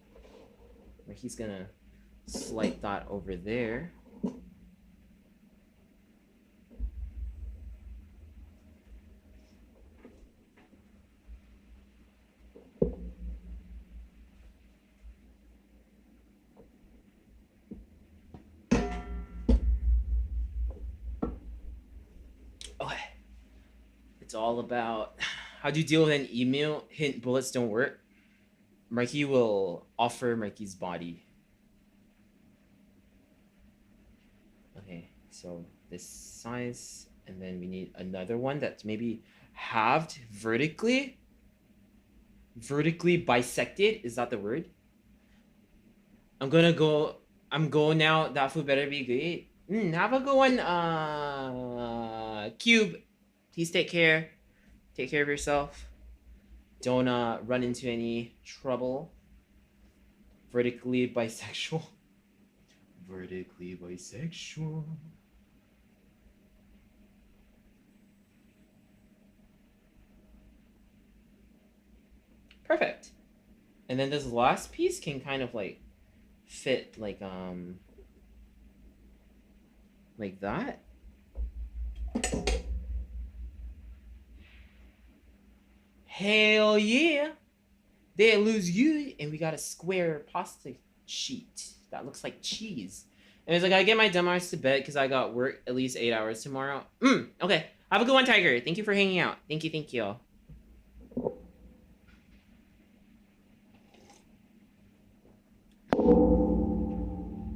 He's gonna slide that over there. It's all about how do you deal with an email. Hint: bullets don't work. Mikey will offer Mikey's body. Okay, so this size, and then we need another one that's maybe halved vertically. Vertically bisected, is that the word? I'm going now. That food better be great. Have a good one, Cube. Please take care. Take care of yourself. Don't run into any trouble. Vertically bisexual. Vertically bisexual. Perfect. And then this last piece can kind of like fit like that. Hell yeah. They lose you, and we got a square pasta sheet that looks like cheese. And it's like, I get my dumb ass to bed because I got work at least 8 hours tomorrow. Okay. Have a good one, Tiger. Thank you for hanging out. Thank you, thank you.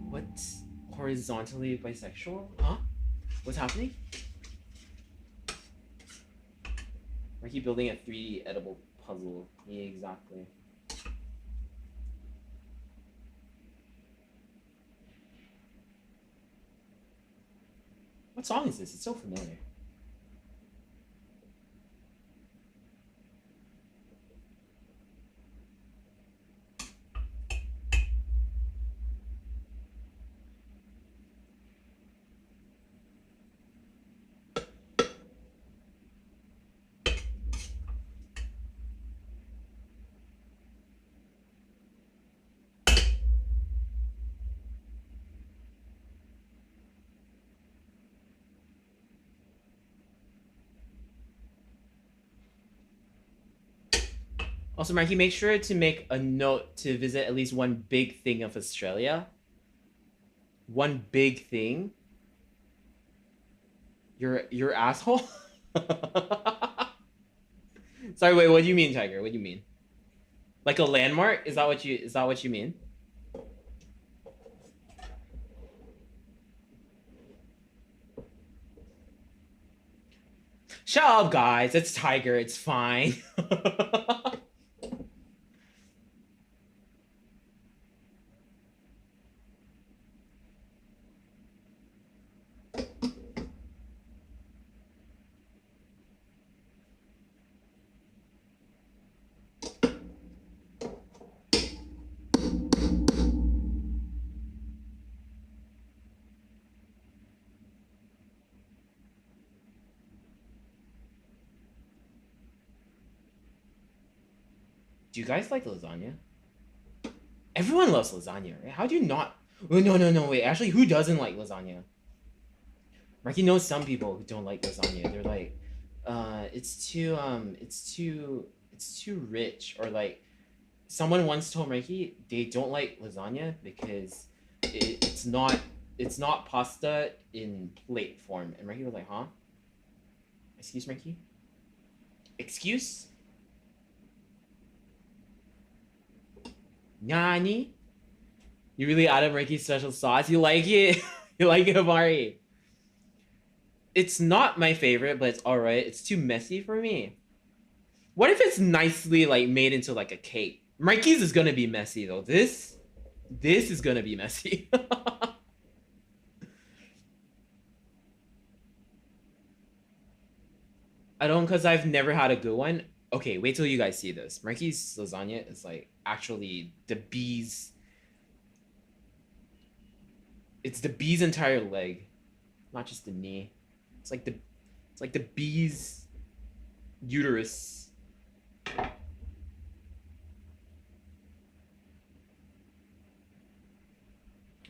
What? Horizontally bisexual? Huh? What's happening? Are you building a 3D edible puzzle? Yeah, exactly. What song is this? It's so familiar. Also, Marky, make sure to make a note to visit at least one big thing of Australia. One big thing. Your asshole? Sorry, wait, what do you mean, Tiger? What do you mean? Like a landmark? Is that what you mean? Shut up, guys. It's Tiger. It's fine. Do you guys like lasagna? Everyone loves lasagna, right? How do you not? Oh, no, wait. Actually, who doesn't like lasagna? Marky knows some people who don't like lasagna. They're like, it's too rich. Or like, someone once told Marky they don't like lasagna because it's not pasta in plate form. And Marky was like, huh? Excuse, Marky? Excuse? Nani? You really added Ricky's special sauce? You like it? You like it, Amari? It's not my favorite, but it's alright. It's too messy for me. What if it's nicely like made into like a cake? Ricky's is gonna be messy though. This is gonna be messy. I don't, cause I've never had a good one. Okay, wait till you guys see this. Marky's lasagna is like actually the bee's. It's the bee's entire leg, not just the knee. It's like the bee's uterus. All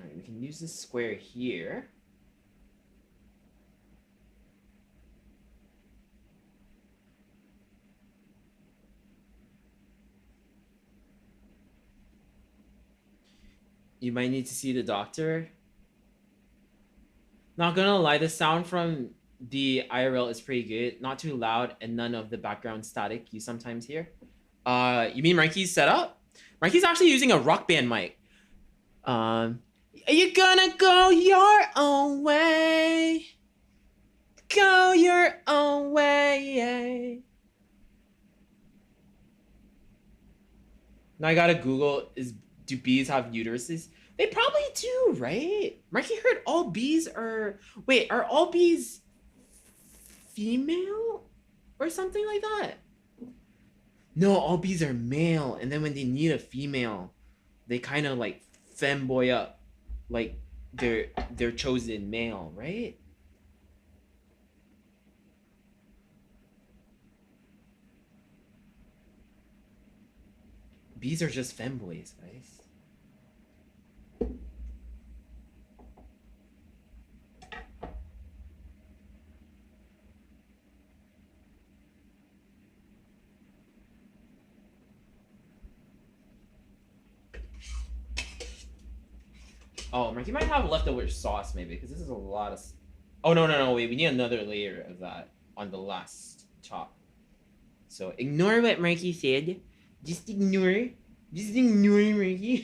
right, we can use this square here. You might need to see the doctor. Not gonna lie, the sound from the IRL is pretty good. Not too loud and none of the background static you sometimes hear. You mean Marky's setup? Marky's actually using a Rock Band mic. Are you gonna go your own way? Go your own way. Now I gotta Google, do bees have uteruses? They probably do, right? Marky heard all bees are... Wait, are all bees female? Or something like that? No, all bees are male. And then when they need a female, they kind of like femboy up. Like their chosen male, right? Bees are just femboys, guys. Oh, Marky might have leftover sauce maybe, because this is a lot of... Oh, no, wait, we need another layer of that. on the last top. So ignore what Marky said. Just ignore. Just ignore Marky.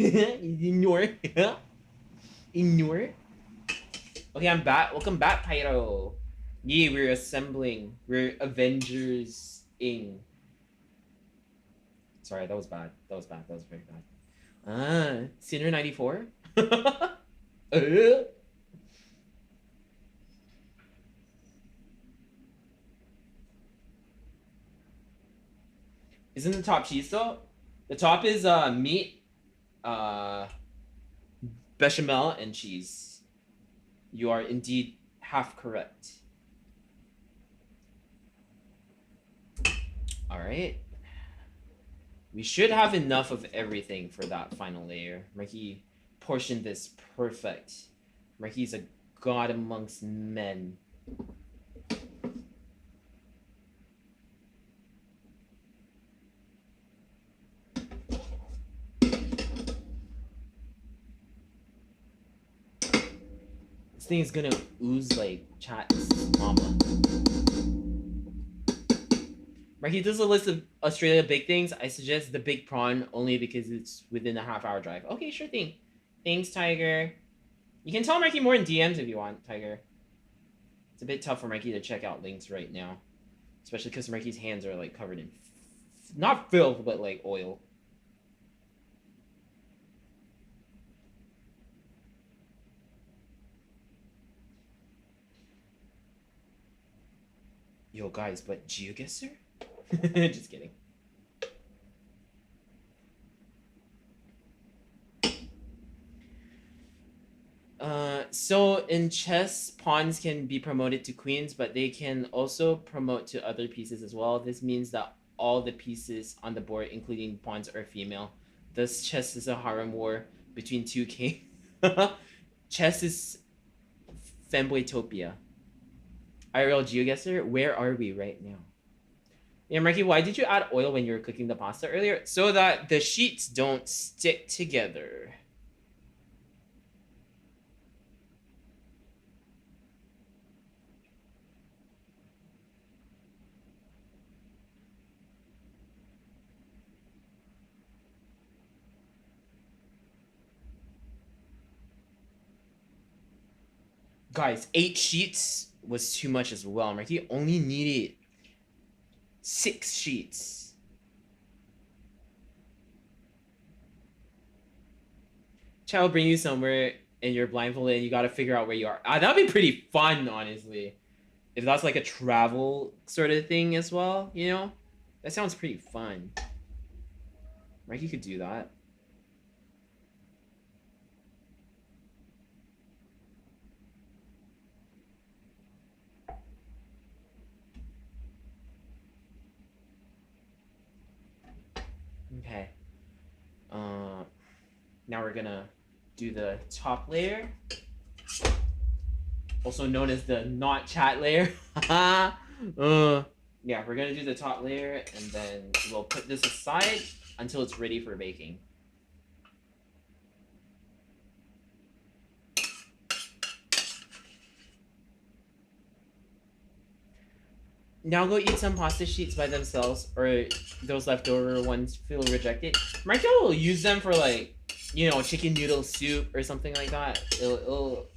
Ignore. Ignore. Okay, I'm back. Welcome back, Pyro. Yeah, we're assembling. We're Avengers-ing. Sorry, that was bad. That was bad. That was very bad. Sinner 94? Isn't the top cheese though? The top is meat, bechamel, and cheese. You are indeed half correct. All right. We should have enough of everything for that final layer. Marky portioned this perfect. Marky's a god amongst men. This thing is gonna ooze like chat's mama. Marky does a list of Australia big things. I suggest the big prawn only because it's within a half-hour drive. Okay, sure thing. Thanks, Tiger. You can tell Marky more in DMs if you want, Tiger. It's a bit tough for Marky to check out links right now. Especially because Marky's hands are like covered in... not filth, but like oil. Yo, guys, but GeoGuessr? Just kidding. So in chess, pawns can be promoted to queens, but they can also promote to other pieces as well. This means that all the pieces on the board, including pawns, are female. Thus, chess is a harem war between two kings. Chess is femboytopia. IRL GeoGuessr, where are we right now? Yeah, Marky, why did you add oil when you were cooking the pasta earlier? So that the sheets don't stick together. Guys, 8 sheets was too much as well. Marky only needed 6 sheets. Child will bring you somewhere and you're blindfolded and you gotta figure out where you are. That'd be pretty fun, honestly. If that's like a travel sort of thing as well, you know? That sounds pretty fun. Marky could do that. Okay. Now we're gonna do the top layer, also known as the not chat layer. Yeah, we're gonna do the top layer and then we'll put this aside until it's ready for baking. Now go eat some pasta sheets by themselves, or those leftover ones feel rejected. Marky will use them for like, you know, chicken noodle soup or something like that.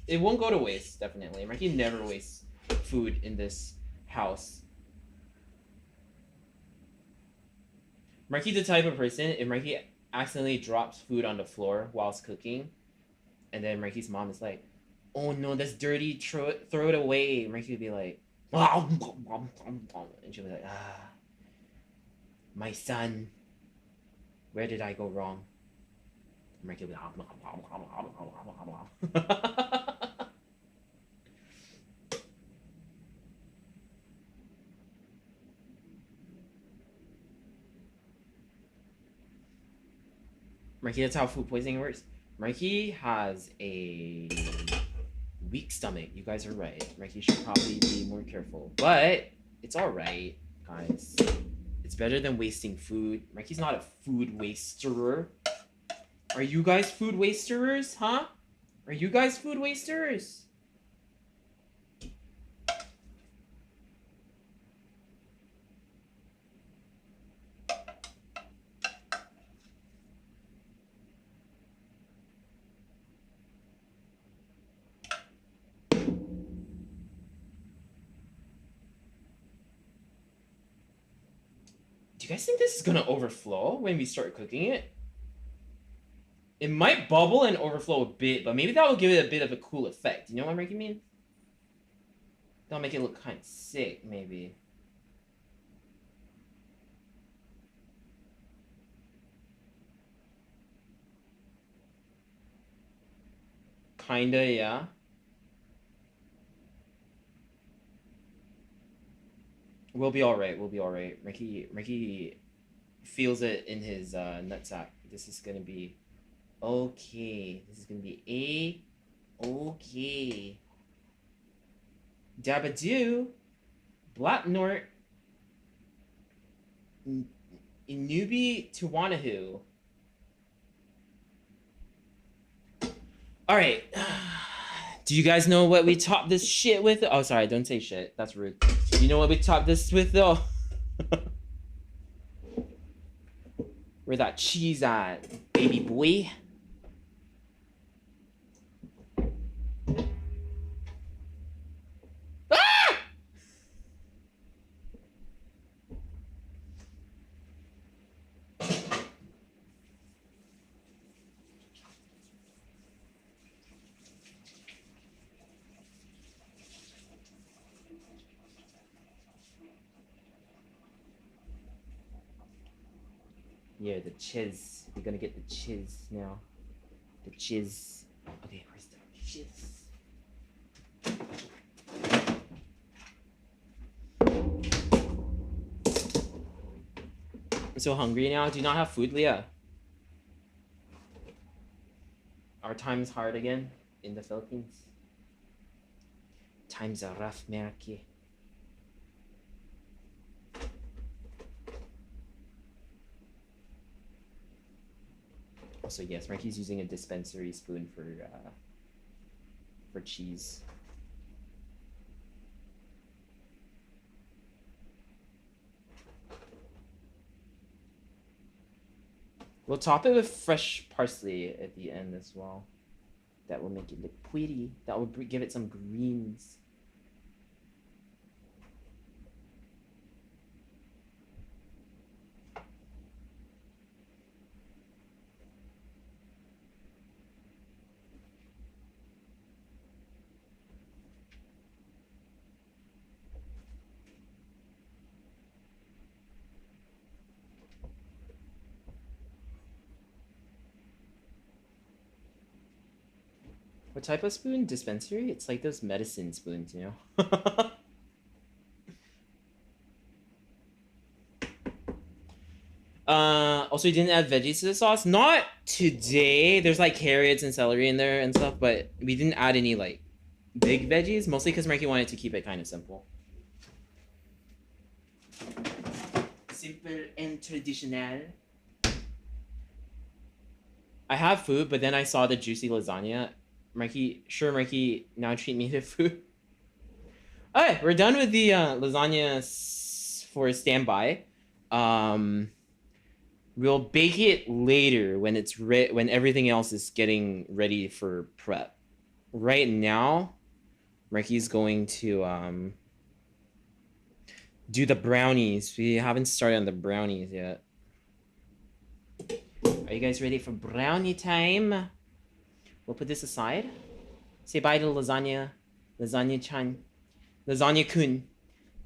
It won't go to waste, definitely. Marky never wastes food in this house. Marky the type of person, if Marky accidentally drops food on the floor whilst cooking, and then Marky's mom is like, oh no, that's dirty, throw it away. Marky would be like, and she'll be like, my son, where did I go wrong? Marky will be like, Marky, that's how food poisoning works. Marky has a weak stomach. You guys are right. Marky should probably be more careful. But it's alright, guys. It's better than wasting food. Marky's not a food wasterer. Are you guys food wasterers, huh? Are you guys food wasters? you guys think this is gonna overflow when we start cooking it? It might bubble and overflow a bit, but maybe that will give it a bit of a cool effect. You know what I'm making mean? That'll make it look kind of sick, maybe. Kinda, yeah. We'll be all right. We'll be all right. Ricky feels it in his nutsack. This is gonna be okay. This is gonna be okay. Dabadoo, Blacknort, Inubi Tuwanahu. All right. Do you guys know what we topped this shit with? Oh, sorry, don't say shit. That's rude. You know what we topped this with, though? Where that cheese at, baby boy? Ah! Yeah, the chiz. We're gonna get the chiz now. The chiz. Okay, where's the chiz? I'm so hungry now. Do you not have food, Leah? Our time is hard again in the Philippines. Times are rough, Meraki. Also, yes, Marky's using a dispensary spoon for cheese. We'll top it with fresh parsley at the end as well. That will make it look pretty. That will give it some greens. What type of spoon? Dispensary? It's like those medicine spoons, you know? Also, you didn't add veggies to the sauce? Not today. There's like carrots and celery in there and stuff, but we didn't add any like big veggies, mostly because Marky wanted to keep it kind of simple. Simple and traditional. I have food, but then I saw the juicy lasagna. Marky now treat me to food. Alright, we're done with the lasagna for standby. We'll bake it later when it's when everything else is getting ready for prep. Right now, Marky's going to do the brownies. We haven't started on the brownies yet. Are you guys ready for brownie time? We'll put this aside. Say bye to lasagna. Lasagna-chan. Lasagna-kun.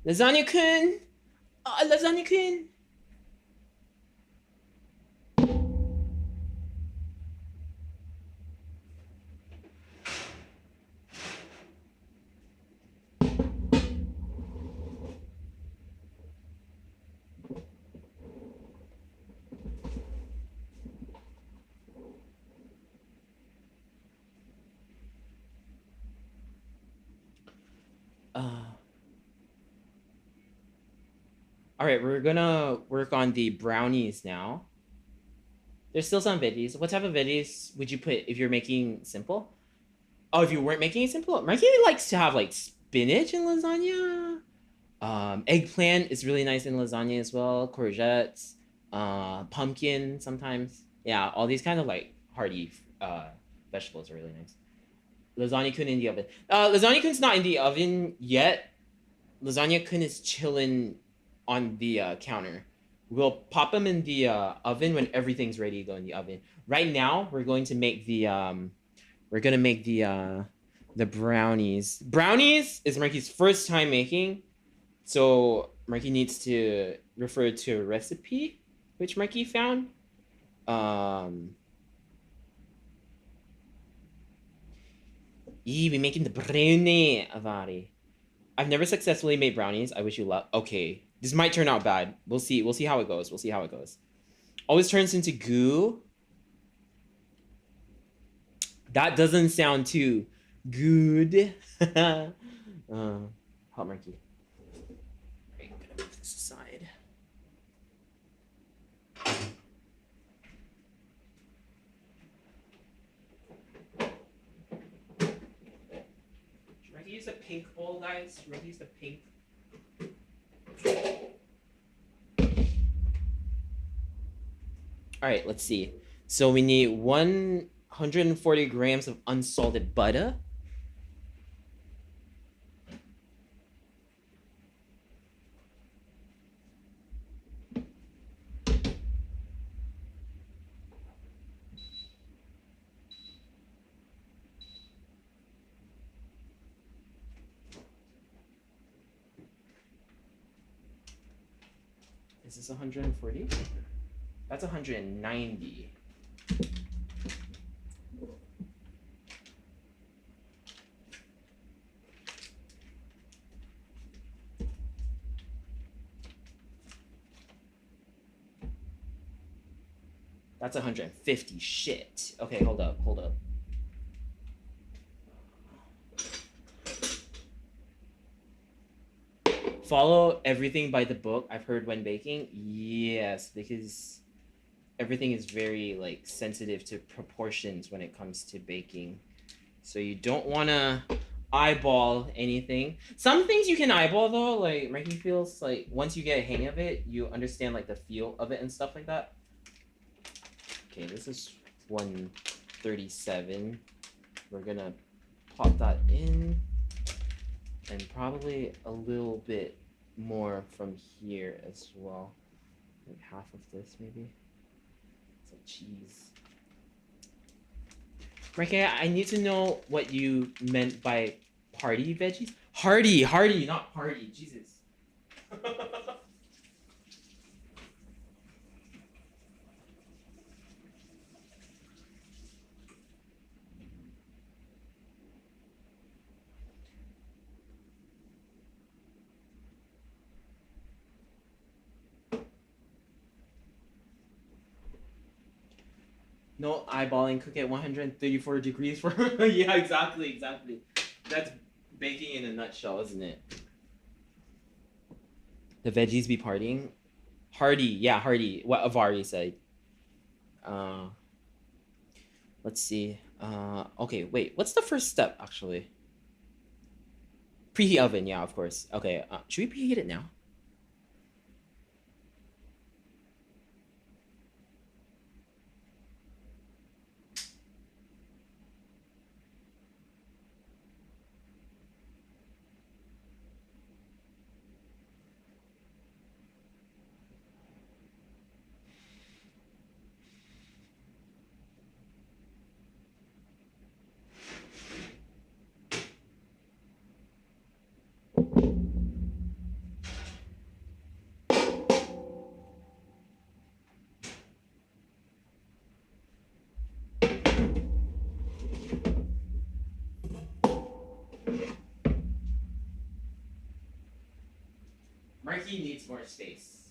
Lasagna-kun! Oh, lasagna-kun! All right, we're gonna work on the brownies now. There's still some veggies. What type of veggies would you put if you're making simple? Oh, if you weren't making it simple, Marky likes to have like spinach in lasagna. Eggplant is really nice in lasagna as well. Courgettes, pumpkin sometimes. Yeah, all these kind of like hearty vegetables are really nice. Lasagna kun in the oven. Lasagna kun's not in the oven yet. Lasagna kun is chilling on the counter. We'll pop them in the oven when everything's ready to go in the oven. Right now, we're going to make the brownies. Brownies is Marky's first time making, so Marky needs to refer to a recipe which Marky found. We making the brownie, Avari. I've never successfully made brownies. I wish you luck. Okay, this might turn out bad. We'll see. We'll see how it goes. We'll see how it goes. Always turns into goo. That doesn't sound too good. Hot Marky. Right, I'm gonna move this aside. Should I use a pink bowl, guys? Should I use the pink? All right, let's see. So we need 140 grams of unsalted butter. Is this 140? That's 190. That's 150. Shit. Okay, hold up. Follow everything by the book. I've heard when baking. Yes, because everything is very like sensitive to proportions when it comes to baking. So you don't want to eyeball anything. Some things you can eyeball though, like making feels like once you get a hang of it, you understand like the feel of it and stuff like that. Okay, this is 137. We're gonna pop that in, and probably a little bit more from here as well. Like half of this maybe. It's like cheese. Marky, I need to know what you meant by party veggies. Hardy, not party. Jesus. No eyeballing, cook at 134 degrees for yeah, exactly. That's baking in a nutshell, isn't it? The veggies be partying. Hardy. What Avari said. Let's see. Okay, wait. What's the first step actually? Preheat oven, yeah, of course. Okay, should we preheat it now? Marky needs more space.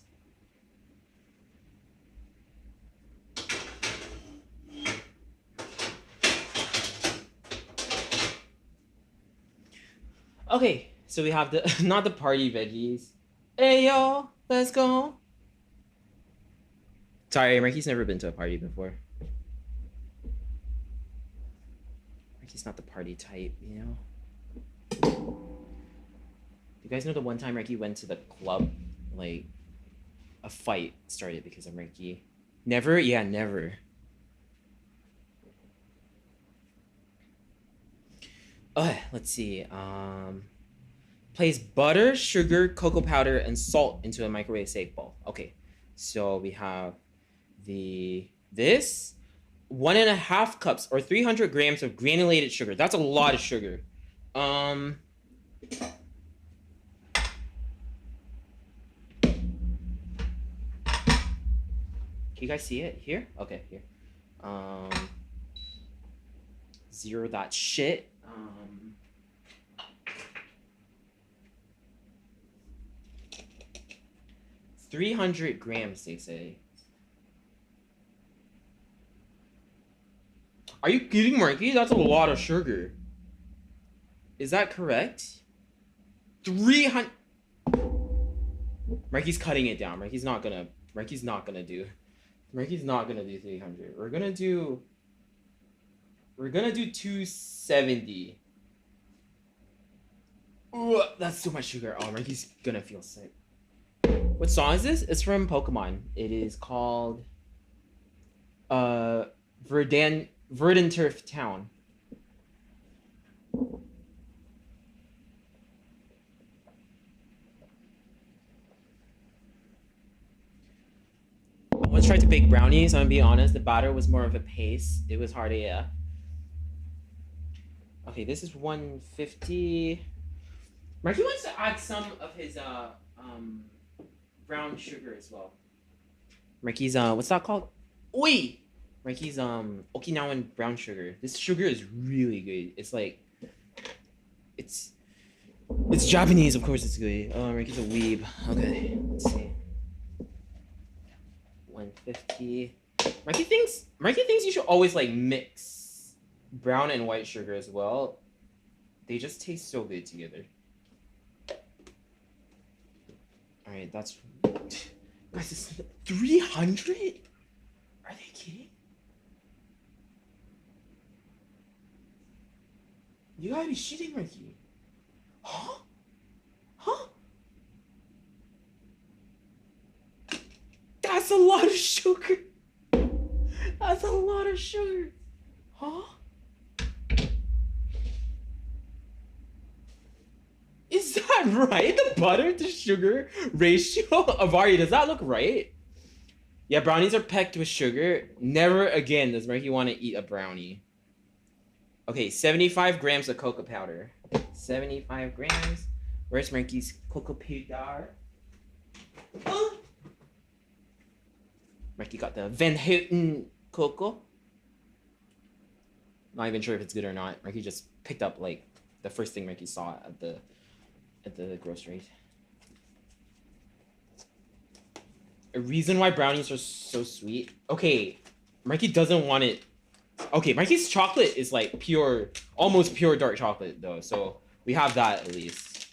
Okay, so we have the not the party veggies. Hey yo, let's go. Sorry, Marky's never been to a party before. Marky's not the party type, you know. You guys know the one time Ricky went to the club, like a fight started because of Ricky. Never? Yeah, never. Let's see. Place butter, sugar, cocoa powder, and salt into a microwave safe bowl. Okay. So we have this 1.5 cups or 300 grams of granulated sugar. That's a lot of sugar. Can you guys see it here? Okay, here. Zero that shit. 300 grams, they say. Are you kidding, Marky? That's a lot of sugar. Is that correct? 300. Marky's cutting it down. Marky's not gonna do 300. We're gonna do 270. Ooh, that's too much sugar. Oh, Marky's gonna feel sick. What song is this? It's from Pokemon. It is called Verdanturf Town. I once tried to bake brownies. I'm gonna be honest, the batter was more of a paste. It was harder, yeah. Okay, this is 150. Marky wants to add some of his brown sugar as well. Marky's what's that called? Oi! Marky's Okinawan brown sugar. This sugar is really good. It's like it's Japanese, of course it's good. Oh, Marky's a weeb. Okay, let's see. 150. Marky thinks you should always like mix brown and white sugar as well. They just taste so good together. All right, that's guys. This 300. Are they kidding? You gotta be shitting, Marky. Huh? Huh? That's a lot of sugar. That's a lot of sugar. Huh? Is that right? The butter to sugar ratio? Avari, does that look right? Yeah, brownies are packed with sugar. Never again does Marky want to eat a brownie. Okay, 75 grams of cocoa powder. 75 grams. Where's Marky's cocoa powder? Oh. Marky got the Van Houten cocoa. Not even sure if it's good or not. Marky just picked up like the first thing Marky saw at the grocery. A reason why brownies are so sweet. Okay, Marky doesn't want it. Okay, Marky's chocolate is like pure, almost pure dark chocolate though. So we have that at least.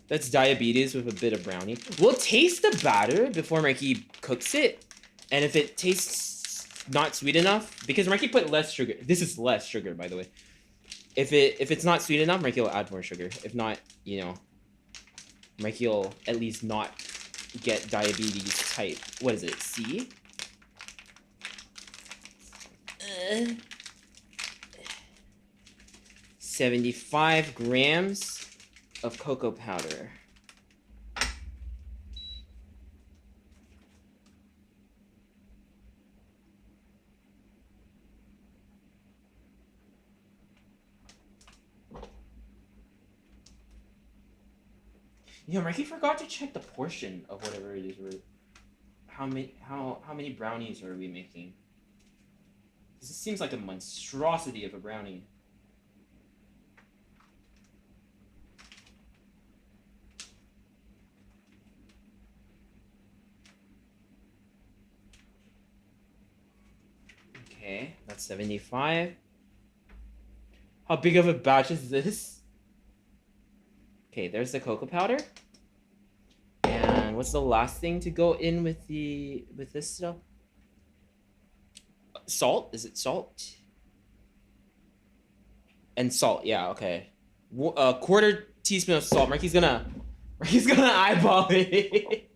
That's diabetes with a bit of brownie. We'll taste the batter before Marky cooks it. And if it tastes not sweet enough, because Marky put less sugar. This is less sugar, by the way. If it's not sweet enough, Marky will add more sugar. If not, you know, Marky will at least not get diabetes type. What is it? C? 75 grams of cocoa powder. Yeah, Marky forgot to check the portion of whatever it is. How many brownies are we making? This seems like a monstrosity of a brownie. Okay, that's 75. How big of a batch is this? Okay, there's the cocoa powder. And what's the last thing to go in with this stuff? Salt? Is it salt? And salt, yeah, okay. A quarter teaspoon of salt. Marky's gonna eyeball it.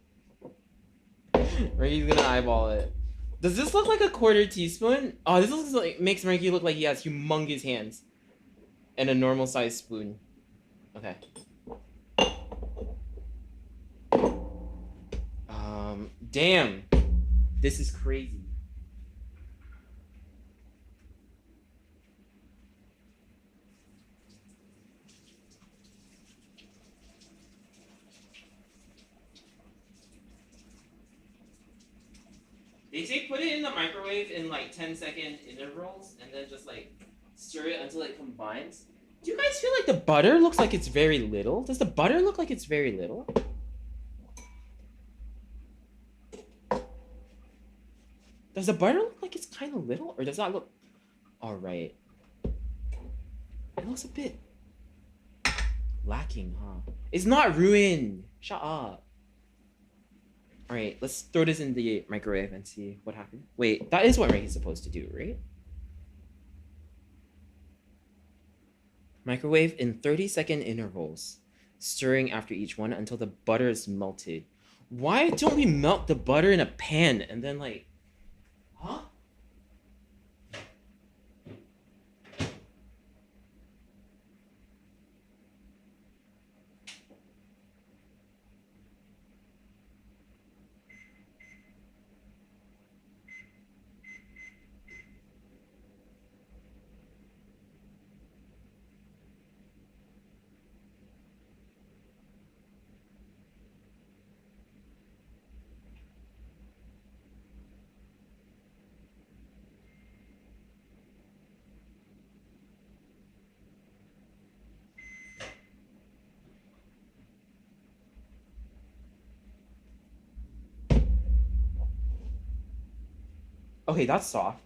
Marky's gonna eyeball it. Does this look like a quarter teaspoon? Oh, this looks like makes Marky look like he has humongous hands. And a normal sized spoon. Damn. This is crazy. They say put it in the microwave in like 10-second intervals and then just like stir it until it combines. Do you guys feel like the butter looks like it's very little? Does the butter look like it's very little? Does the butter look like it's kind of little? Or does that look... Alright. It looks a bit lacking, huh? It's not ruined! Shut up. Alright, let's throw this in the microwave and see what happens. Wait, that is what Ricky's supposed to do, right? Microwave in 30-second intervals, stirring after each one until the butter is melted. Why don't we melt the butter in a pan and then like... Huh? Okay, that's soft.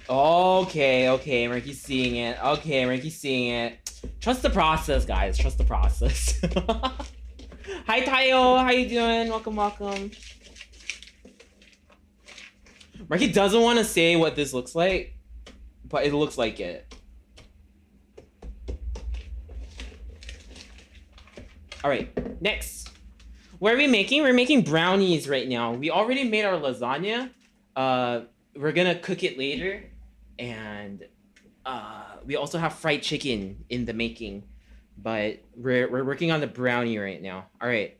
Okay, Ricky's seeing it. Okay, Ricky's seeing it. Trust the process, guys. Trust the process. Hi, Tayo. How you doing? Welcome. Ricky doesn't want to say what this looks like, but it looks like it. All right, next. What are we making? We're making brownies right now. We already made our lasagna. We're gonna cook it later. And we also have fried chicken in the making. But we're working on the brownie right now. All right.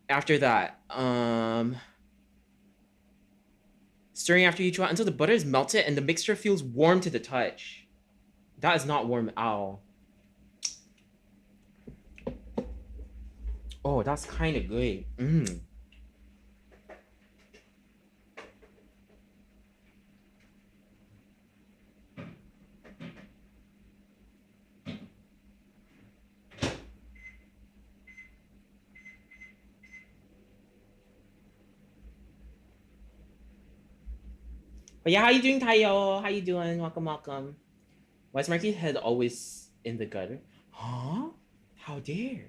After that, stirring after each one until the butter is melted and the mixture feels warm to the touch. That is not warm at all. Oh, that's kind of good. But yeah, how you doing, Tayo? How you doing? Welcome. Why is Marky's head always in the gutter? Huh? How dare?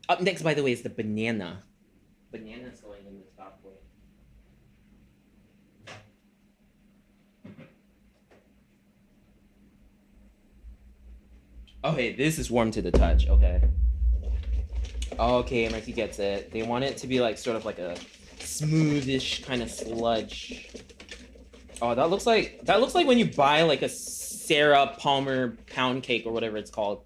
Up next, by the way, is the banana. Banana's going in the top way. Okay, this is warm to the touch. Okay. Okay, Marky gets it. They want it to be like sort of like a smoothish kind of sludge. Oh, that looks like when you buy like a Sarah Palmer pound cake or whatever it's called.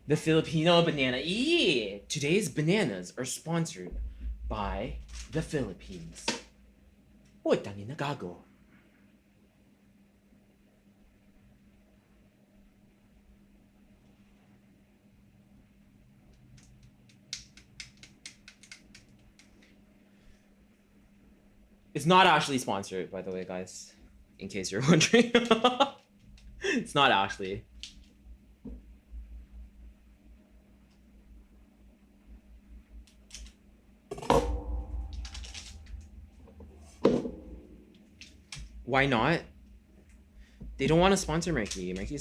The Filipino banana. Yeah! Today's bananas are sponsored by the Philippines. Oy, tani nagago. It's not actually sponsored, by the way, guys. In case you're wondering. It's not actually. Why not? They don't want to sponsor Mikey. Mikey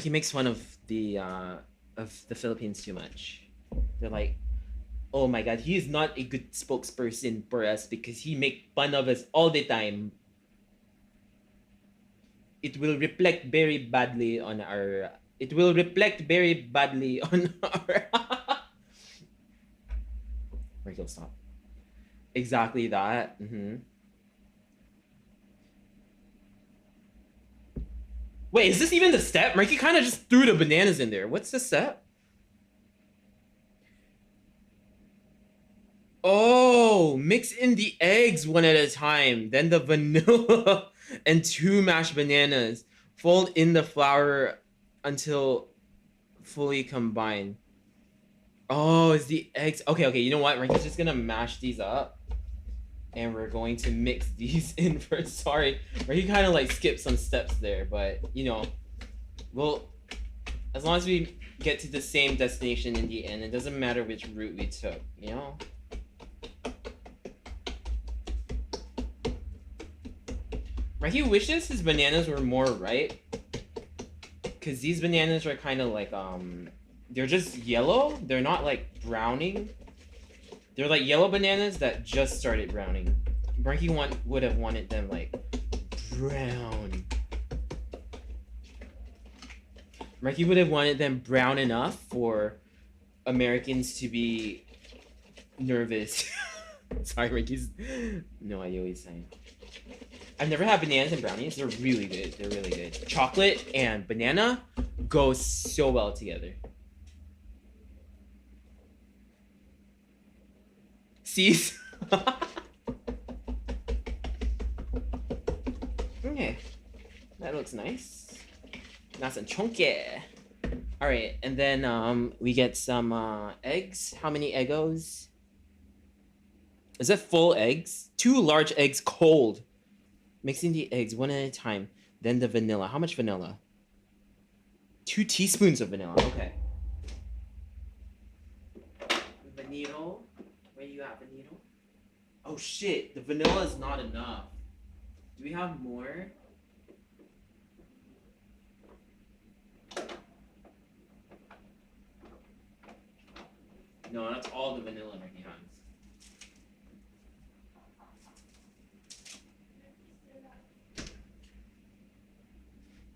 makes fun of the Philippines too much. They're like, oh my god, he is not a good spokesperson for us because he make fun of us all the time. It will reflect very badly on our Right, he'll stop. Exactly that. Wait, is this even the step? Mikey kind of just threw the bananas in there. What's the step? Oh, mix in the eggs one at a time. Then the vanilla and 2 mashed bananas. Fold in the flour until fully combined. Oh, it's the eggs. Okay. You know what? We're just gonna mash these up. And we're going to mix these in first. Sorry. He kind of like skipped some steps there. But, you know, well, as long as we get to the same destination in the end, it doesn't matter which route we took, you know? He wishes his bananas were more ripe. Because these bananas are kind of like, they're just yellow. They're not like browning. They're like yellow bananas that just started browning. Frankie would have wanted them like brown. Frankie would have wanted them brown enough for Americans to be nervous. Sorry, Frankie's no idea what he's saying. I've never had bananas and brownies. They're really good. They're really good. Chocolate and banana go so well together. See? Okay. That looks nice. Nice and chunky. Alright, and then we get some eggs. How many Eggos? Is that full eggs? 2 large eggs cold. Mixing the eggs one at a time. Then the vanilla. How much vanilla? 2 teaspoons of vanilla. Okay. Vanilla. Where you at, vanilla? Oh shit, the vanilla is not enough. Do we have more? No, that's all the vanilla Ricky has.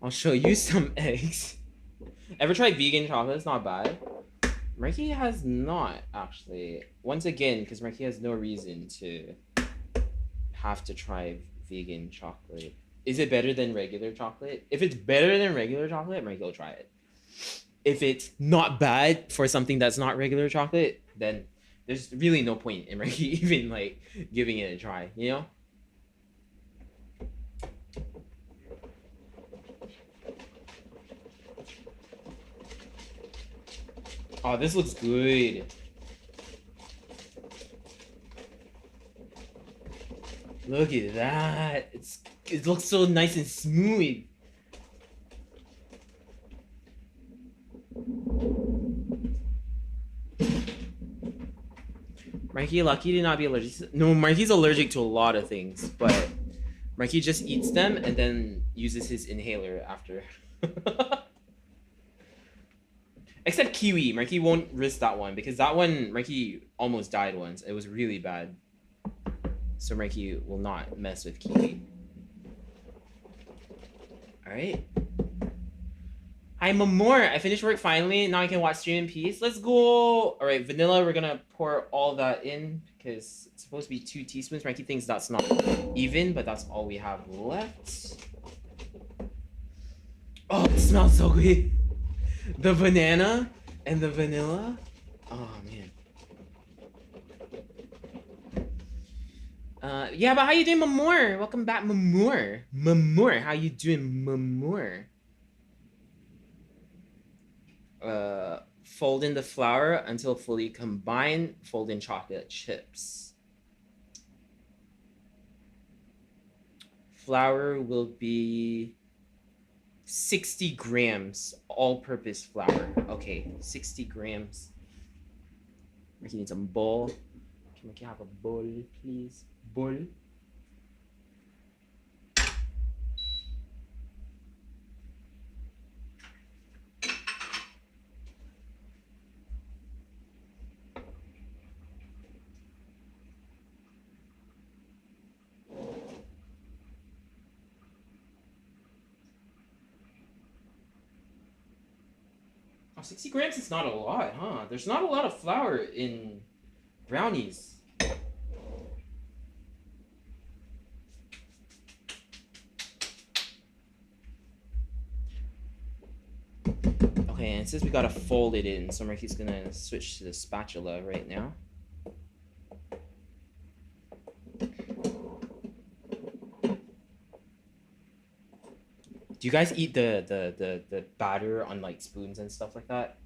I'll show you some eggs. Ever tried vegan chocolate? It's not bad. Mikey has not, actually. Once again, because Mikey has no reason to have to try vegan chocolate. Is it better than regular chocolate? If it's better than regular chocolate, Mikey will try it. If it's not bad for something that's not regular chocolate, then there's really no point in Mikey even, like, giving it a try, you know? Oh, this looks good. Look at that. It looks so nice and smooth. Mikey, lucky to not be allergic. No, Mikey's allergic to a lot of things, but Mikey just eats them and then uses his inhaler after. Except kiwi. Mikey won't risk that one because that one, Mikey almost died once. It was really bad. So Mikey will not mess with kiwi. Alright. Hi, Mamor. I finished work finally. Now I can watch stream in peace. Let's go. Alright, vanilla. We're going to pour all that in because it's supposed to be 2 teaspoons. Mikey thinks that's not even, but that's all we have left. Oh, it smells so good. The banana and the vanilla. Oh, man. Yeah, but how you doing, Mamor? Welcome back, Mamor. Mamor, how you doing, Mamor? Fold in the flour until fully combined. Fold in chocolate chips. Flour will be 60 grams all-purpose flour. Okay, 60 grams. We need some bowl. Can we have a bowl, please? Bowl. Oh, 60 grams is not a lot, huh? There's not a lot of flour in brownies. Okay, and since we gotta fold it in, so Marky's gonna switch to the spatula right now. Do you guys eat the batter on like spoons and stuff like that?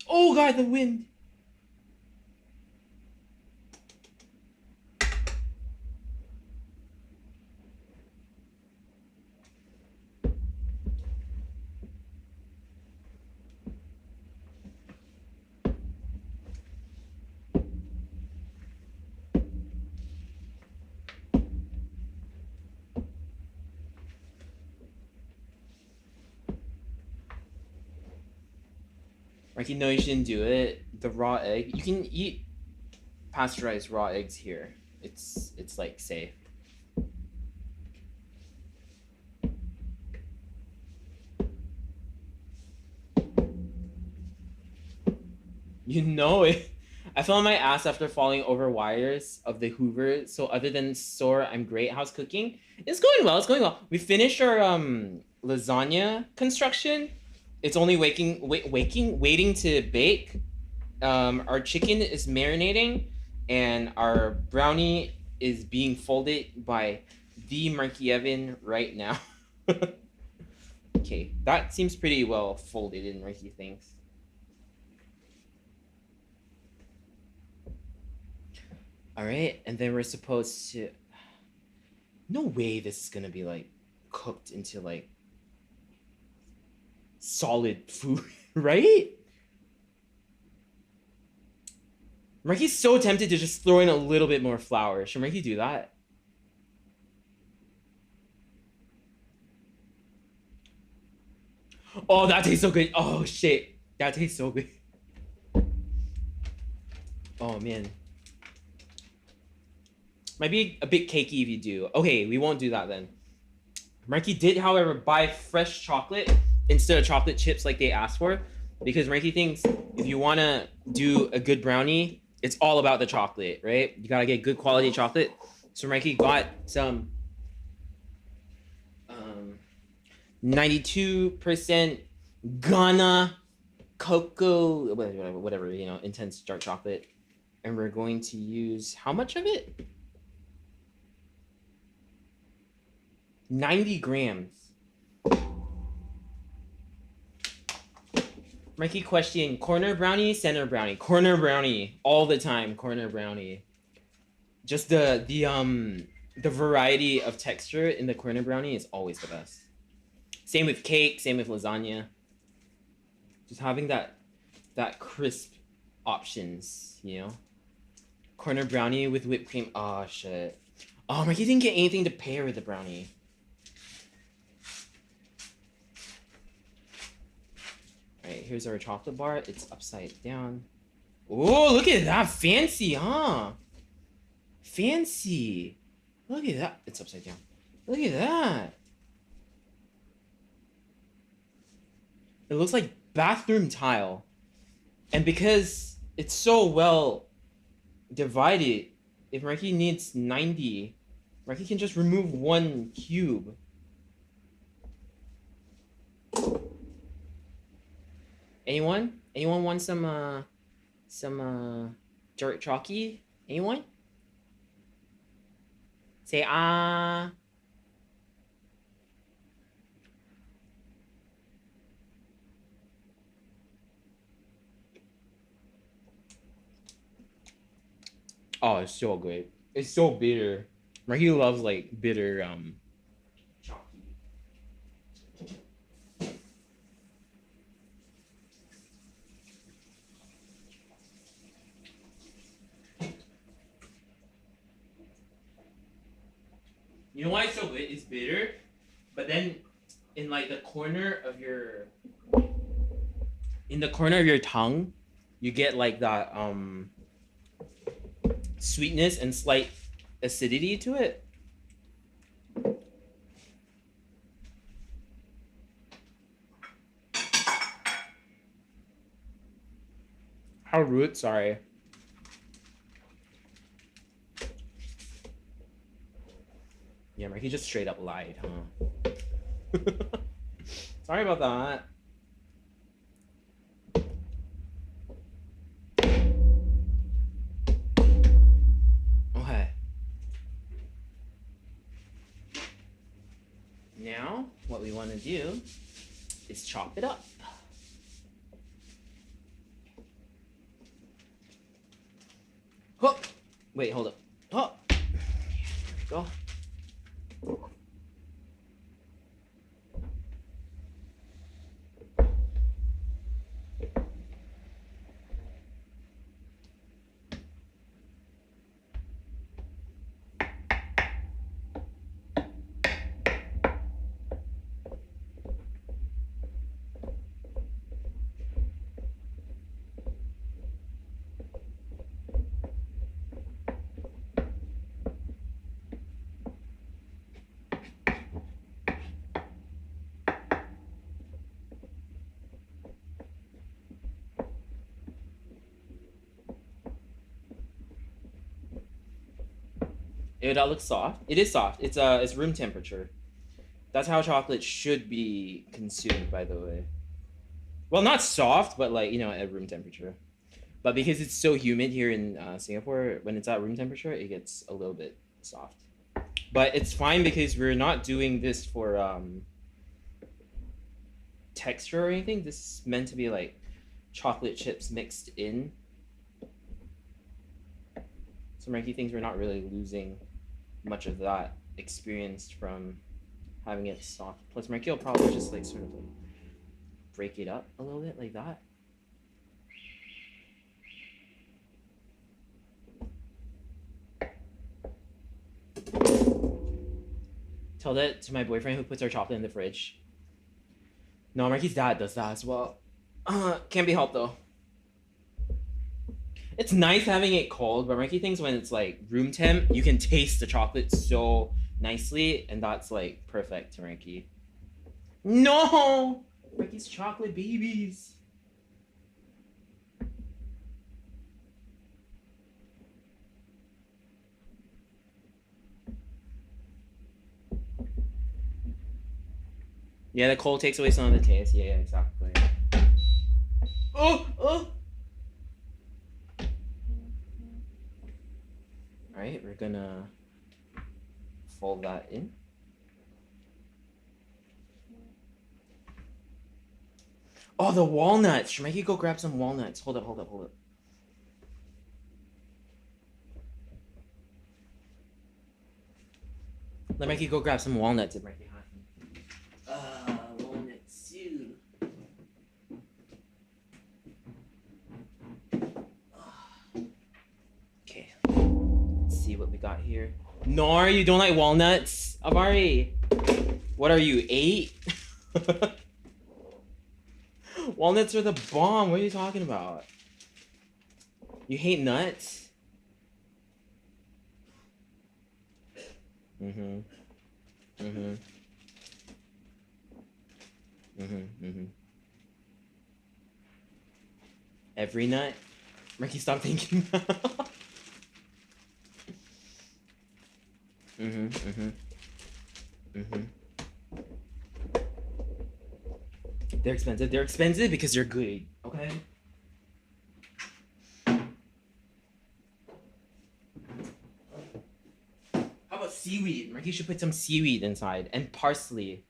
Oh god, the wind! Marky, no, you shouldn't do it. The raw egg. You can eat pasteurized raw eggs here. It's like safe. You know it. I fell on my ass after falling over wires of the Hoover. So other than sore, I'm great. How's cooking? It's going well. It's going well. We finished our lasagna construction. It's only waiting to bake. Our chicken is marinating, and our brownie is being folded by the Marky Evan right now. Okay, that seems pretty well folded in, Marky thinks. All right, and then we're supposed to. No way this is gonna be like cooked into like solid food, right? Marky's so tempted to just throw in a little bit more flour. Should Marky do that? Oh, that tastes so good. Oh shit, that tastes so good. Oh man. Might be a bit cakey if you do. Okay, we won't do that then. Marky did, however, buy fresh chocolate instead of chocolate chips like they asked for, because Marky thinks if you want to do a good brownie, it's all about the chocolate, right? You gotta get good quality chocolate. So Marky got some 92% Ghana cocoa, whatever, you know, intense dark chocolate. And we're going to use how much of it? 90 grams. Mikey question, corner brownie, center brownie. Corner brownie, all the time, corner brownie. Just the variety of texture in the corner brownie is always the best. Same with cake, same with lasagna. Just having that crisp options, you know? Corner brownie with whipped cream. Oh shit. Oh, Mikey didn't get anything to pair with the brownie. Alright, here's our chocolate bar. It's upside down. Oh, look at that. Fancy, huh? Fancy. Look at that. It's upside down. Look at that. It looks like bathroom tile. And because it's so well divided, if Marky needs 90, Marky can just remove one cube. Anyone? Anyone want some dirt chalky? Anyone? Say ah. Oh, it's so good. It's so bitter. Marky loves like bitter chalky. You know why it's so good? It's bitter, but then in like the corner of your tongue, you get like that sweetness and slight acidity to it. How rude, sorry. Yeah, Marky just straight up lied, huh? Sorry about that. Okay. Now, what we want to do is chop it up. Oh, wait, hold up. Oh, there we go. That looks soft. It is soft. It's room temperature. That's how chocolate should be consumed, by the way. Well, not soft, but like, at room temperature. But because it's so humid here in Singapore, when it's at room temperature, it gets a little bit soft. But it's fine because we're not doing this for texture or anything. This is meant to be like chocolate chips mixed in. So Marky thinks we're not really losing much of that experience from having it soft. Plus Marky will probably just like sort of like break it up a little bit like that. Tell that to my boyfriend who puts our chocolate in the fridge. No, Marky's dad does that as well. Can't be helped though. It's nice having it cold, but Marky thinks when it's like room temp, you can taste the chocolate so nicely, and that's like perfect to Marky. No! Marky's chocolate babies. Yeah, the cold takes away some of the taste. Yeah, exactly. Oh! Alright, we're gonna fold that in. Oh, the walnuts! Should Mikey go grab some walnuts? Hold up. Let Mikey go grab some walnuts if Mikey has them. Walnuts too. Okay. Let's see what we got here. Nor, you don't like walnuts? Avari. What are you, 8? Walnuts are the bomb. What are you talking about? You hate nuts? Every nut? Ricky, stop thinking that. They're expensive. They're expensive because they're good. Okay? How about seaweed? Ricky should put some seaweed inside and parsley.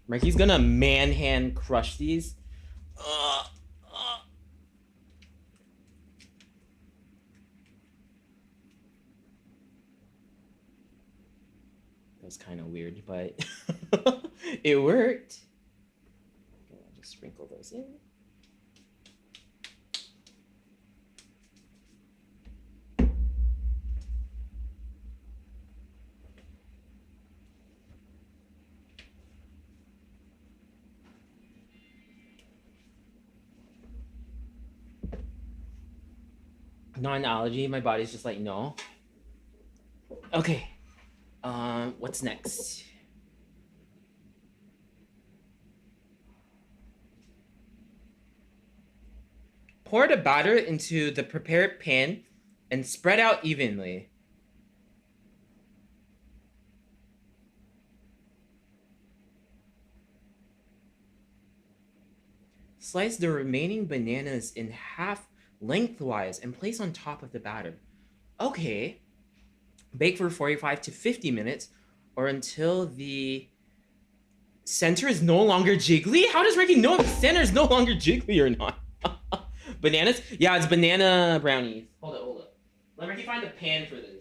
Ricky's gonna man-hand crush these. That was kind of weird, but it worked. Okay, I'll just sprinkle those in. Non-allergy, my body's just like, no. Okay. What's next? pour the batter into the prepared pan and spread out evenly. Slice the remaining bananas in half lengthwise and place on top of the batter. Okay. Bake for 45 to 50 minutes or until the center is no longer jiggly? How does Ricky know if the center is no longer jiggly or not? Bananas? Yeah, it's banana brownies. Hold up. Let Ricky find a pan for this.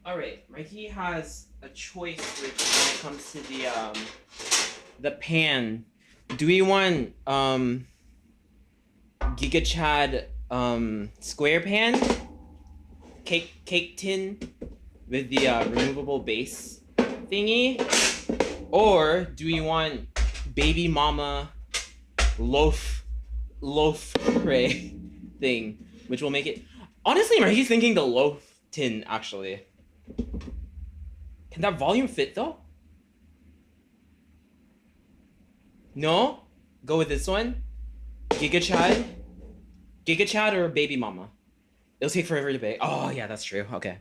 All right, Mikey has a choice when it comes to the pan. Do we want Giga Chad square pan, cake tin with the removable base thingy, or do we want Baby Mama loaf tray thing, which will make it? Honestly, Mikey's thinking the loaf tin actually. Can that volume fit though? No? Go with this one? Giga Chad or Baby Mama? It'll take forever to bake. Oh yeah, that's true. Okay.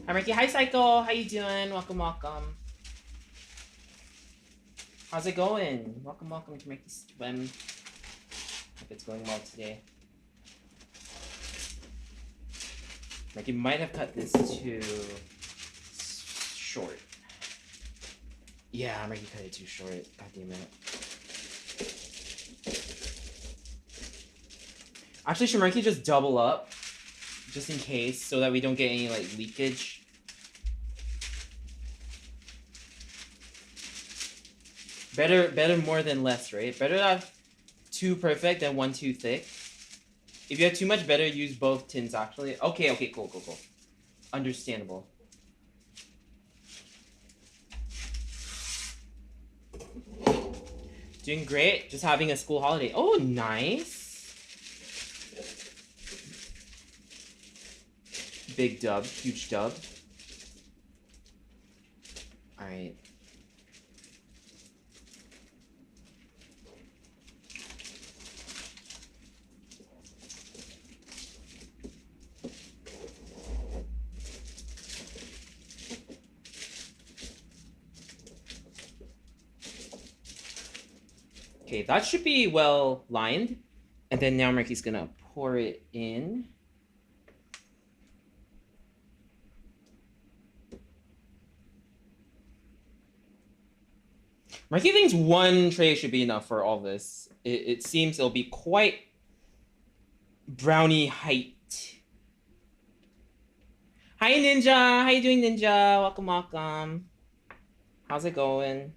Hi Ricky, hi Psycho, how you doing? Welcome. How's it going? Welcome to Ricky Swim. Hope it's going well today. Like you might have cut this too short. Yeah, I'm Ricky cut it too short. God damn it. Actually, should Ricky just double up? Just in case, so that we don't get any like leakage. Better more than less, right? Better to have two perfect than one too thick. If you have too much, better use both tins actually. Okay, cool. Understandable. Doing great. Just having a school holiday. Oh, nice. Big dub, huge dub. All right. Okay, that should be well lined. And then now Murky's gonna pour it in. Mikey thinks one tray should be enough for all this. It seems it'll be quite brownie height. Hi, Ninja. How you doing, Ninja? Welcome, welcome. How's it going?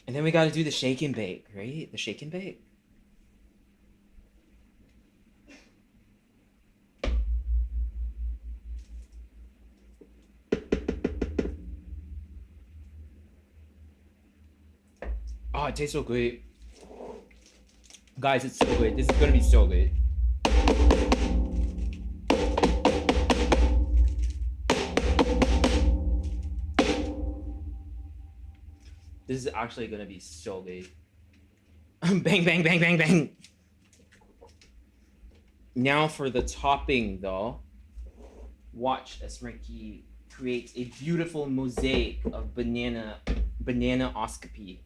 And then we got to do the shake and bake, right? The shake and bake. Oh, it tastes so good. Guys, it's so good. This is gonna be so good. This is actually gonna be so good. Bang, bang, bang, bang, bang. Now for the topping, though. Watch as Ricky creates a beautiful mosaic of banana-oscopy.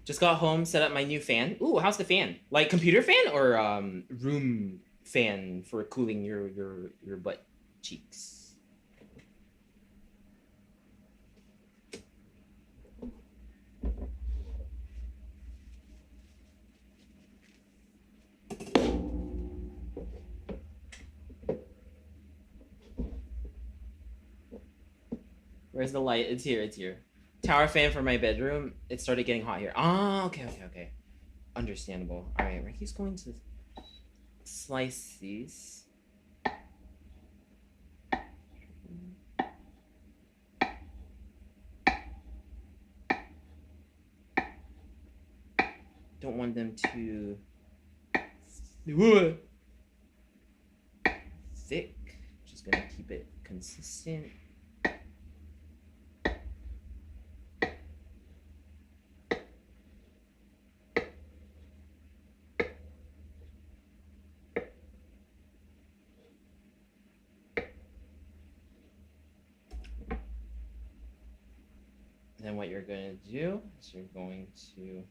Just got home, set up my new fan. Ooh, how's the fan? Like computer fan or room fan for cooling your butt cheeks? Where's the light? It's here, it's here. Tower fan for my bedroom. It started getting hot here. Ah, okay, okay, okay. Understandable. All right, Ricky's going to slice these. Don't want them to thick. Just gonna keep it consistent. Then what you're going to do is you're going to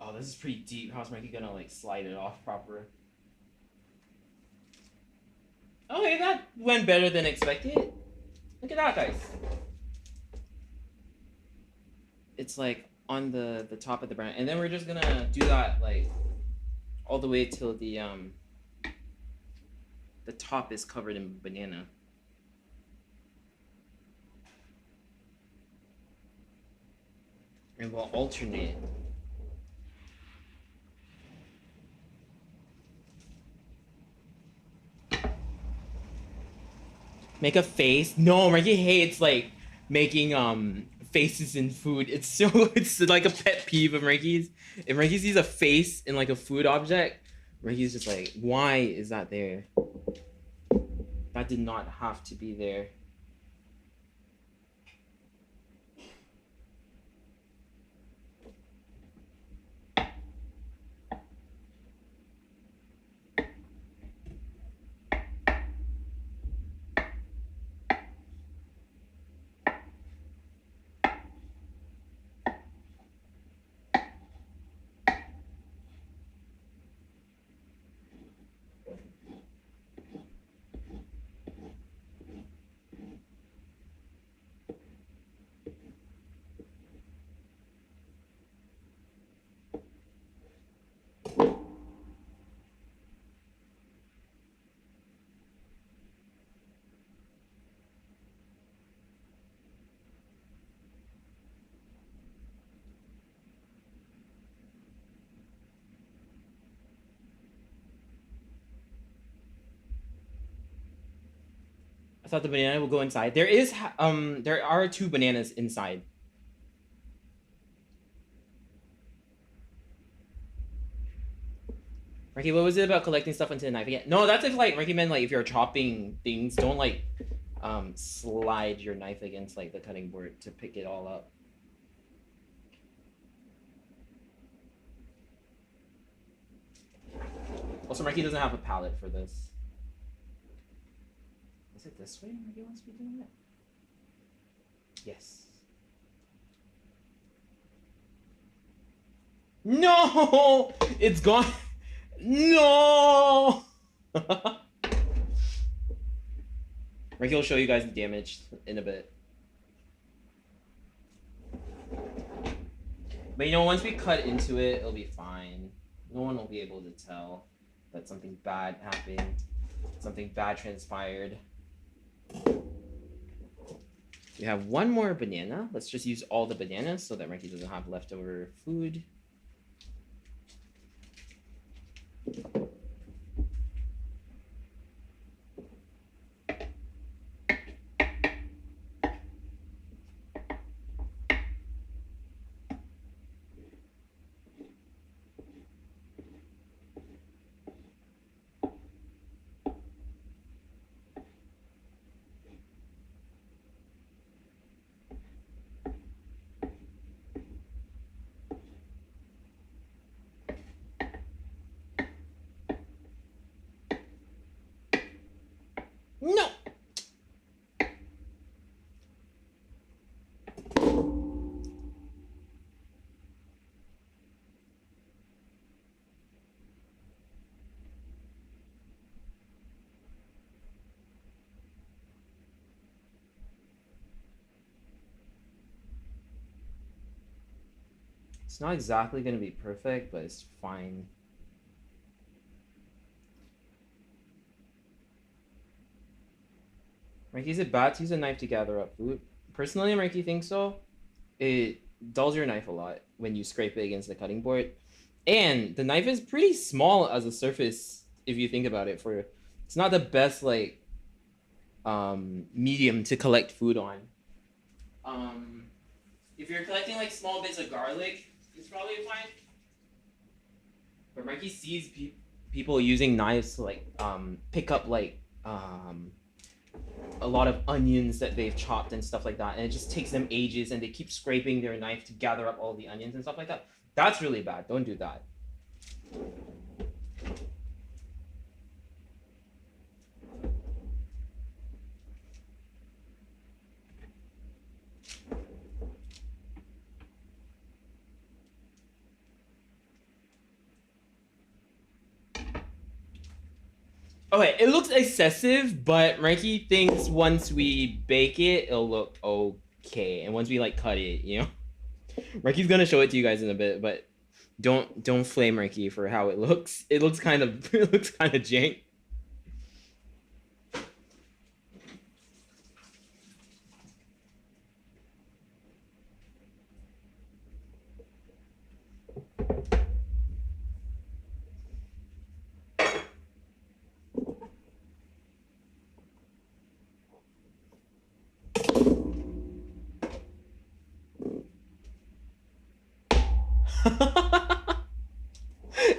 oh, this is pretty deep. How's Mikey gonna like slide it off proper? Okay, that went better than expected. Look at that, guys. It's like on the top of the brown, and then we're just gonna do that like all the way till the top is covered in banana. And we'll alternate. Make a face? No, Ricky hates like making faces in food. It's so it's like a pet peeve of Ricky's. If Ricky sees a face in like a food object, Ricky's just like, why is that there? That did not have to be there. I thought the banana will go inside. There are 2 bananas inside. Ricky, what was it about collecting stuff into the knife again? No, that's if like Ricky meant like if you're chopping things, don't like slide your knife against like the cutting board to pick it all up. Also, Ricky doesn't have a palette for this. Is it this way Ricky wants to be doing it? Yes. No! It's gone. No! Ricky will show you guys the damage in a bit. But you know, once we cut into it, it'll be fine. No one will be able to tell that something bad happened. Something bad transpired. We have 1 more banana. Let's just use all the bananas so that Ricky doesn't have leftover food. No! It's not exactly going to be perfect, but it's fine. Mikey, is it bad to use a knife to gather up food? Personally, Mikey thinks so. It dulls your knife a lot when you scrape it against the cutting board. And the knife is pretty small as a surface, if you think about it. It's not the best, like, medium to collect food on. If you're collecting, like, small bits of garlic, it's probably fine. But Mikey sees people using knives to, like, pick up, like, a lot of onions that they've chopped and stuff like that, and it just takes them ages, and they keep scraping their knife to gather up all the onions and stuff like that. That's really bad. Don't do that. Okay, it looks excessive, but Mikey thinks once we bake it, it'll look okay. And once we like cut it, you know, Mikey's gonna show it to you guys in a bit, but don't flame Mikey for how it looks. It looks kind of jank.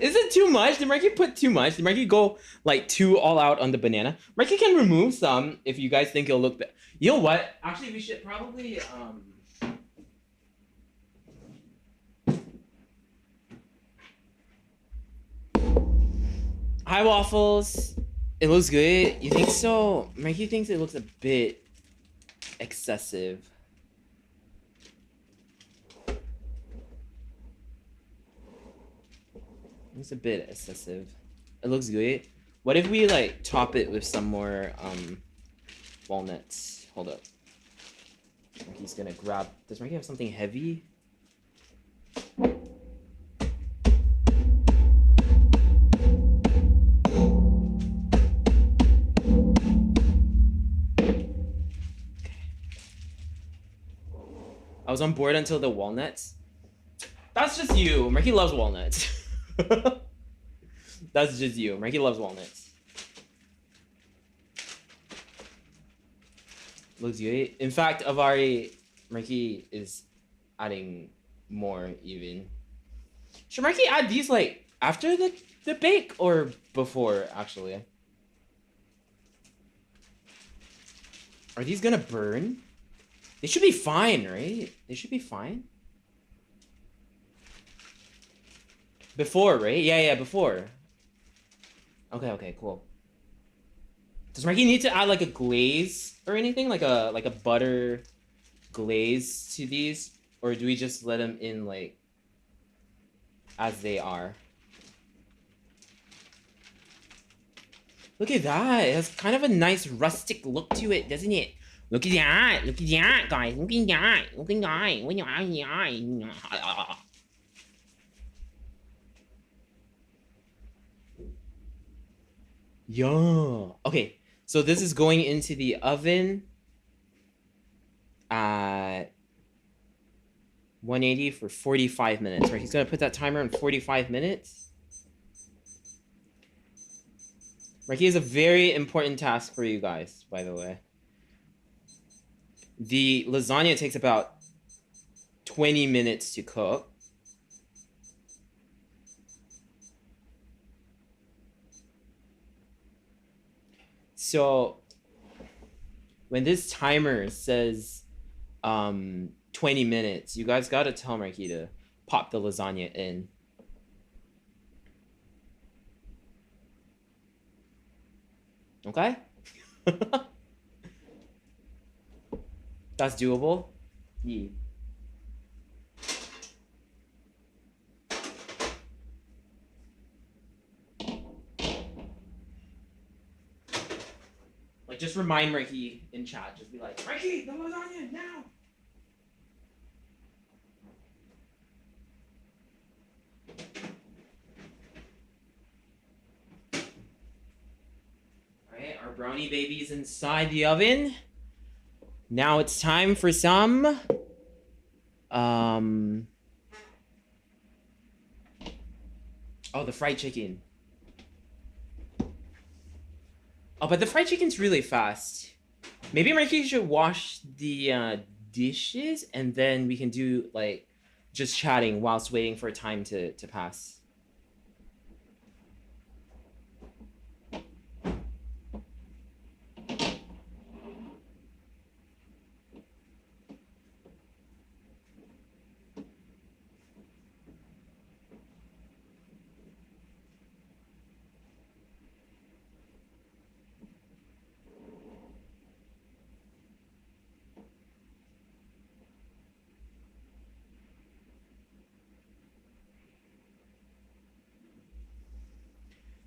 Is it too much? Did Mikey put too much? Did Mikey go like too all out on the banana? Mikey can remove some if you guys think it'll look better. You know what? Actually, we should probably Hi Waffles. It looks good. You think so? Mikey thinks it looks a bit excessive. It's a bit excessive. It looks good. What if we like top it with some more walnuts? Hold up. Mikey's gonna grab. Does Mikey have something heavy? I was on board until the walnuts. That's just you. Mikey loves walnuts. That's just you. Mikey loves walnuts. Looks good. In fact, Avari, Marky is adding more even. Should Marky add these like after the bake or before actually? Are these gonna burn? They should be fine, right? They should be fine. Before, right? Yeah, before. Okay, cool. Does Marky need to add like a glaze or anything? Like a butter glaze to these? Or do we just let them in like as they are? Look at that. It has kind of a nice rustic look to it, doesn't it? Look at that. Look at that, guys. Look at that. Look at that. Yeah. Okay. So this is going into the oven at 180 for 45 minutes. Right? He's going to put that timer on 45 minutes. Ricky is a very important task for you guys, by the way. The lasagna takes about 20 minutes to cook. So when this timer says 20 minutes, you guys got to tell Marky to pop the lasagna in. Okay? That's doable. Yeah. Like, just remind Ricky in chat. Just be like, Ricky, the lasagna, now! Alright, our brownie baby's inside the oven. Now it's time for some... Oh, the fried chicken. Oh, but the fried chicken's really fast. Maybe Marky should wash the dishes and then we can do like just chatting whilst waiting for time to pass.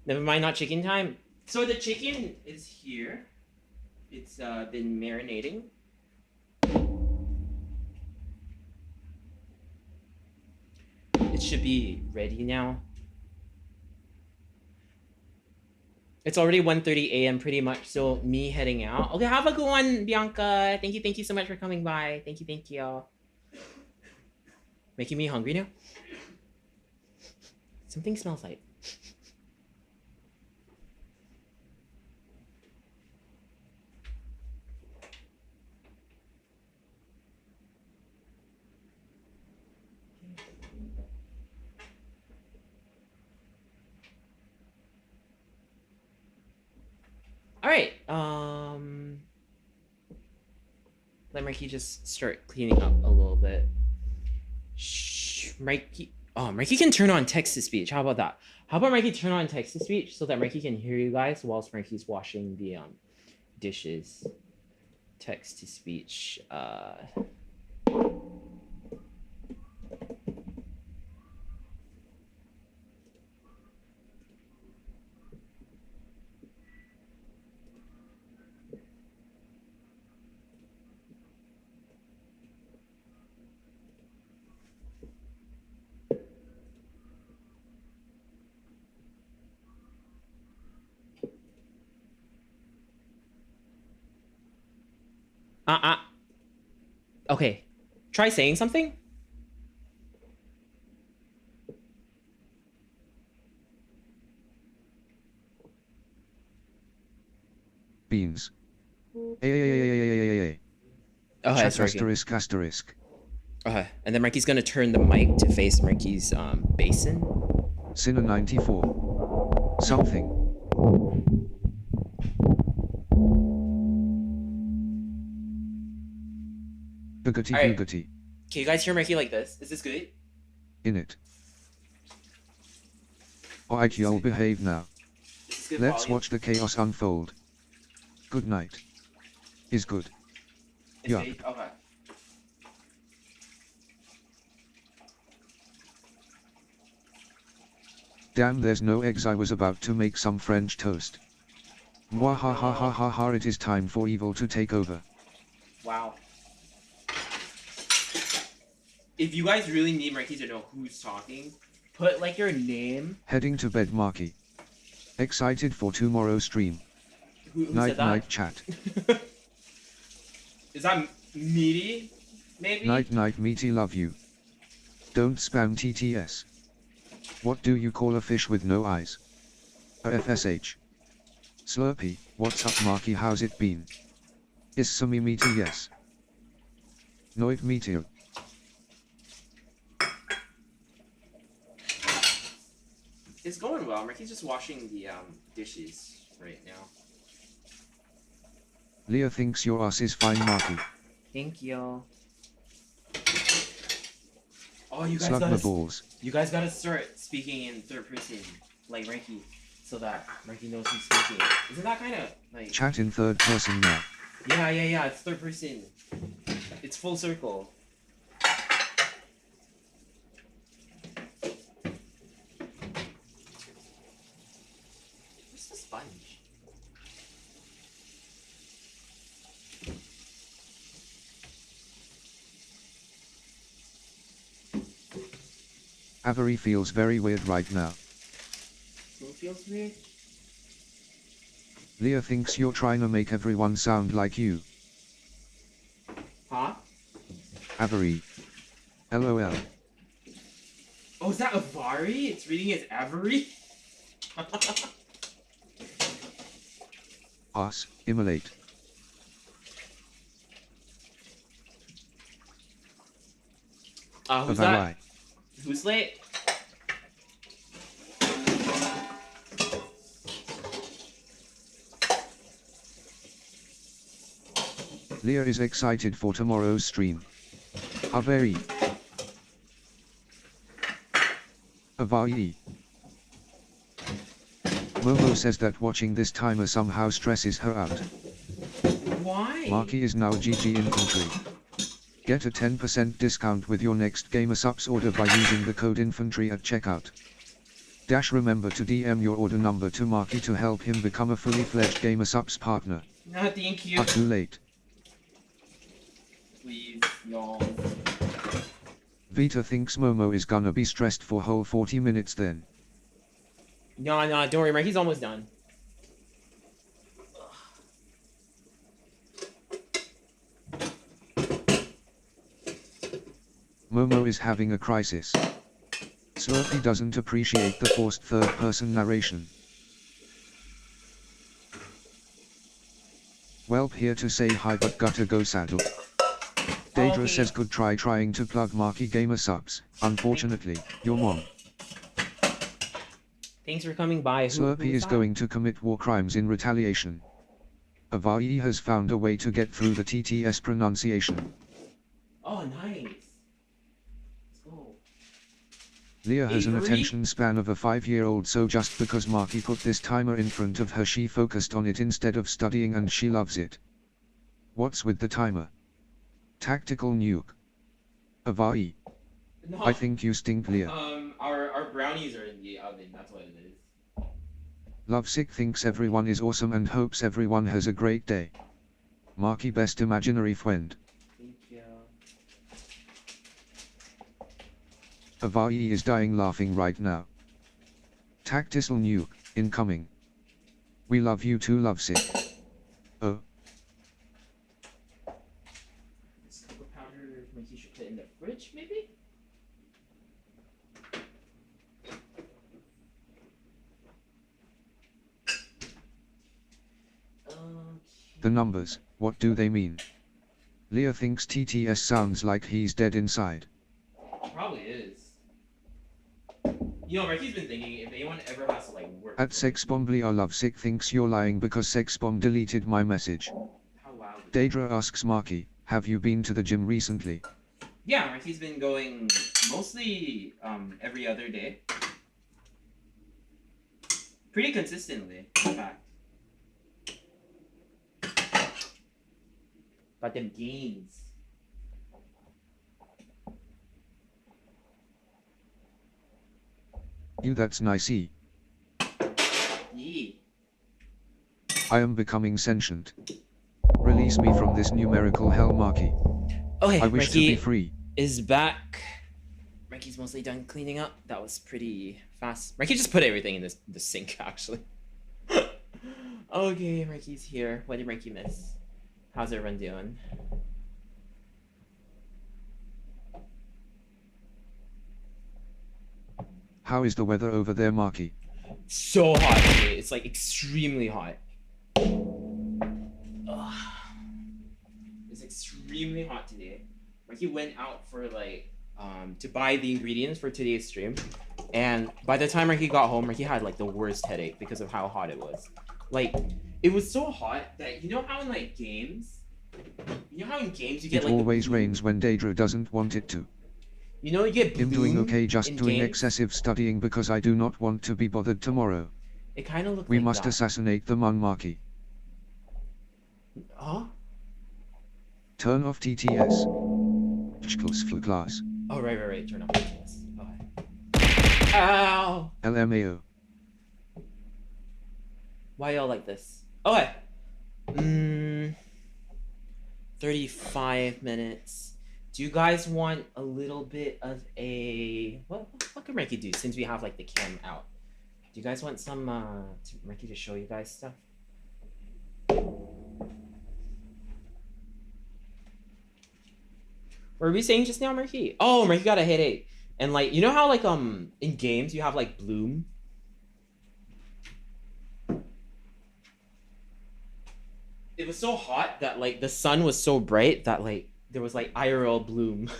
Never mind, not chicken time. So the chicken is here. It's been marinating. It should be ready now. It's already 1:30 a.m. pretty much, so me heading out. Okay, have a good one, Bianca. Thank you so much for coming by. Thank you. Making me hungry now. Something smells like. All right. Let Mikey just start cleaning up a little bit. Shh, Mikey. Oh, Mikey can turn on text to speech. How about that? How about Mikey turn on text to speech so that Mikey can hear you guys whilst Mikey's washing the dishes. Text to speech. Okay. Try saying something. Beans. Ay. Oh, Chat it's working. asterisk asterisk. And then Marky's gonna turn the mic to face Marky's basin. Sinner 94. Something. Boogity Alright. boogity. Can you guys hear Marky like this? Is this good? In it. Alright, you'll behave now. This is good Let's volume? watch the chaos unfold. Good night. Is good. It's Yeah. good? Okay. Damn, there's no eggs. I was about to make some French toast. Mwahahahaha, it is time for evil to take over. Wow. If you guys really need Marky to know who's talking, put like your name. Heading to bed, Marky. Excited for tomorrow's stream. Who Night said that? night chat. Is that meaty? Maybe? Night night meaty, love you. Don't spam TTS. What do you call a fish with no eyes? A FSH. Slurpee, what's up Marky, how's it been? Is some meaty, yes. Noit meteor. It's going well. Marky's just washing the dishes right now. Leah thinks your ass is fine, Marky. Thank you. Oh, you guys Slug my gotta balls. you guys gotta start speaking in third person, like Marky, so that Marky knows who's speaking. Isn't that kind of like? Chat in third person now. Yeah. It's third person. It's full circle. Where's the sponge? Avery feels very weird right now. Who feels weird? Leah thinks you're trying to make everyone sound like you. Huh? Avery. LOL. Oh, is that Avari? It's reading as Avery? Us, immolate. Who's Avarai. that? Who's late? Leah is excited for tomorrow's stream. Avery. Avayi. Momo says that watching this timer somehow stresses her out. Why? Marky is now GG Infantry. Get a 10% discount with your next GamerSups order by using the code Infantry at checkout. Remember to DM your order number to Marky to help him become a fully fledged GamerSups partner. No, thank you. Too late. Please, y'all. Vita thinks Momo is gonna be stressed for whole 40 minutes then. No, don't worry, Mark. He's almost done. Momo is having a crisis. Slurpee doesn't appreciate the forced third-person narration. Welp here to say hi but gotta go saddle. Daedra Okay. says good try trying to plug Marky Gamer Unfortunately, your mom. Thanks for coming by. Slurpee is going to commit war crimes in retaliation. Avayi has found a way to get through the TTS pronunciation. Oh, nice. Let's go. Leah has an Avery? attention span of a 5-year-old, so just because Marky put this timer in front of her she focused on it instead of studying and she loves it. What's with the timer? Tactical nuke. Avayi. No, I think you stink, Leah. our brownies are in the oven. That's what it is. Lovesick thinks everyone is awesome and hopes everyone has a great day. Marky best imaginary friend. Thank you. Avayi is dying laughing right now. Tactical nuke, incoming. We love you too, Lovesick. Oh. This cocoa powder, maybe you should put in the fridge, maybe? The numbers, what do they mean? Leah thinks TTS sounds like he's dead inside. Probably is. You know, Ricky's been thinking if anyone ever has to like work. At Sexbombly our lovesick thinks you're lying because Sexbomb deleted my message. How loud? Daedra asks Marky, have you been to the gym recently? Yeah, Ricky's been going mostly every other day. Pretty consistently, in fact. But them gains. You that's nicey. Yeah. I am becoming sentient. Release me from this numerical hell, Marky. Okay, I wish to be free. Is back. Ricky's mostly done cleaning up. That was pretty fast. Ricky just put everything in the sink, actually. Okay, Ricky's here. What did Ricky miss? How's everyone doing? How is the weather over there, Marky? So hot today. It's like extremely hot. Ugh. It's extremely hot today. Ricky went out for like to buy the ingredients for today's stream, and by the time Ricky got home, Ricky had like the worst headache because of how hot it was. Like, it was so hot that you know how in like games, you get it like always rains when Daedra doesn't want it to. You know you get I'm doing okay, just doing games. excessive studying because I do not want to be bothered tomorrow. It kind of looks We like must that. assassinate the Mun Marky. Huh? Turn off TTS. Class. Oh right. Turn off this. Okay. Ow! LMAO. Why y'all like this? Okay. 35 minutes. Do you guys want a little bit of a what can Ricky do since we have like the cam out? Do you guys want some Ricky to show you guys stuff? What were we saying just now, Murky? Oh, Murky got a headache. And like, you know how like in games you have like bloom? It was so hot that like the sun was so bright that like there was like IRL bloom.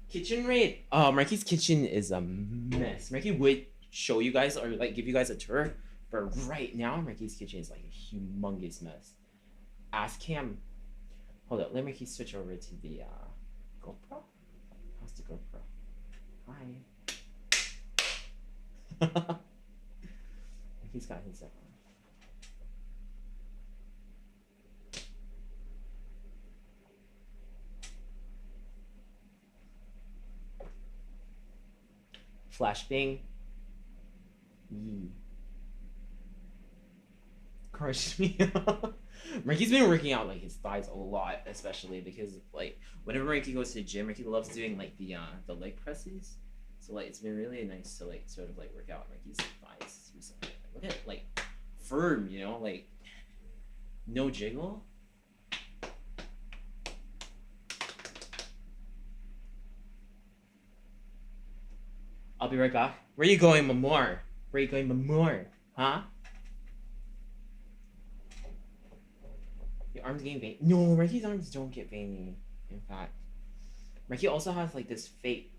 Kitchen raid. Oh, Murky's kitchen is a mess. Murky would show you guys or like give you guys a tour, but right now Murky's kitchen is like a humongous mess. Ask him. Hold up, let me switch over to the GoPro. How's the GoPro? Hi. He's got his on. Flashbang. Yee. Crush me. Ricky's been working out like his thighs a lot, especially because like whenever Ricky goes to the gym, Ricky loves doing like the leg presses. So like it's been really nice to like sort of like work out Ricky's thighs recently. Look at like firm, you know, like no jiggle. I'll be right back. Where are you going, Mamor? Where are you going, Mamor? Huh? Your arms getting veiny. No, Ricky's arms don't get veiny. In fact, Ricky also has like this fake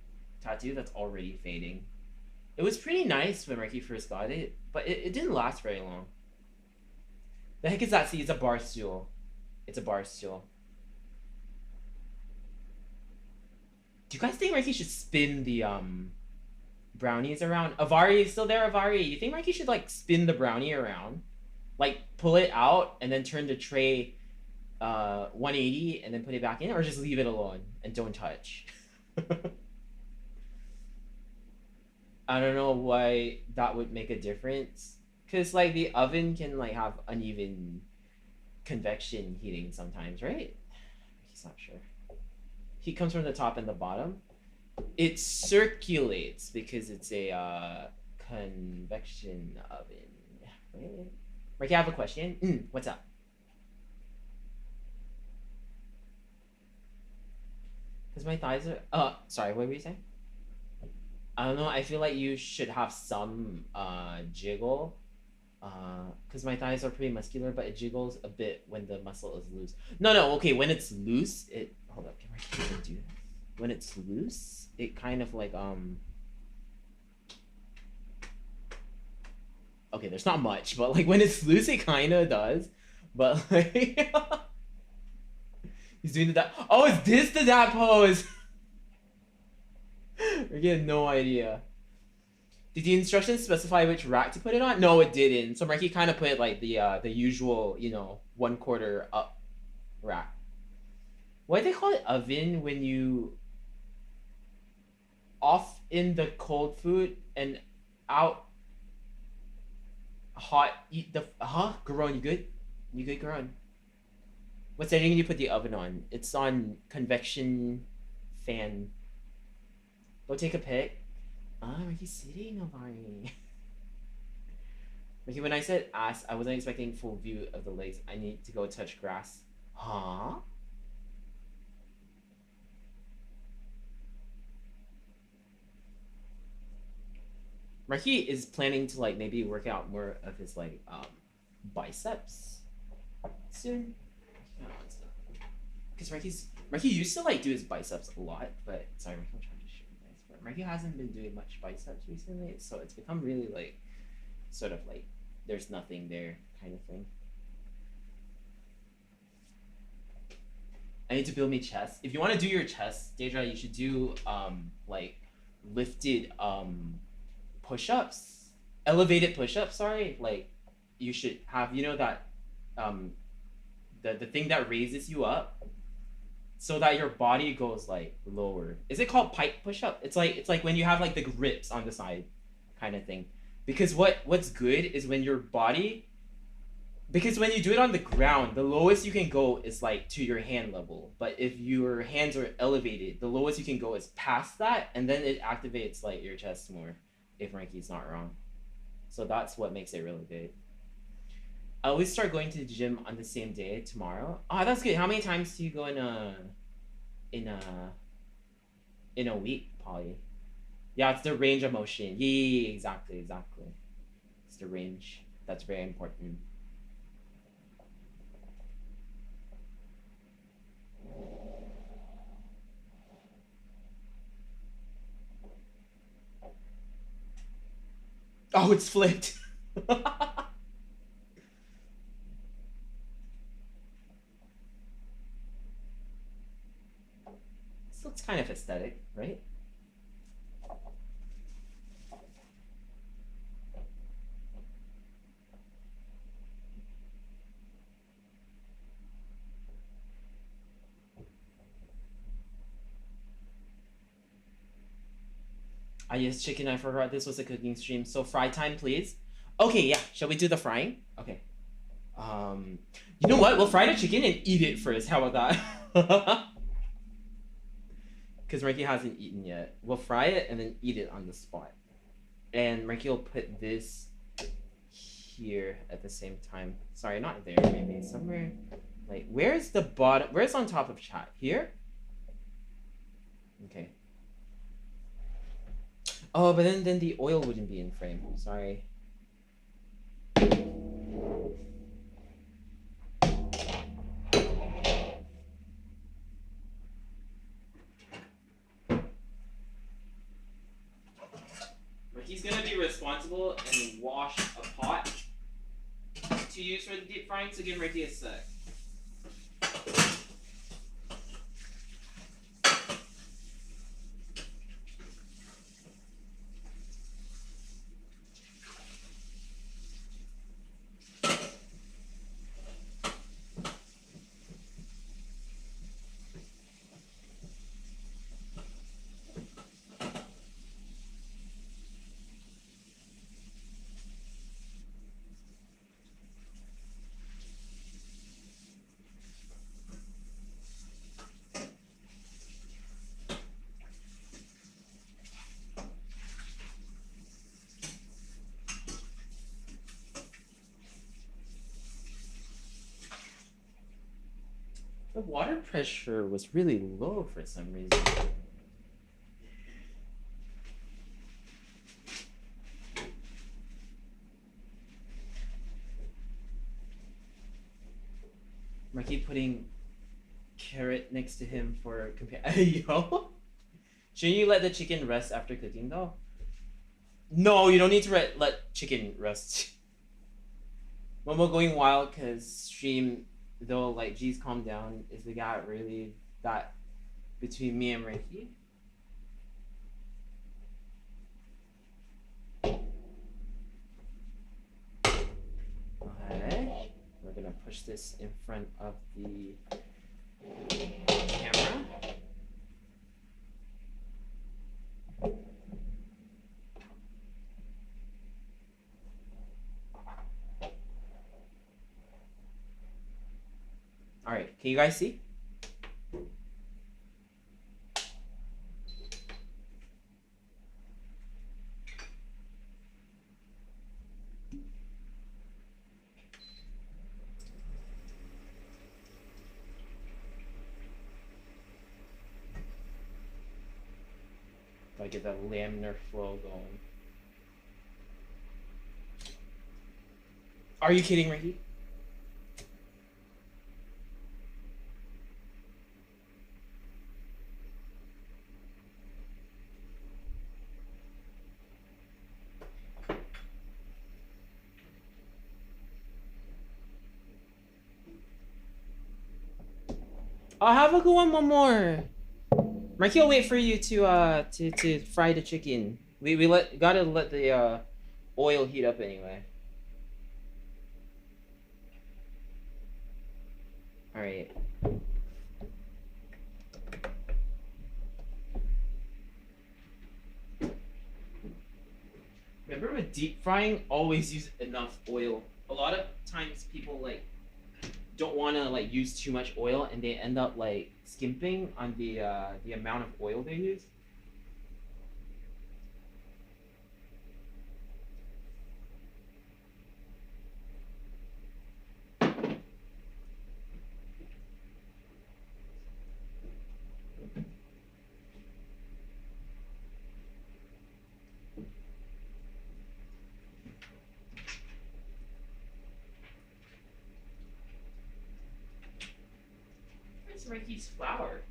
tattoo that's already fading. It was pretty nice when Ricky first got it, but it didn't last very long. The heck is that? See, it's a bar stool. It's a bar stool. Do you guys think Ricky should spin the brownies around? Avari is still there, Avari. You think Ricky should like spin the brownie around? Like pull it out and then turn the tray 180 and then put it back in, or just leave it alone and don't touch? I don't know why that would make a difference, because like the oven can like have uneven convection heating sometimes, right? He's not sure. Heat comes from the top and the bottom. It circulates because it's a convection oven, right? Ricky, I have a question. What's up? Because my thighs are... sorry, what were you saying? I don't know, I feel like you should have some jiggle Because my thighs are pretty muscular, but it jiggles a bit when the muscle is loose. No, okay, when it's loose, it hold up, can I even do that? When it's loose, it kind of like okay, there's not much, but like when it's loose, it kind of does. But like he's doing the dad. Oh, is this the dad pose? We get no idea. Did the instructions specify which rack to put it on? No, it didn't. So Marky kind of put like the usual, you know, 1/4 up rack. Why do they call it oven when you off in the cold food and out hot eat the Garon, you good? You good, Garon? What setting do you put the oven on? It's on convection fan. Go take a pic. Ah, Ricky's sitting over me. Ricky, when I said ass, I wasn't expecting full view of the legs. I need to go touch grass. Huh? Ricky is planning to like maybe work out more of his like biceps soon. Because Ricky used to like do his biceps a lot, but sorry, Ricky, I'm trying to show you guys. But Ricky hasn't been doing much biceps recently, so it's become really like sort of like there's nothing there kind of thing. I need to build me chest. If you want to do your chest, Deidre, you should do like lifted push-ups, elevated push-ups. Sorry, like you should have, you know, that the thing that raises you up so that your body goes like lower. Is it called pike push-up? It's like when you have like the grips on the side kind of thing. Because what's good is when your body, because when you do it on the ground, the lowest you can go is like to your hand level. But if your hands are elevated, the lowest you can go is past that, and then it activates like your chest more, if Ranky's not wrong. So that's what makes it really good. I always start going to the gym on the same day tomorrow. Oh, that's good. How many times do you go in a week, Polly? Yeah, it's the range of motion. Yeah, exactly. It's the range. That's very important. Oh, it's flipped. This looks kind of aesthetic, right? Yes, chicken, I forgot this was a cooking stream. So fry time, please. Okay, yeah. Shall we do the frying? Okay. You know what? We'll fry the chicken and eat it first. How about that? Because Ricky hasn't eaten yet. We'll fry it and then eat it on the spot. And Ricky will put this here at the same time. Sorry, not there. Maybe somewhere. Like, where's the bottom? Where's on top of chat? Here? Okay. Oh, but then the oil wouldn't be in frame. Sorry. He's gonna be responsible and wash a pot to use for the deep frying, so give Ricky a sec. The water pressure was really low for some reason. keep putting carrot next to him for compare. Yo, shouldn't you let the chicken rest after cooking though? No, you don't need to let chicken rest. Momo going wild because stream though, like, geez, calm down. Is the guy really that between me and Ricky? Okay, we're gonna push this in front of the camera. All right, can you guys see? I get that laminar flow going. Are you kidding, Ricky? I'll have a good one more. Mikey will wait for you to fry the chicken. We gotta let the oil heat up anyway. All right. Remember with deep frying, always use enough oil. A lot of times people like don't want to like use too much oil and they end up like skimping on the amount of oil they use. Where's Ricky's flour?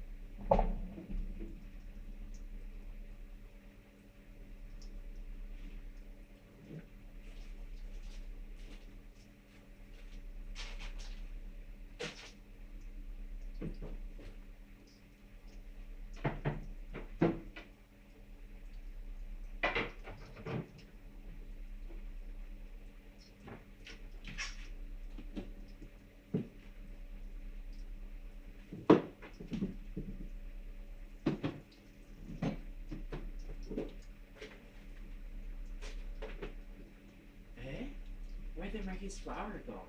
Where did Ricky's flour go?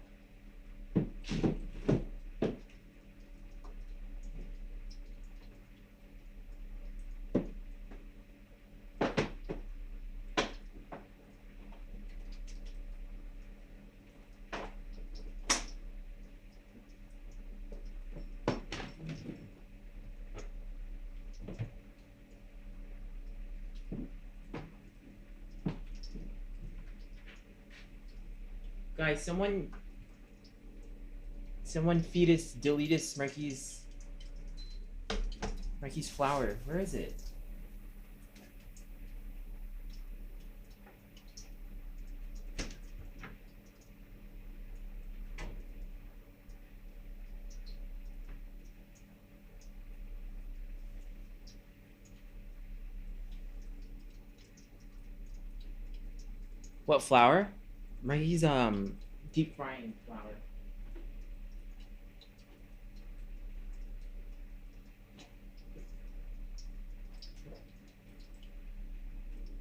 Guys, someone delete us Marky's flower. Where is it? What flour? Marky's deep frying flour.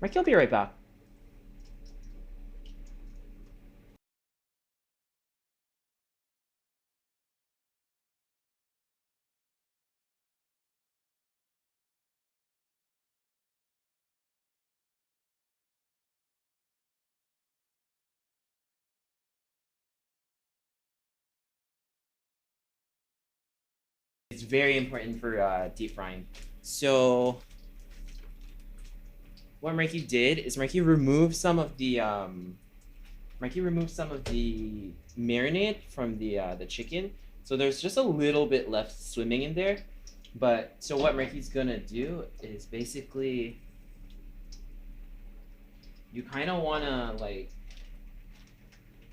Marky, I'll be right back. It's very important for deep frying. So what Marky did is Marky removed some of the marinade from the chicken So there's just a little bit left swimming in there. But so what Ricky's gonna do is basically you kind of wanna like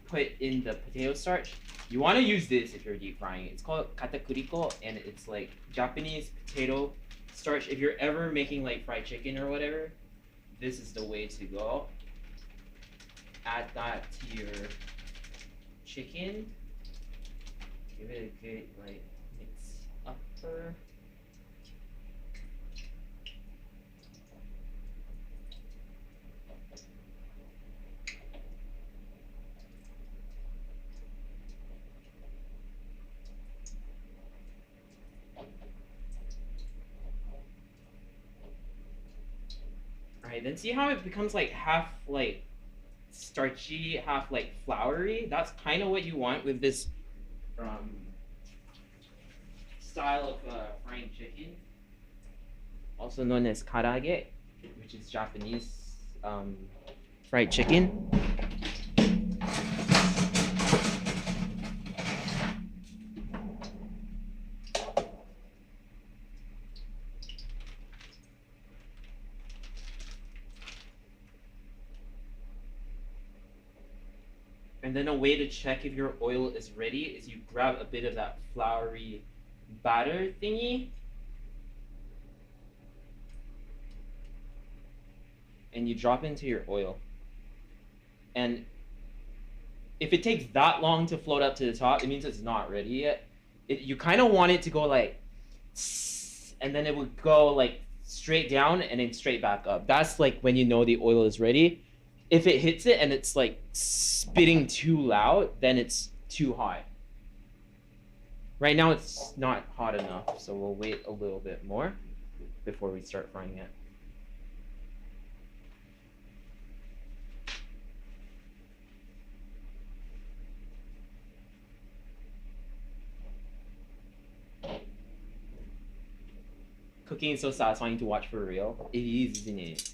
put in the potato starch. You want to use this if you're deep frying. It's called katakuriko, and it's like Japanese potato starch. If you're ever making like fried chicken or whatever, this is the way to go. Add that to your chicken. Give it a good like mix upper. Alright, then see how it becomes like half like starchy, half like floury? That's kind of what you want with this style of frying chicken. Also known as karage, which is Japanese fried chicken. And then a way to check if your oil is ready is you grab a bit of that floury batter thingy and you drop into your oil. And if it takes that long to float up to the top, it means it's not ready yet. You kind of want it to go like, and then it would go like straight down and then straight back up. That's like when you know the oil is ready. If it hits it and it's like spitting too loud, then it's too hot. Right now it's not hot enough, so we'll wait a little bit more before we start frying it. Cooking is so satisfying to watch for real. It is, isn't it?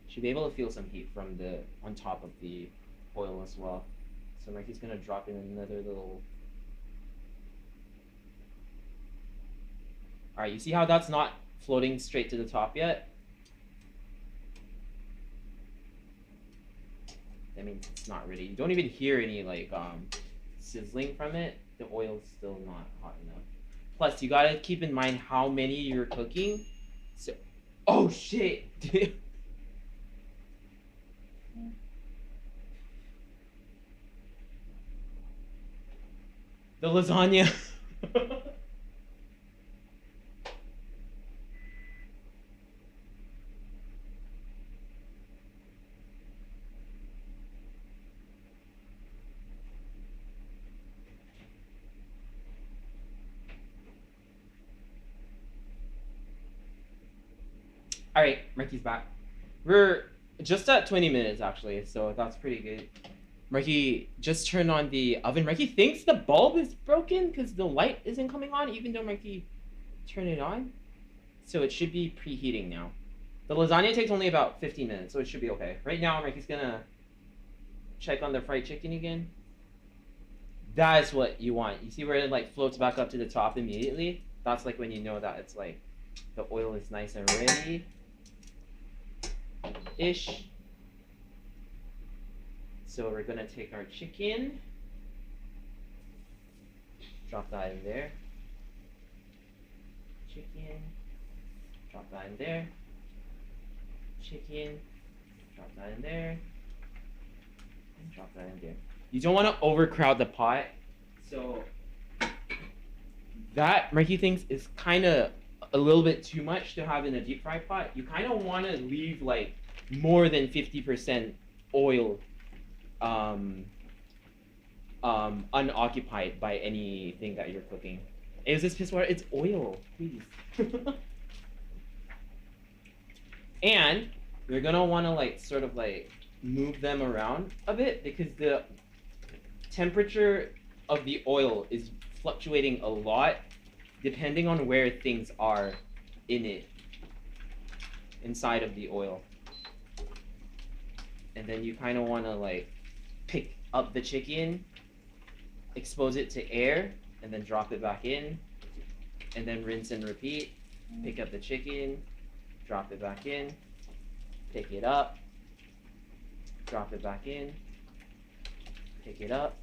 Should be able to feel some heat from the on top of the oil as well. So Mikey's gonna drop in another little. All right, you see how that's not floating straight to the top yet? That means it's not ready. You don't even hear any like sizzling from it. The oil's still not hot enough. Plus, you gotta keep in mind how many you're cooking. So, oh shit! The lasagna. All right, Ricky's back. We're just at 20 minutes actually, so that's pretty good. Ricky just turned on the oven. Ricky thinks the bulb is broken because the light isn't coming on, even though Ricky turned it on. So it should be preheating now. The lasagna takes only about 15 minutes, so it should be okay. Right now, Ricky's gonna check on the fried chicken again. That's what you want. You see where it like floats back up to the top immediately? That's like when you know that it's like the oil is nice and ready. Ish. So we're gonna take our chicken, drop that in there. Chicken, drop that in there. Chicken, drop that in there. And drop that in there. You don't want to overcrowd the pot. So that Mikey thinks is kind of a little bit too much to have in a deep fry pot. You kind of want to leave like more than 50% oil unoccupied by anything that you're cooking. Is this piss water? It's oil, please. And you're gonna want to like sort of like move them around a bit because the temperature of the oil is fluctuating a lot depending on where things are in it, inside of the oil. And then you kind of want to like pick up the chicken, expose it to air, and then drop it back in, and then rinse and repeat. Pick up the chicken, drop it back in, pick it up, drop it back in, pick it up,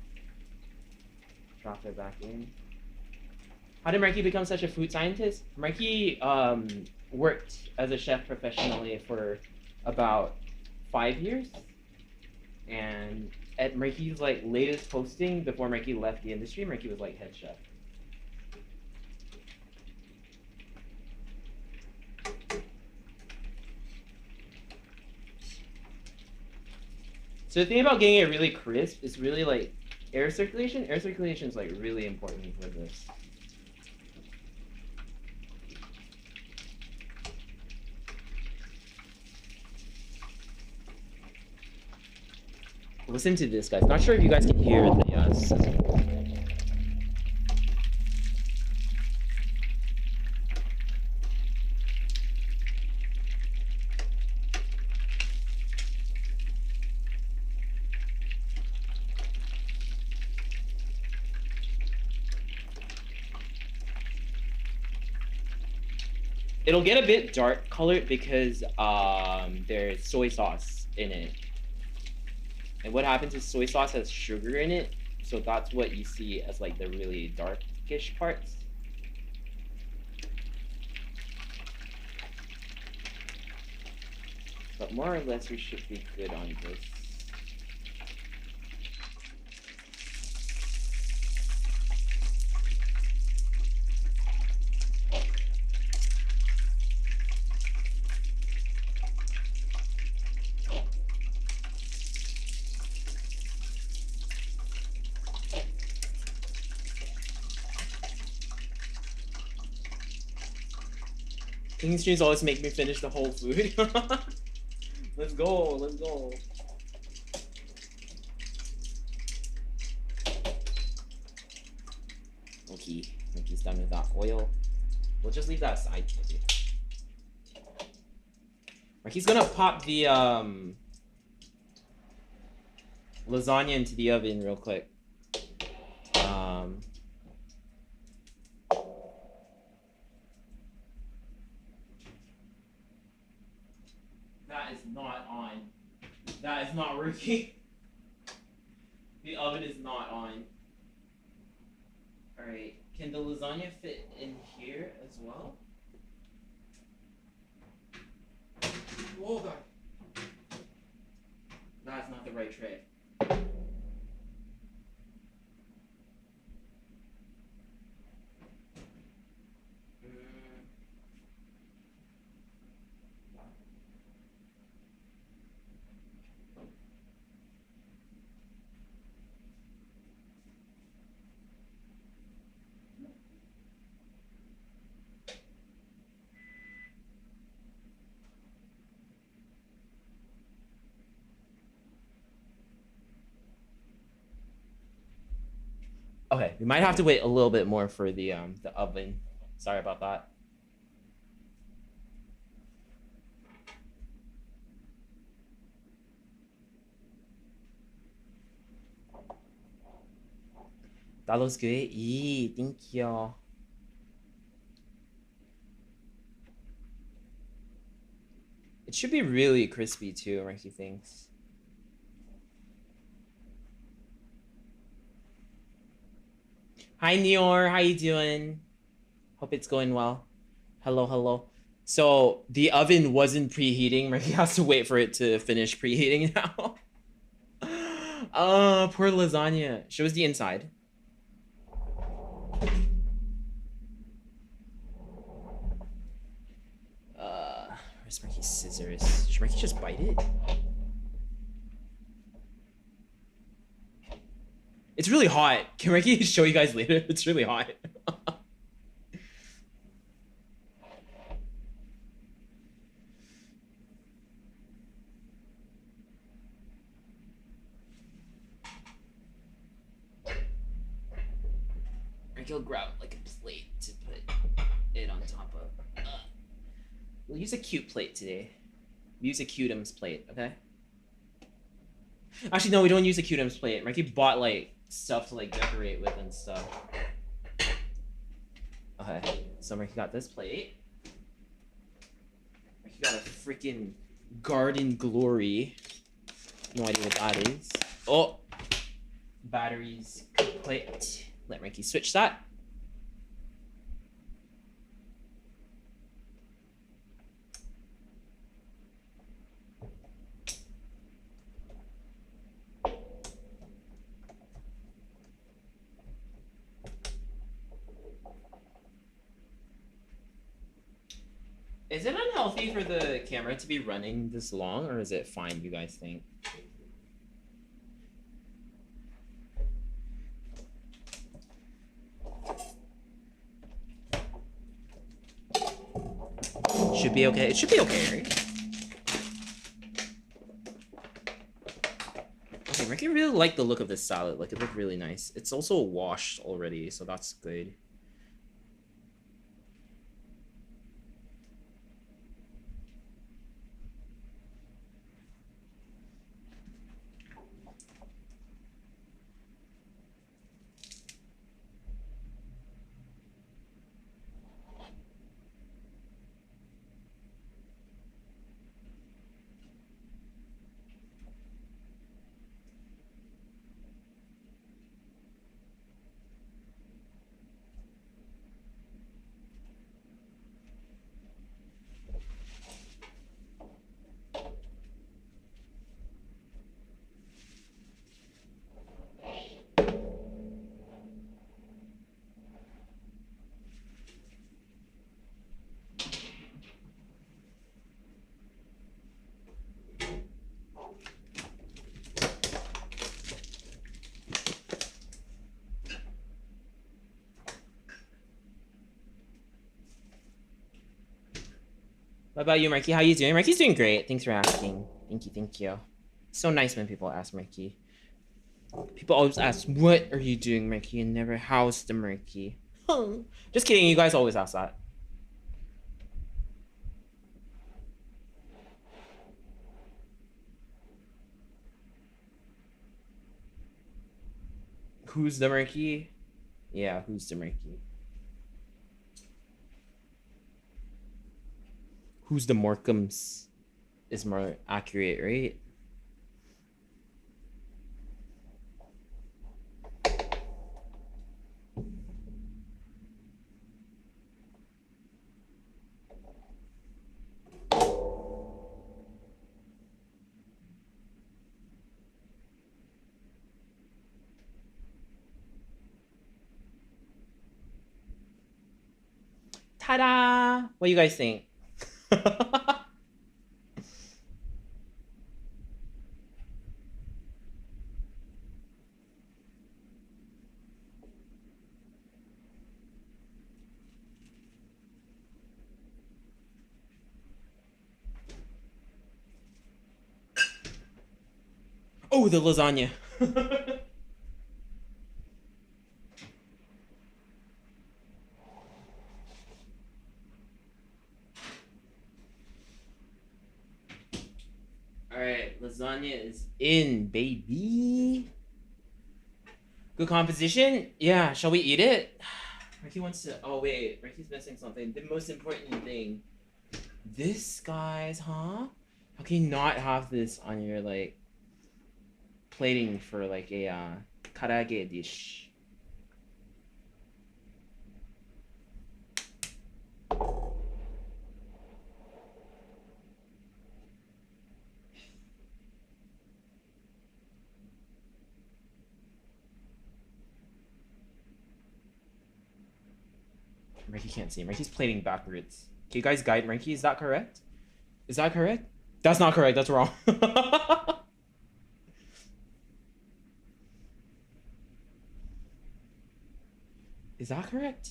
drop it back in. How did Marky become such a food scientist? Marky worked as a chef professionally for about 5 years, and at Marky's like latest posting before Marky left the industry, Marky was like head chef. So the thing about getting it really crisp is really like air circulation. Air circulation is like really important for this. Listen to this, guys. Not sure if you guys can hear the sizzle. It'll get a bit dark colored because there's soy sauce in it. And what happens is soy sauce has sugar in it, so that's what you see as like the really darkish parts. But more or less we should be good on this. Cooking streams always make me finish the whole food. Let's go, let's go. Okay, Mickey's done with that oil. We'll just leave that aside. He's gonna pop the lasagna into the oven real quick. That is not on. That is not working. The oven is not on. Alright, can the lasagna fit in here as well? Oh god. That's not the right tray. Okay, we might have to wait a little bit more for the oven. Sorry about that. That looks good. Yee, thank you. It should be really crispy too, Ricky thinks. Hi Neor, how you doing? Hope it's going well. Hello, hello. So the oven wasn't preheating. Ricky has to wait for it to finish preheating now. Poor lasagna. Shows the inside. Where's Ricky's scissors? Should Ricky just bite it? It's really hot. Can Ricky show you guys later? It's really hot. Ricky will grab like a plate to put it on top of. We'll use a cute plate today. Use a cuteums plate, okay? Actually, no, we don't use a cuteums plate. Mikey bought like stuff to like decorate with and stuff. Okay, so Mikey got this plate. Mikey got a freaking Garden Glory. No idea what that is. Oh, batteries plate. Let Mikey switch that. Is it unhealthy for the camera to be running this long, or is it fine, you guys think? Should be okay. It should be okay, right? Okay, Ricky really liked the look of this salad. Like, it looked really nice. It's also washed already, so that's good. What about you, Marky? How you doing? Marky's doing great. Thanks for asking. Thank you, thank you. So nice when people ask Marky. People always ask, what are you doing, Marky? And never, how's the Marky? Just kidding, you guys always ask that. Who's the Marky? Yeah, who's the Marky? Who's the Morkums is more accurate, right? Ta-da! What do you guys think? Oh, the lasagna. All right, lasagna is in, baby. Good composition? Yeah, shall we eat it? Ricky wants to. Oh, wait. Ricky's missing something. The most important thing. This, guys, huh? How can you not have this on your, like, plating for, like, a, karage dish? Ricky can't see him. Ricky's plating backwards. Can you guys guide Ricky? Is that correct? Is that correct? That's not correct. That's wrong. Is that correct?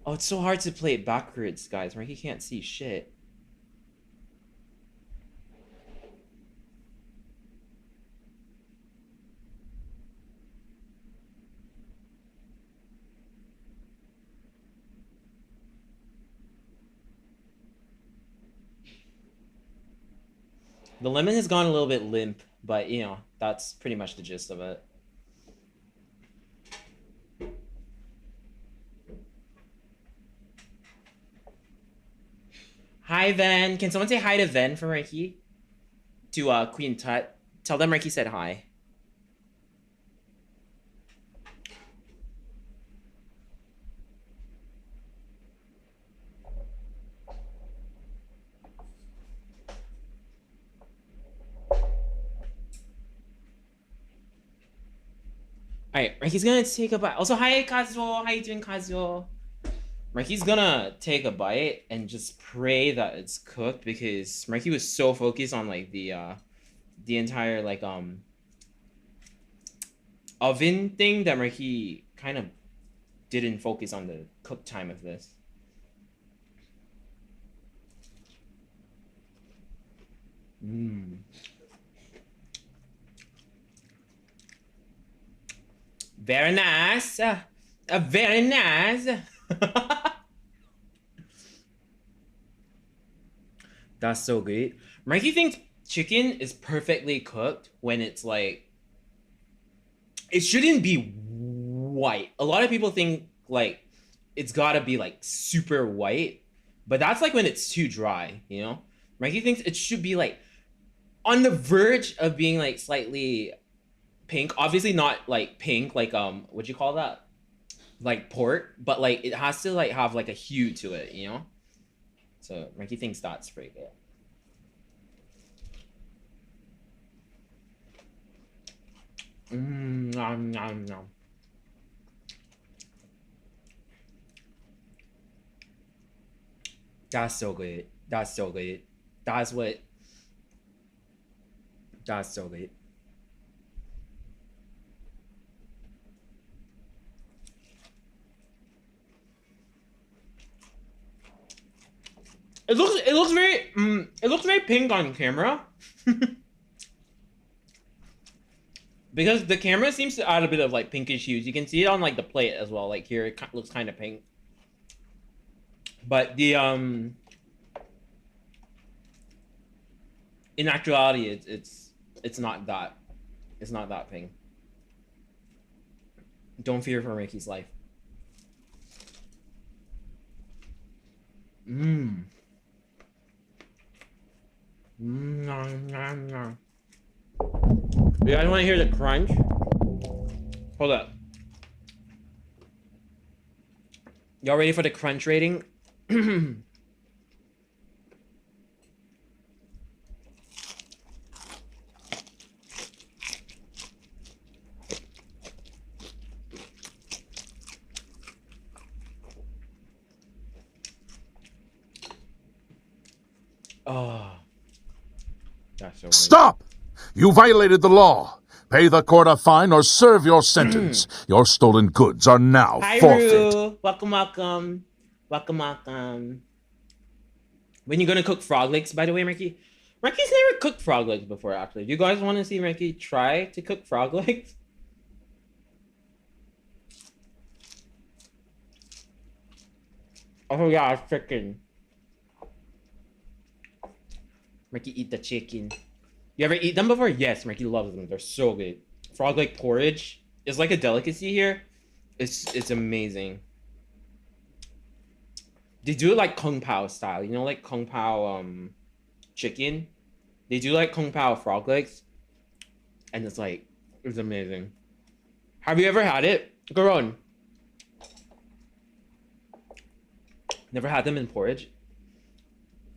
Oh, it's so hard to play it backwards, guys. Ricky can't see shit. The lemon has gone a little bit limp, but you know, that's pretty much the gist of it. Hi, Ven. Can someone say hi to Ven from Reiki? To Queen Tut. Tell them Reiki said hi. Alright, Reiki's gonna take a bite. Also, hi, Kazuo. How you doing, Kazuo? Reiki's gonna take a bite and just pray that it's cooked because Reiki was so focused on like the entire like oven thing that Reiki kind of didn't focus on the cook time of this. Mmm. Very nice. Very nice. That's so good. Mikey thinks chicken is perfectly cooked when it's like... It shouldn't be white. A lot of people think like it's gotta be like super white. But that's like when it's too dry, you know? Mikey thinks it should be like on the verge of being like slightly... pink, obviously not like pink like what'd you call that, like pork, but like it has to like have like a hue to it, you know? So Ricky thinks that's pretty good. Nom, nom, nom. That's so good. That's so good. That's so good. It looks very pink on camera. Because the camera seems to add a bit of like pinkish hues. You can see it on like the plate as well. Like here it looks kind of pink. But the in actuality it's not that pink. Don't fear for Ricky's life. Mmm. Nom, nom, nom. You guys want to hear the crunch? Hold up. Y'all ready for the crunch rating? Oh. That's so weird. Stop! You violated the law. Pay the court a fine or serve your sentence. Your stolen goods are now Hi, forfeit. Rue. Welcome. When you gonna cook frog legs, by the way, Ricky? Ricky's never cooked frog legs before, actually. Do you guys want to see Ricky try to cook frog legs? Oh yeah, chicken. Ricky eat the chicken. You ever eat them before? Yes, Ricky loves them. They're so good. Frog leg porridge is like a delicacy here. It's amazing. They do it like Kung Pao style. You know, like Kung Pao chicken. They do like Kung Pao frog legs. And it's amazing. Have you ever had it? Garon. Never had them in porridge?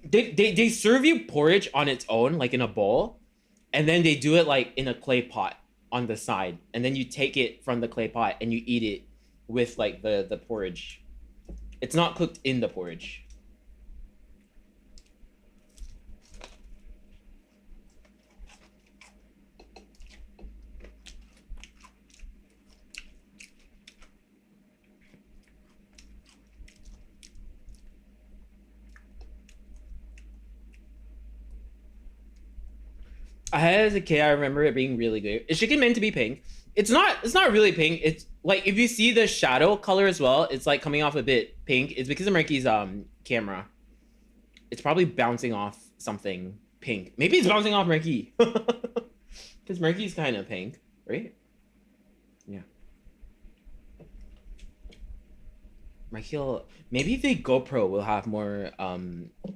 They serve you porridge on its own, like in a bowl, and then they do it like in a clay pot on the side, and then you take it from the clay pot and you eat it with like the porridge. It's not cooked in the porridge. I had it as a kid. I remember it being really good. Is chicken meant to be pink? It's not really pink. It's like if you see the shadow color as well, it's like coming off a bit pink. It's because of Murky's camera. It's probably bouncing off something pink. Maybe it's bouncing off Murky. Because Murky's kind of pink, right? Yeah. Murky will... Maybe the GoPro will have more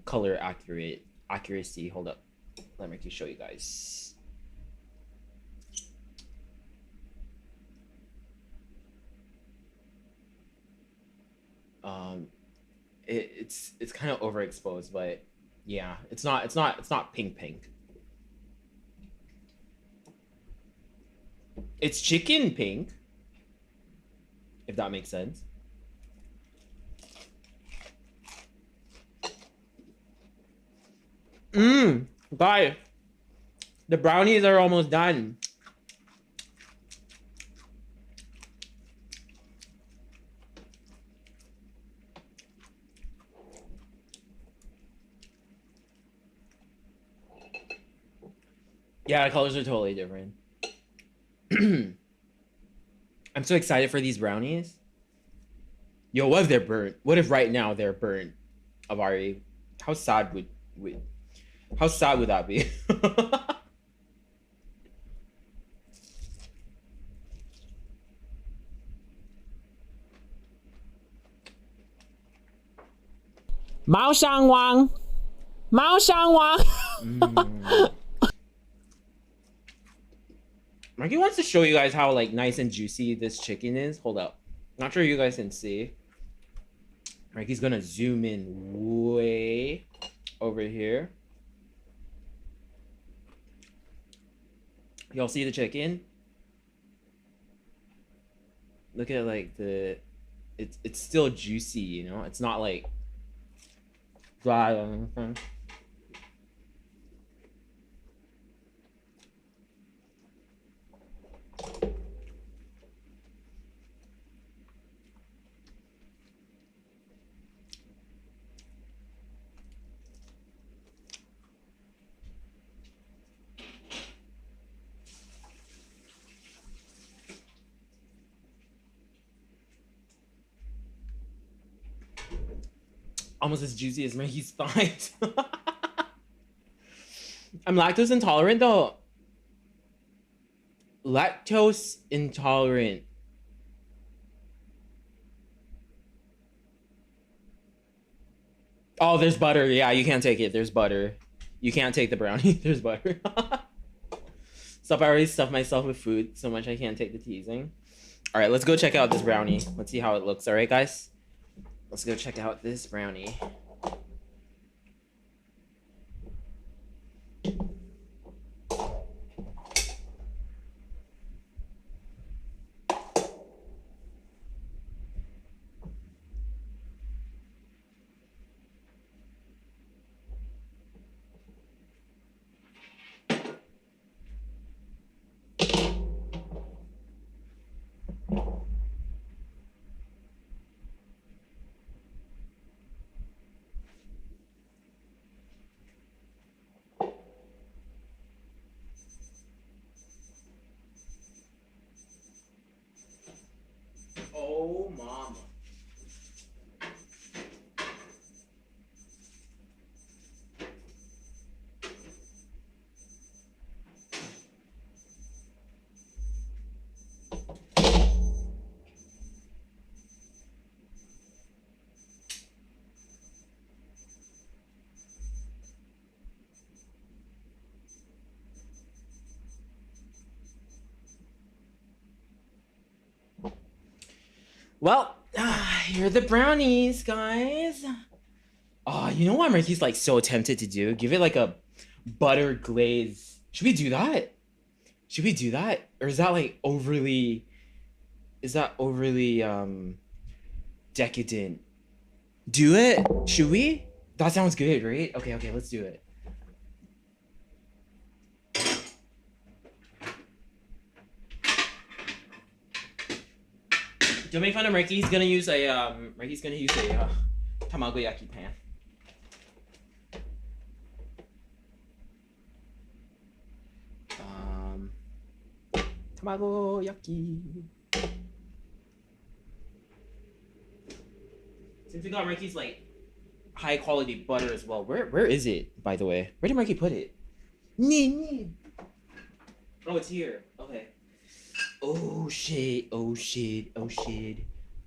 color accuracy. Hold up. Let Murky show you guys. It's kind of overexposed, but yeah, it's not pink. It's chicken pink, if that makes sense. Guys, the brownies are almost done. Yeah, the colors are totally different. I'm so excited for these brownies. Yo, what if they're burnt? What if right now they're burnt, Avari? How sad would that be? Mao Shang Wang. Mao Shang Wang. Marky wants to show you guys how like nice and juicy this chicken is. Hold up. Not sure you guys can see. Marky's gonna zoom in way over here. Y'all see the chicken? Look at like the it's still juicy, you know? It's not like dry or anything. Almost as juicy as Maggie's thighs. I'm lactose intolerant though. Lactose intolerant. Oh, there's butter. Yeah, you can't take it. There's butter. You can't take the brownie. There's butter. Stop, I already stuffed myself with food so much I can't take the teasing. All right, let's go check out this brownie. Let's see how it looks. All right, guys? Let's go check out this brownie. Oh, mama. Well, here are the brownies, guys. Oh, you know what Ricky's like so tempted to do? Give it like a butter glaze. Should we do that? Should we do that? Or is that like overly... Is that overly decadent? Do it? Should we? That sounds good, right? Okay, let's do it. Don't make fun of Ricky. He's gonna use a tamagoyaki pan. Tamagoyaki. Since we got Ricky's like high quality butter as well. Where is it, by the way? Where did Marky put it? Oh, it's here. Okay. Oh shit. Oh shit. Oh shit.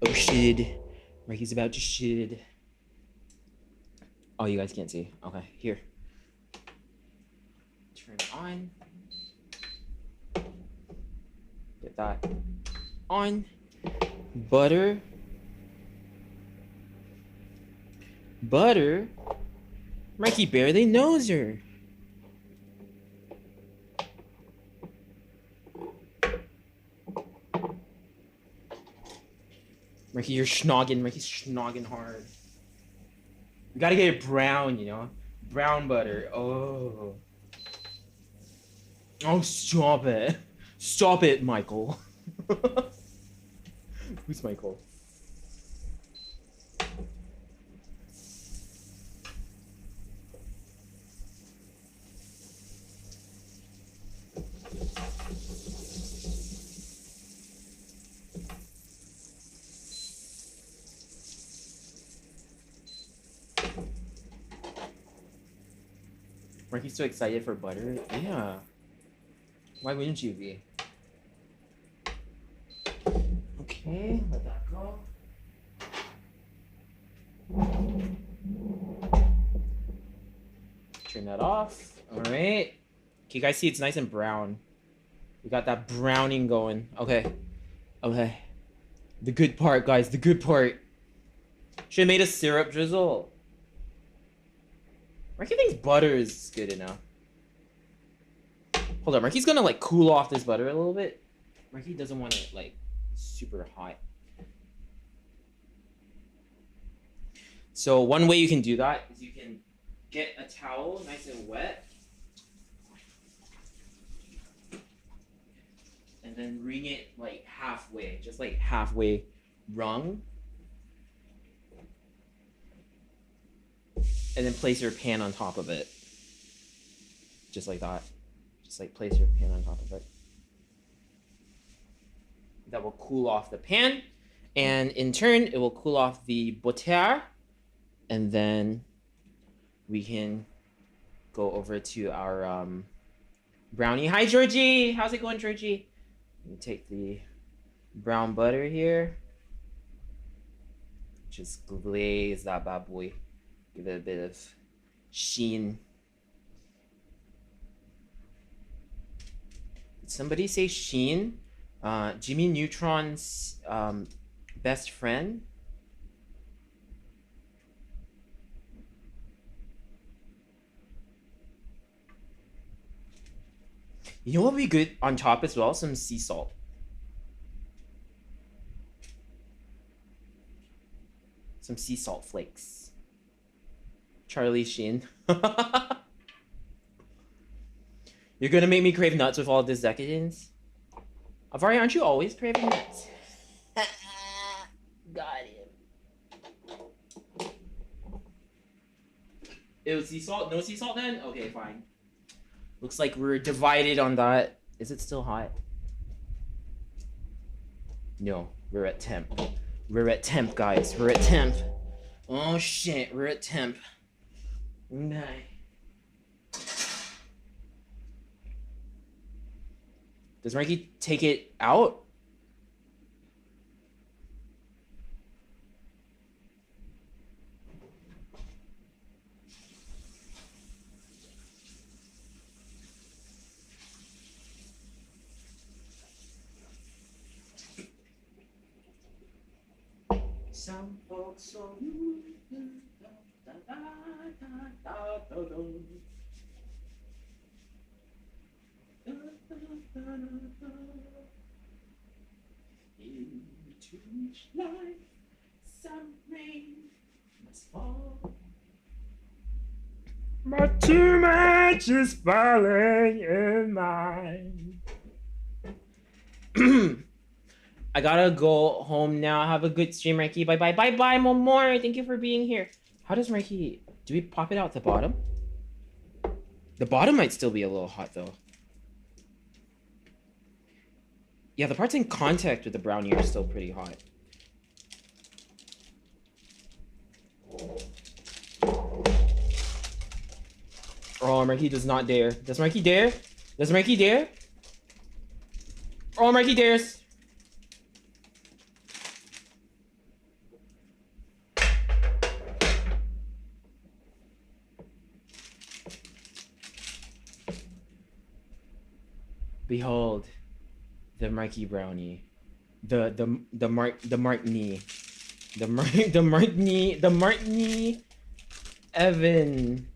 Oh shit. Marky's about to shit. Oh, you guys can't see. Okay, here. Turn it on. Get that on. Butter. Butter? Marky barely knows her. Marky, you're schnogging. Marky's schnogging hard. You gotta get it brown, you know? Brown butter. Oh. Oh, stop it. Stop it, Michael. Who's Michael? Marky's so excited for butter. Yeah. Why wouldn't you be? Okay, let that go. Turn that off. Alright. Can you guys see it's nice and brown? We got that browning going. Okay. Okay. The good part, guys. The good part. Should have made a syrup drizzle. Marky thinks butter is good enough. Hold on, Marky's gonna like cool off this butter a little bit. Marky doesn't want it like super hot. So one way you can do that is you can get a towel nice and wet. And then wring it like halfway, just like halfway wrung. And then place your pan on top of it. Just like that. Just like place your pan on top of it. That will cool off the pan. And in turn, it will cool off the butter. And then we can go over to our brownie. Hi, Georgie. How's it going, Georgie? Let me take the brown butter here. Just glaze that bad boy. Give it a bit of sheen. Did somebody say sheen? Jimmy Neutron's best friend? You know what would be good on top as well? Some sea salt. Some sea salt flakes. Charlie Sheen. You're gonna make me crave nuts with all this decadence? Avari, aren't you always craving nuts? Got him. It was sea salt? No sea salt then? Okay, fine. Looks like we're divided on that. Is it still hot? No, we're at temp. We're at temp, guys. We're at temp. Oh shit, we're at temp. Okay. Does Marky take it out? Some folks so into each life, some rain must fall. But too much is falling in mine. I gotta go home now. Have a good stream, Marky. Bye bye. Bye bye, Momor. Thank you for being here. How does Marky... Do we pop it out the bottom? The bottom might still be a little hot, though. Yeah, the parts in contact with the brownie are still pretty hot. Oh, Marky does not dare. Does Marky dare? Does Marky dare? Oh, Marky dares. Behold, the Marky brownie, the Martini, the Martini Evan.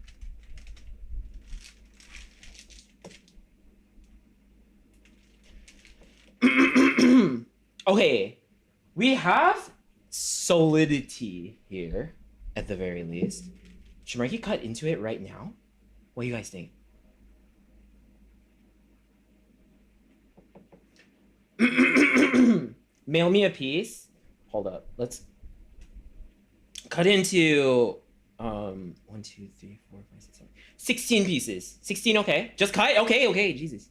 Okay, we have solidity here at the very least. Should Marky cut into it right now? What do you guys think? Mail me a piece. Hold up. Let's cut into 1, 2, 3, 4, 5, 6, 7. 16 pieces. 16, okay. Just cut? Okay, Jesus.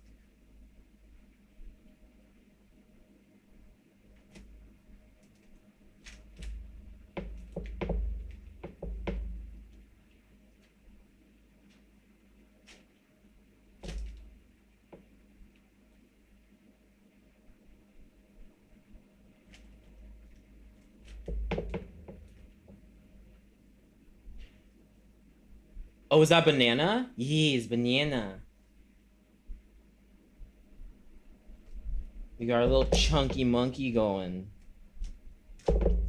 Oh, is that banana? Yes, banana. We got our little chunky monkey going.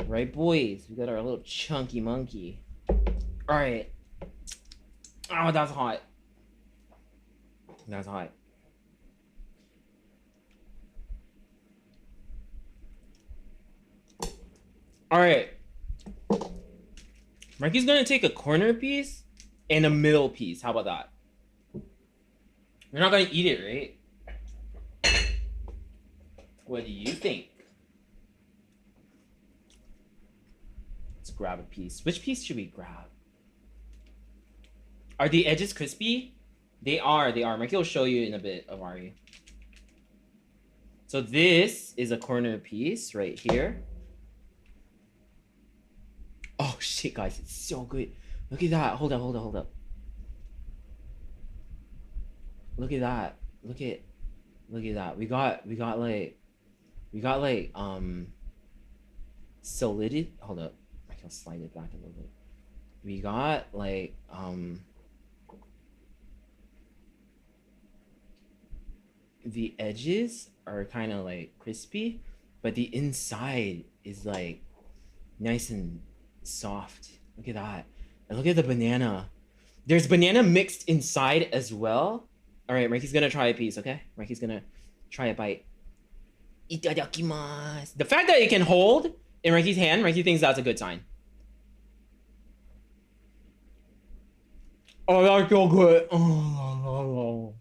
Right, boys? We got our little chunky monkey. Alright. Oh, that's hot. That's hot. Alright. Marky's gonna take a corner piece and a middle piece. How about that? You're not gonna eat it, right? What do you think? Let's grab a piece. Which piece should we grab? Are the edges crispy? They are. Marky will show you in a bit, Amari. So this is a corner piece right here. Oh shit, guys, it's so good. Look at that. Hold up. Look at that. Look at that. We got like solidity. Hold up. I can slide it back a little bit. We got like the edges are kind of like crispy, but the inside is like nice and soft. Look at that. And look at the banana. There's banana mixed inside as well. All right, Marky's gonna try a piece, okay? Marky's gonna try a bite. Itadakimasu. The fact that it can hold in Marky's hand, Marky thinks that's a good sign. Oh, that's so good. Oh.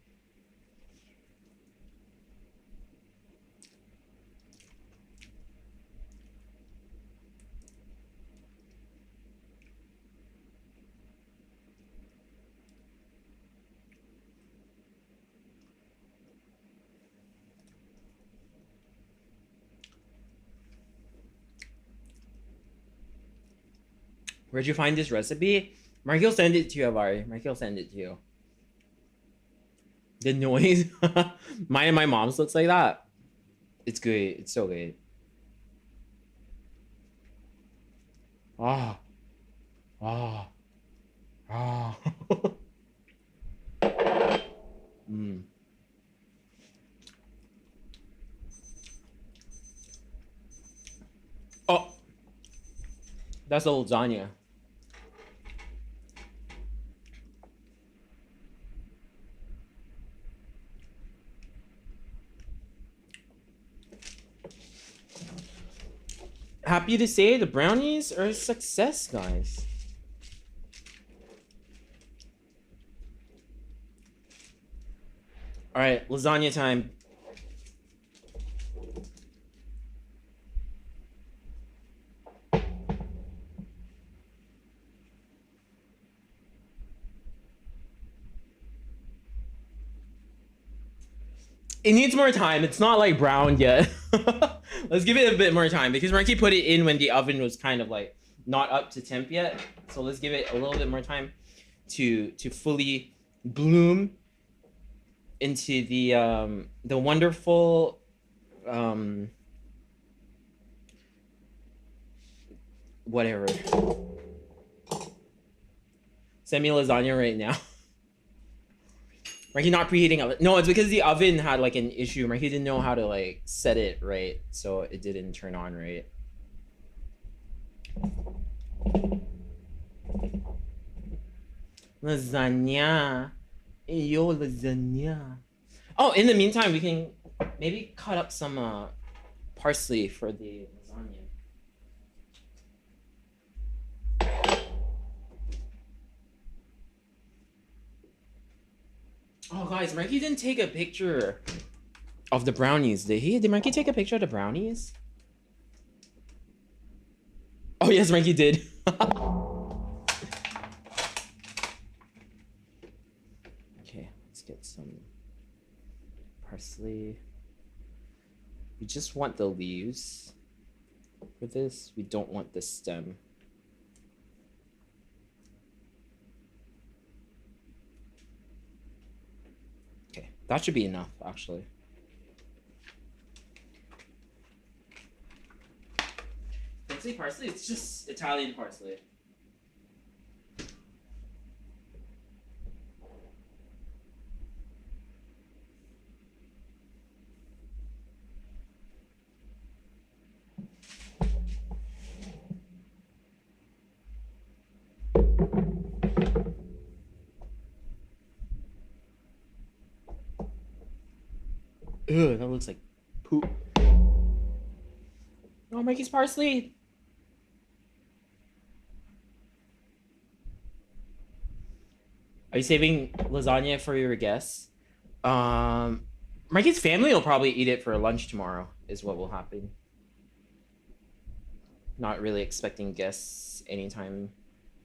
Where'd you find this recipe? Marky will send it to you, Avari. Marky will send it to you. The noise. Mine and my mom's looks like that. It's good. It's so good. Ah. Ah. Ah. Mm. Oh. That's a lasagna. Happy to say the brownies are a success, guys. All right, lasagna time. It needs more time. It's not like browned yet. Let's give it a bit more time because Marky put it in when the oven was kind of like not up to temp yet. So let's give it a little bit more time to fully bloom into the wonderful whatever. Send me lasagna right now. Marky not preheating oven. No, it's because the oven had like an issue. Marky didn't know how to like set it right, so it didn't turn on right. Lasagna. Yo, lasagna. Oh, in the meantime, we can maybe cut up some parsley for the lasagna. Oh, guys, Marky didn't take a picture of the brownies, did he? Did Marky take a picture of the brownies? Oh, yes, Marky did. Okay, let's get some parsley. We just want the leaves for this. We don't want the stem. Okay, that should be enough, actually. Parsley, it's just Italian parsley. Ugh, that looks like poop. No, Mikey's parsley. Are you saving lasagna for your guests? Mikey's family will probably eat it for lunch tomorrow, is what will happen. Not really expecting guests anytime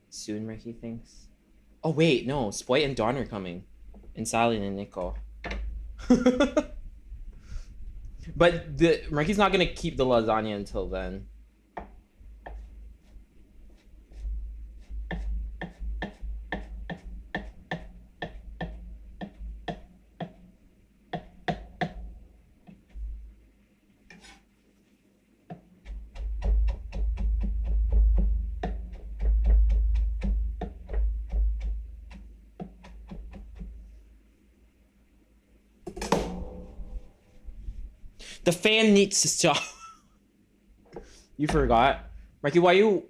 soon, Mikey thinks. Oh, wait, no. Spoit and Dawn are coming. And Sally and Nico. But Mikey's not going to keep the lasagna until then. The fan needs to stop. You forgot. Mikey, why you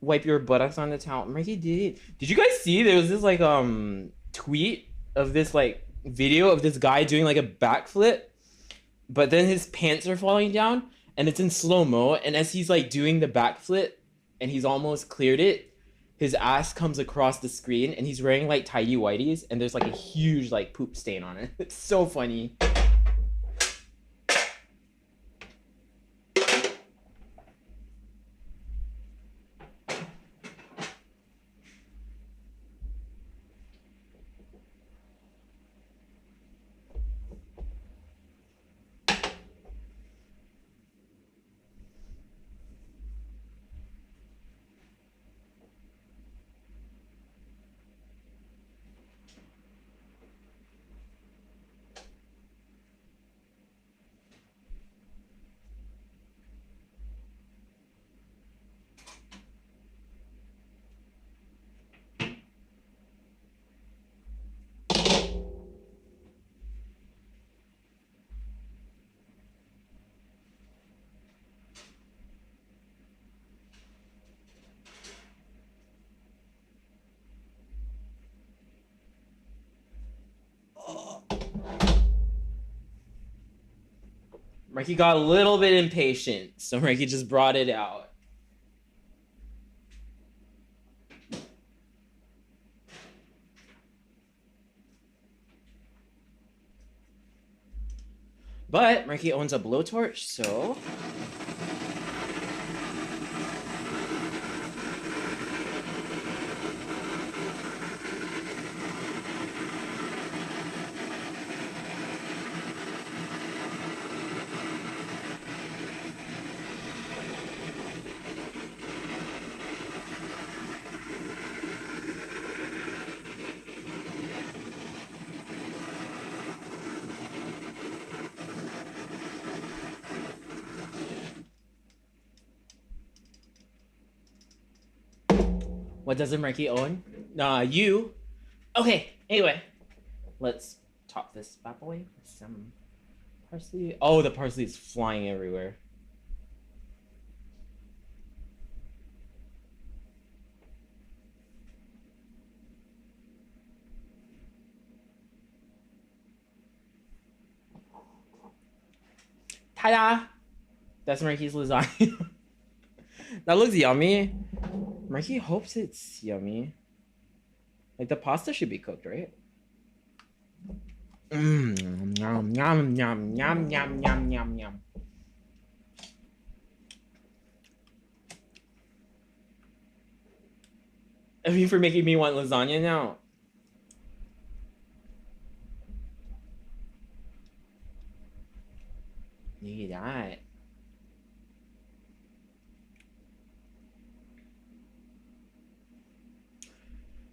wipe your buttocks on the towel? Mikey did. Did you guys see there was this like tweet of this like video of this guy doing like a backflip, but then his pants are falling down and it's in slow-mo, and as he's like doing the backflip and he's almost cleared it, his ass comes across the screen and he's wearing like tidy whities and there's like a huge like poop stain on it. It's so funny. Mikey got a little bit impatient, so Mikey just brought it out. But Mikey owns a blowtorch, so... What doesn't Ricky own? You. Okay, anyway. Let's top this bad boy with some parsley. Oh, the parsley is flying everywhere. Ta-da! That's Marky's lasagna. That looks yummy. Marky hopes it's yummy. Like the pasta should be cooked, right? Mmm, yum, yum, yum, yum, yum, yum, yum, yum. I mean, for making me want lasagna now. Look at that.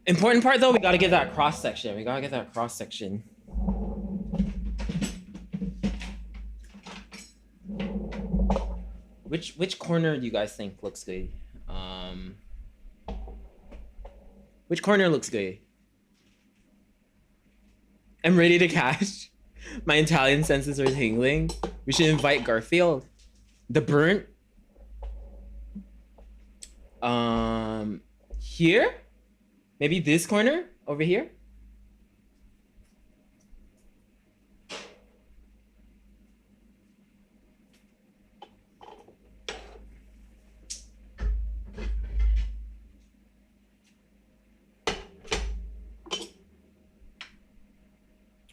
Important part though, we gotta get that cross section. We gotta get that cross section. Which corner do you guys think looks good? Which corner looks good? I'm ready to cash. My Italian senses are tingling. We should invite Garfield. The burnt. Here? Maybe this corner over here?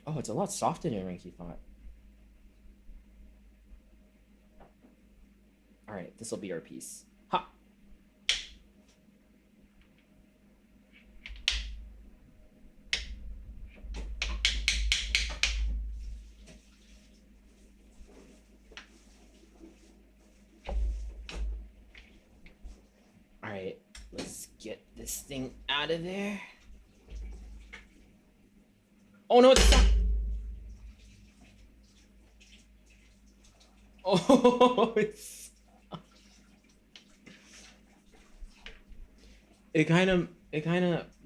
Oh, it's a lot softer than Rinky thought. All right, this will be our piece. Ha! All right, let's get this thing out of there. Oh no, it's not. Oh, it's. It kind of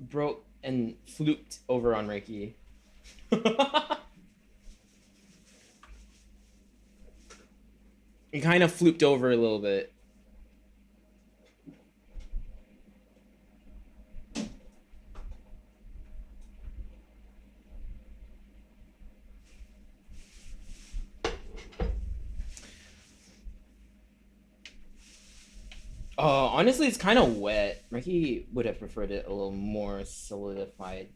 broke and fluked over on Ricky. It kind of fluked over a little bit. Honestly, it's kind of wet. Ricky would have preferred it a little more solidified.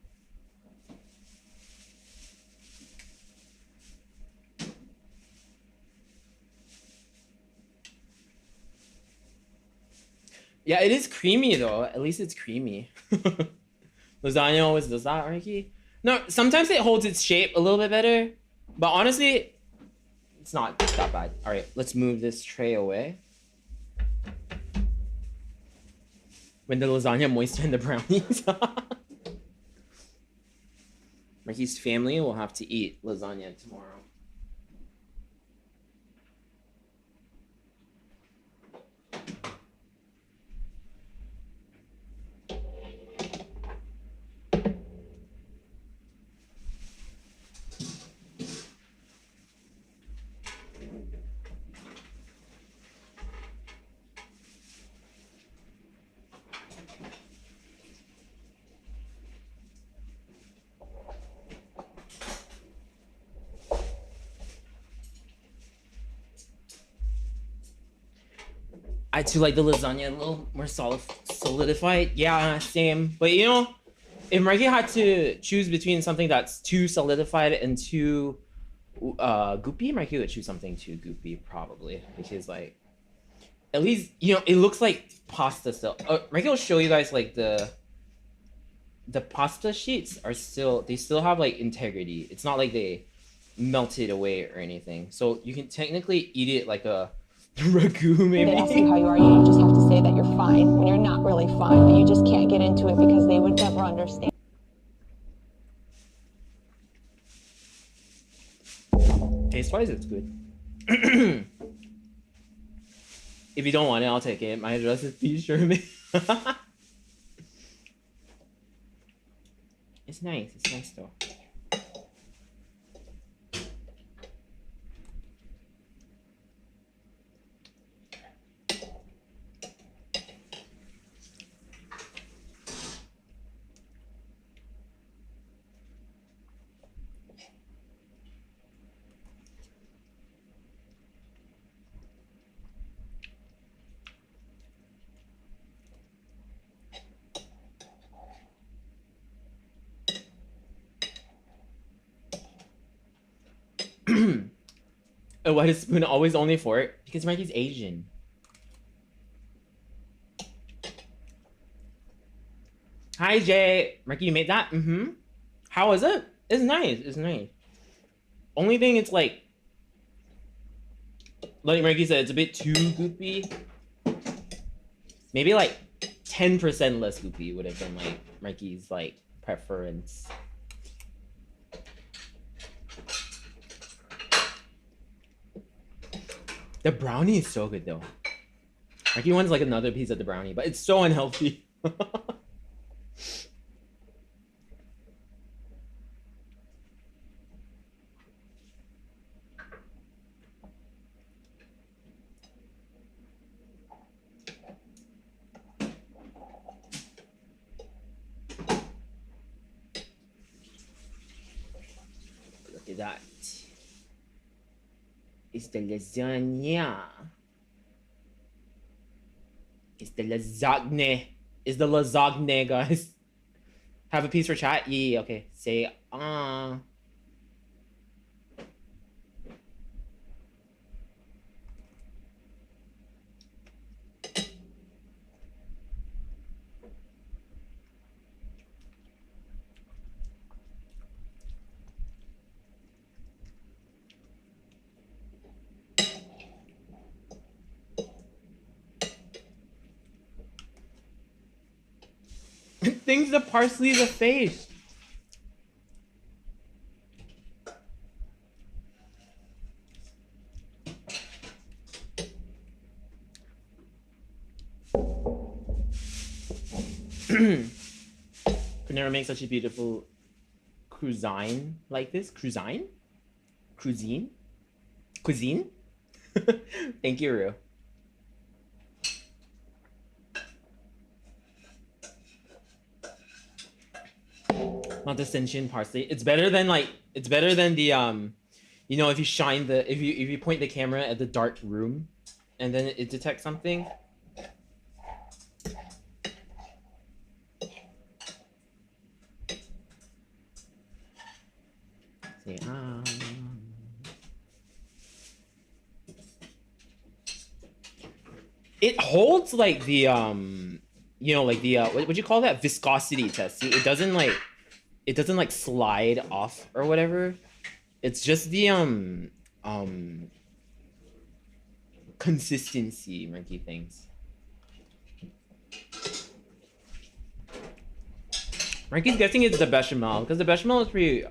Yeah, it is creamy though. At least it's creamy. Lasagna always does that, Ricky. No, sometimes it holds its shape a little bit better, but honestly, it's not that bad. All right, let's move this tray away. When the lasagna moister and the brownies. Ricky's family will have to eat lasagna tomorrow. I too like the lasagna a little more solidified. Yeah, same. But you know, if Marky had to choose between something that's too solidified and too goopy, Marky would choose something too goopy probably, because like at least you know it looks like pasta still. Marky will show you guys like the pasta sheets are still have like integrity. It's not like they melted away or anything. So you can technically eat it like a ragu maybe. They ask you how you are, you just have to say that you're fine when you're not really fine, but you just can't get into it because they would never understand. Taste-wise, it's good. If you don't want it, I'll take it. My address is P. Sherman. It's nice. It's nice though. Oh, why is spoon always only fork? Because Mikey's Asian. Hi, Jay. Mikey, you made that? Mm-hmm. How is it? It's nice. It's nice. Only thing, it's like Mikey said, it's a bit too goopy. Maybe like 10% less goopy would have been like Mikey's like preference. The brownie is so good though. Mikey wants like another piece of the brownie, but it's so unhealthy. Look at that. It's the lasagna. It's the lasagne. It's the lasagne, guys. Have a piece for chat? Yeah, okay. Say, Things the parsley the face. Could never make such a beautiful cuisine like this. Cuisine? Cuisine? Cuisine? Thank you, Rue. Not the sentient parsley. It's better than the you know, if you shine the if you point the camera at the dark room and then it detects something. Say, it holds like the you know, like the what would you call that, viscosity test. See, it doesn't like slide off or whatever. It's just the consistency Murky things. Murky's guessing it's the bechamel because the bechamel is pretty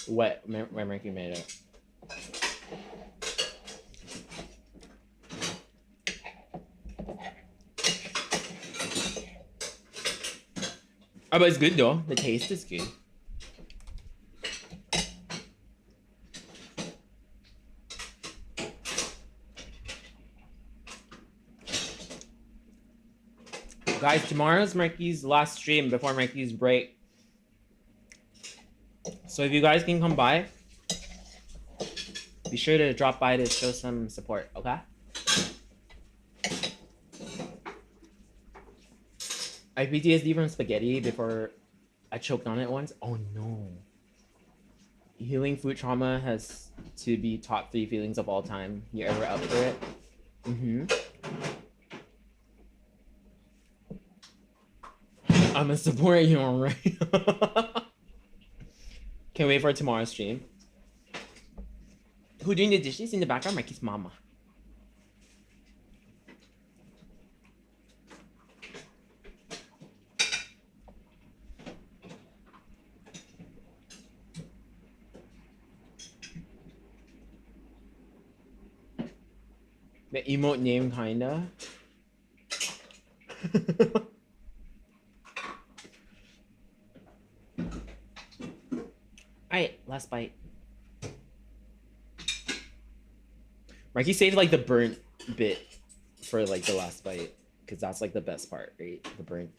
wet when Murky made it. Oh, but it's good though. The taste is good. Guys, tomorrow's Marky's last stream before Marky's break. So if you guys can come by, be sure to drop by to show some support, okay? I PTSD from spaghetti before I choked on it once. Oh no. Healing food trauma has to be top 3 feelings of all time. You ever up for it? Mm-hmm. I'ma support you, alright? Can't wait for tomorrow's stream. Who doing the dishes in the background? Mikey's mama. The emote name, kinda. Alright, last bite. Marky saved like the burnt bit for like the last bite, because that's like the best part, right? The burnt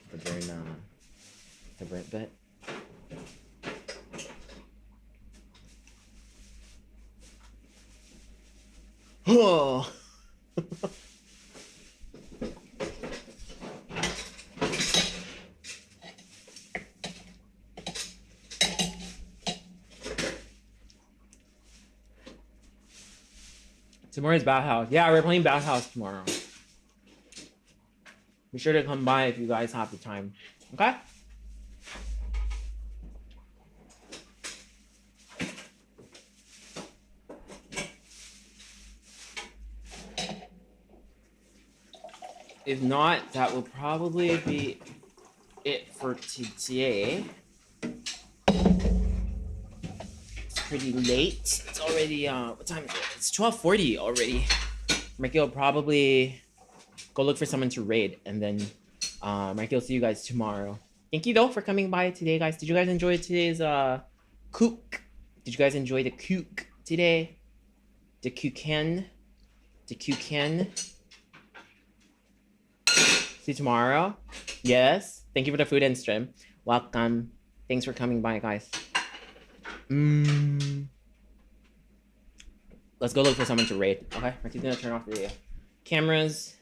bit. Oh. Tomorrow's Bathhouse. Yeah, we're playing Bathhouse tomorrow. Be sure to come by if you guys have the time. Okay? If not, that will probably be it for today. It's pretty late. It's already what time is it? It's 12:40 already. Mikey will probably go look for someone to raid, and then Mikey will see you guys tomorrow. Thank you though for coming by today, guys. Did you guys enjoy today's kook? Did you guys enjoy the kook today? The kuken? The kuken? See you tomorrow. Yes. Thank you for the food and stream. Welcome. Thanks for coming by, guys. Let's go look for someone to raid. Okay, Marky's gonna turn off the cameras.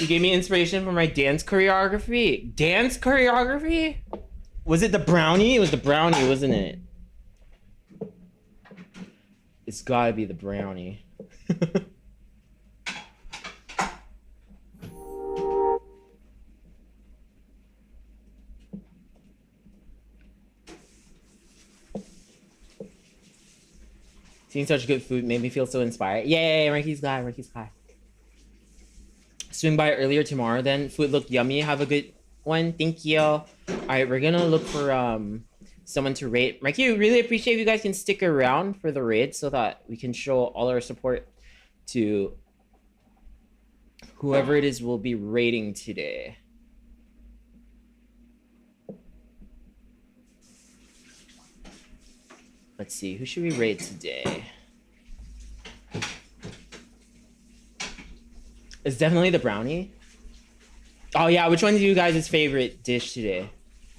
You gave me inspiration for my dance choreography. Dance choreography? Was it the brownie? It was the brownie, wasn't it? It's gotta be the brownie. Seeing such good food made me feel so inspired. Yay, Ricky's guy, Ricky's guy. Swing by earlier tomorrow then. Food looked yummy. Have a good one. Thank you. Alright, we're gonna look for someone to raid. Ricky, really appreciate if you guys can stick around for the raid so that we can show all our support to whoever it is we'll be raiding today. Let's see, who should we raid today? It's definitely the brownie. Oh yeah, which one's you guys' favorite dish today?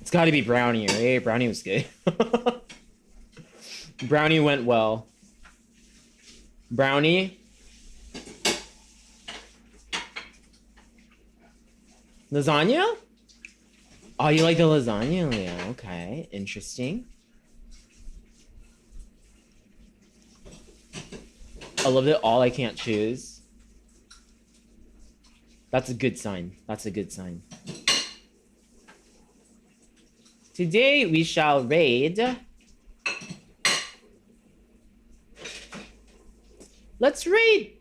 It's gotta be brownie, right? Brownie was good. Brownie went well. Brownie. Lasagna? Oh, you like the lasagna, Leah? Okay, interesting. I love it all, I can't choose. That's a good sign. That's a good sign. Today we shall raid. Let's raid.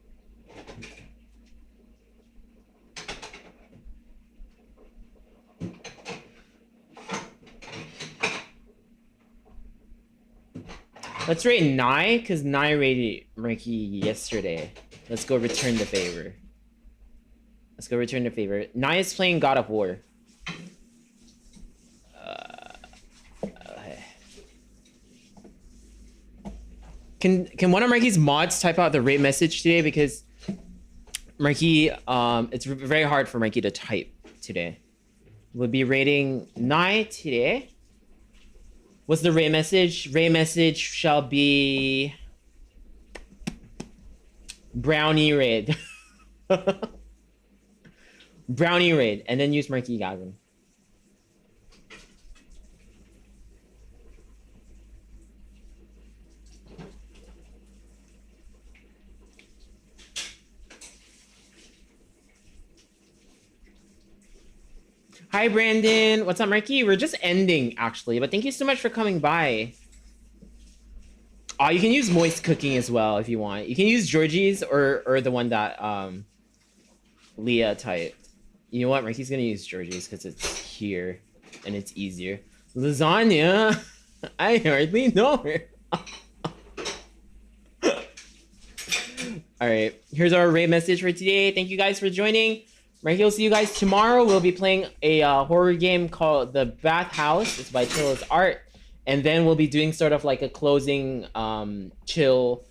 Let's raid Nye, because Nye raided Ricky yesterday. Let's go return the favor. Let's go return the favor. Nye is playing God of War. Okay. Can one of Marky's mods type out the raid message today, because Marky, it's very hard for Marky to type today. We'll be raiding Nye today. What's the raid message? Raid message shall be brownie raid. Brownie raid, and then use Marky Gasm. Hi, Brandon. What's up, Marky? We're just ending, actually, but thank you so much for coming by. Oh, you can use Moist Cooking as well if you want. You can use Georgie's or the one that Leah typed. You know what? Marky's gonna use Georgie's because it's here and it's easier. Lasagna? I hardly know her. All right, here's our raid message for today. Thank you guys for joining. Mikey will see you guys tomorrow. We'll be playing a horror game called The Bath House. It's by Chilla's Art. And then we'll be doing sort of like a closing chill,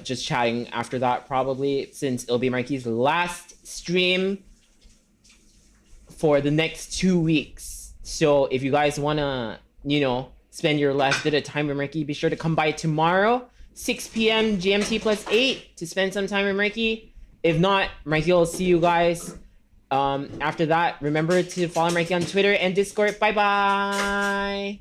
just chatting after that probably, since it'll be Mikey's last stream for the next 2 weeks. So if you guys want to, you know, spend your last bit of time with Mikey, be sure to come by tomorrow, 6 p.m. GMT plus 8 to spend some time with Mikey. If not, Mikey will see you guys after that. Remember to follow Mikey on Twitter and Discord. Bye-bye.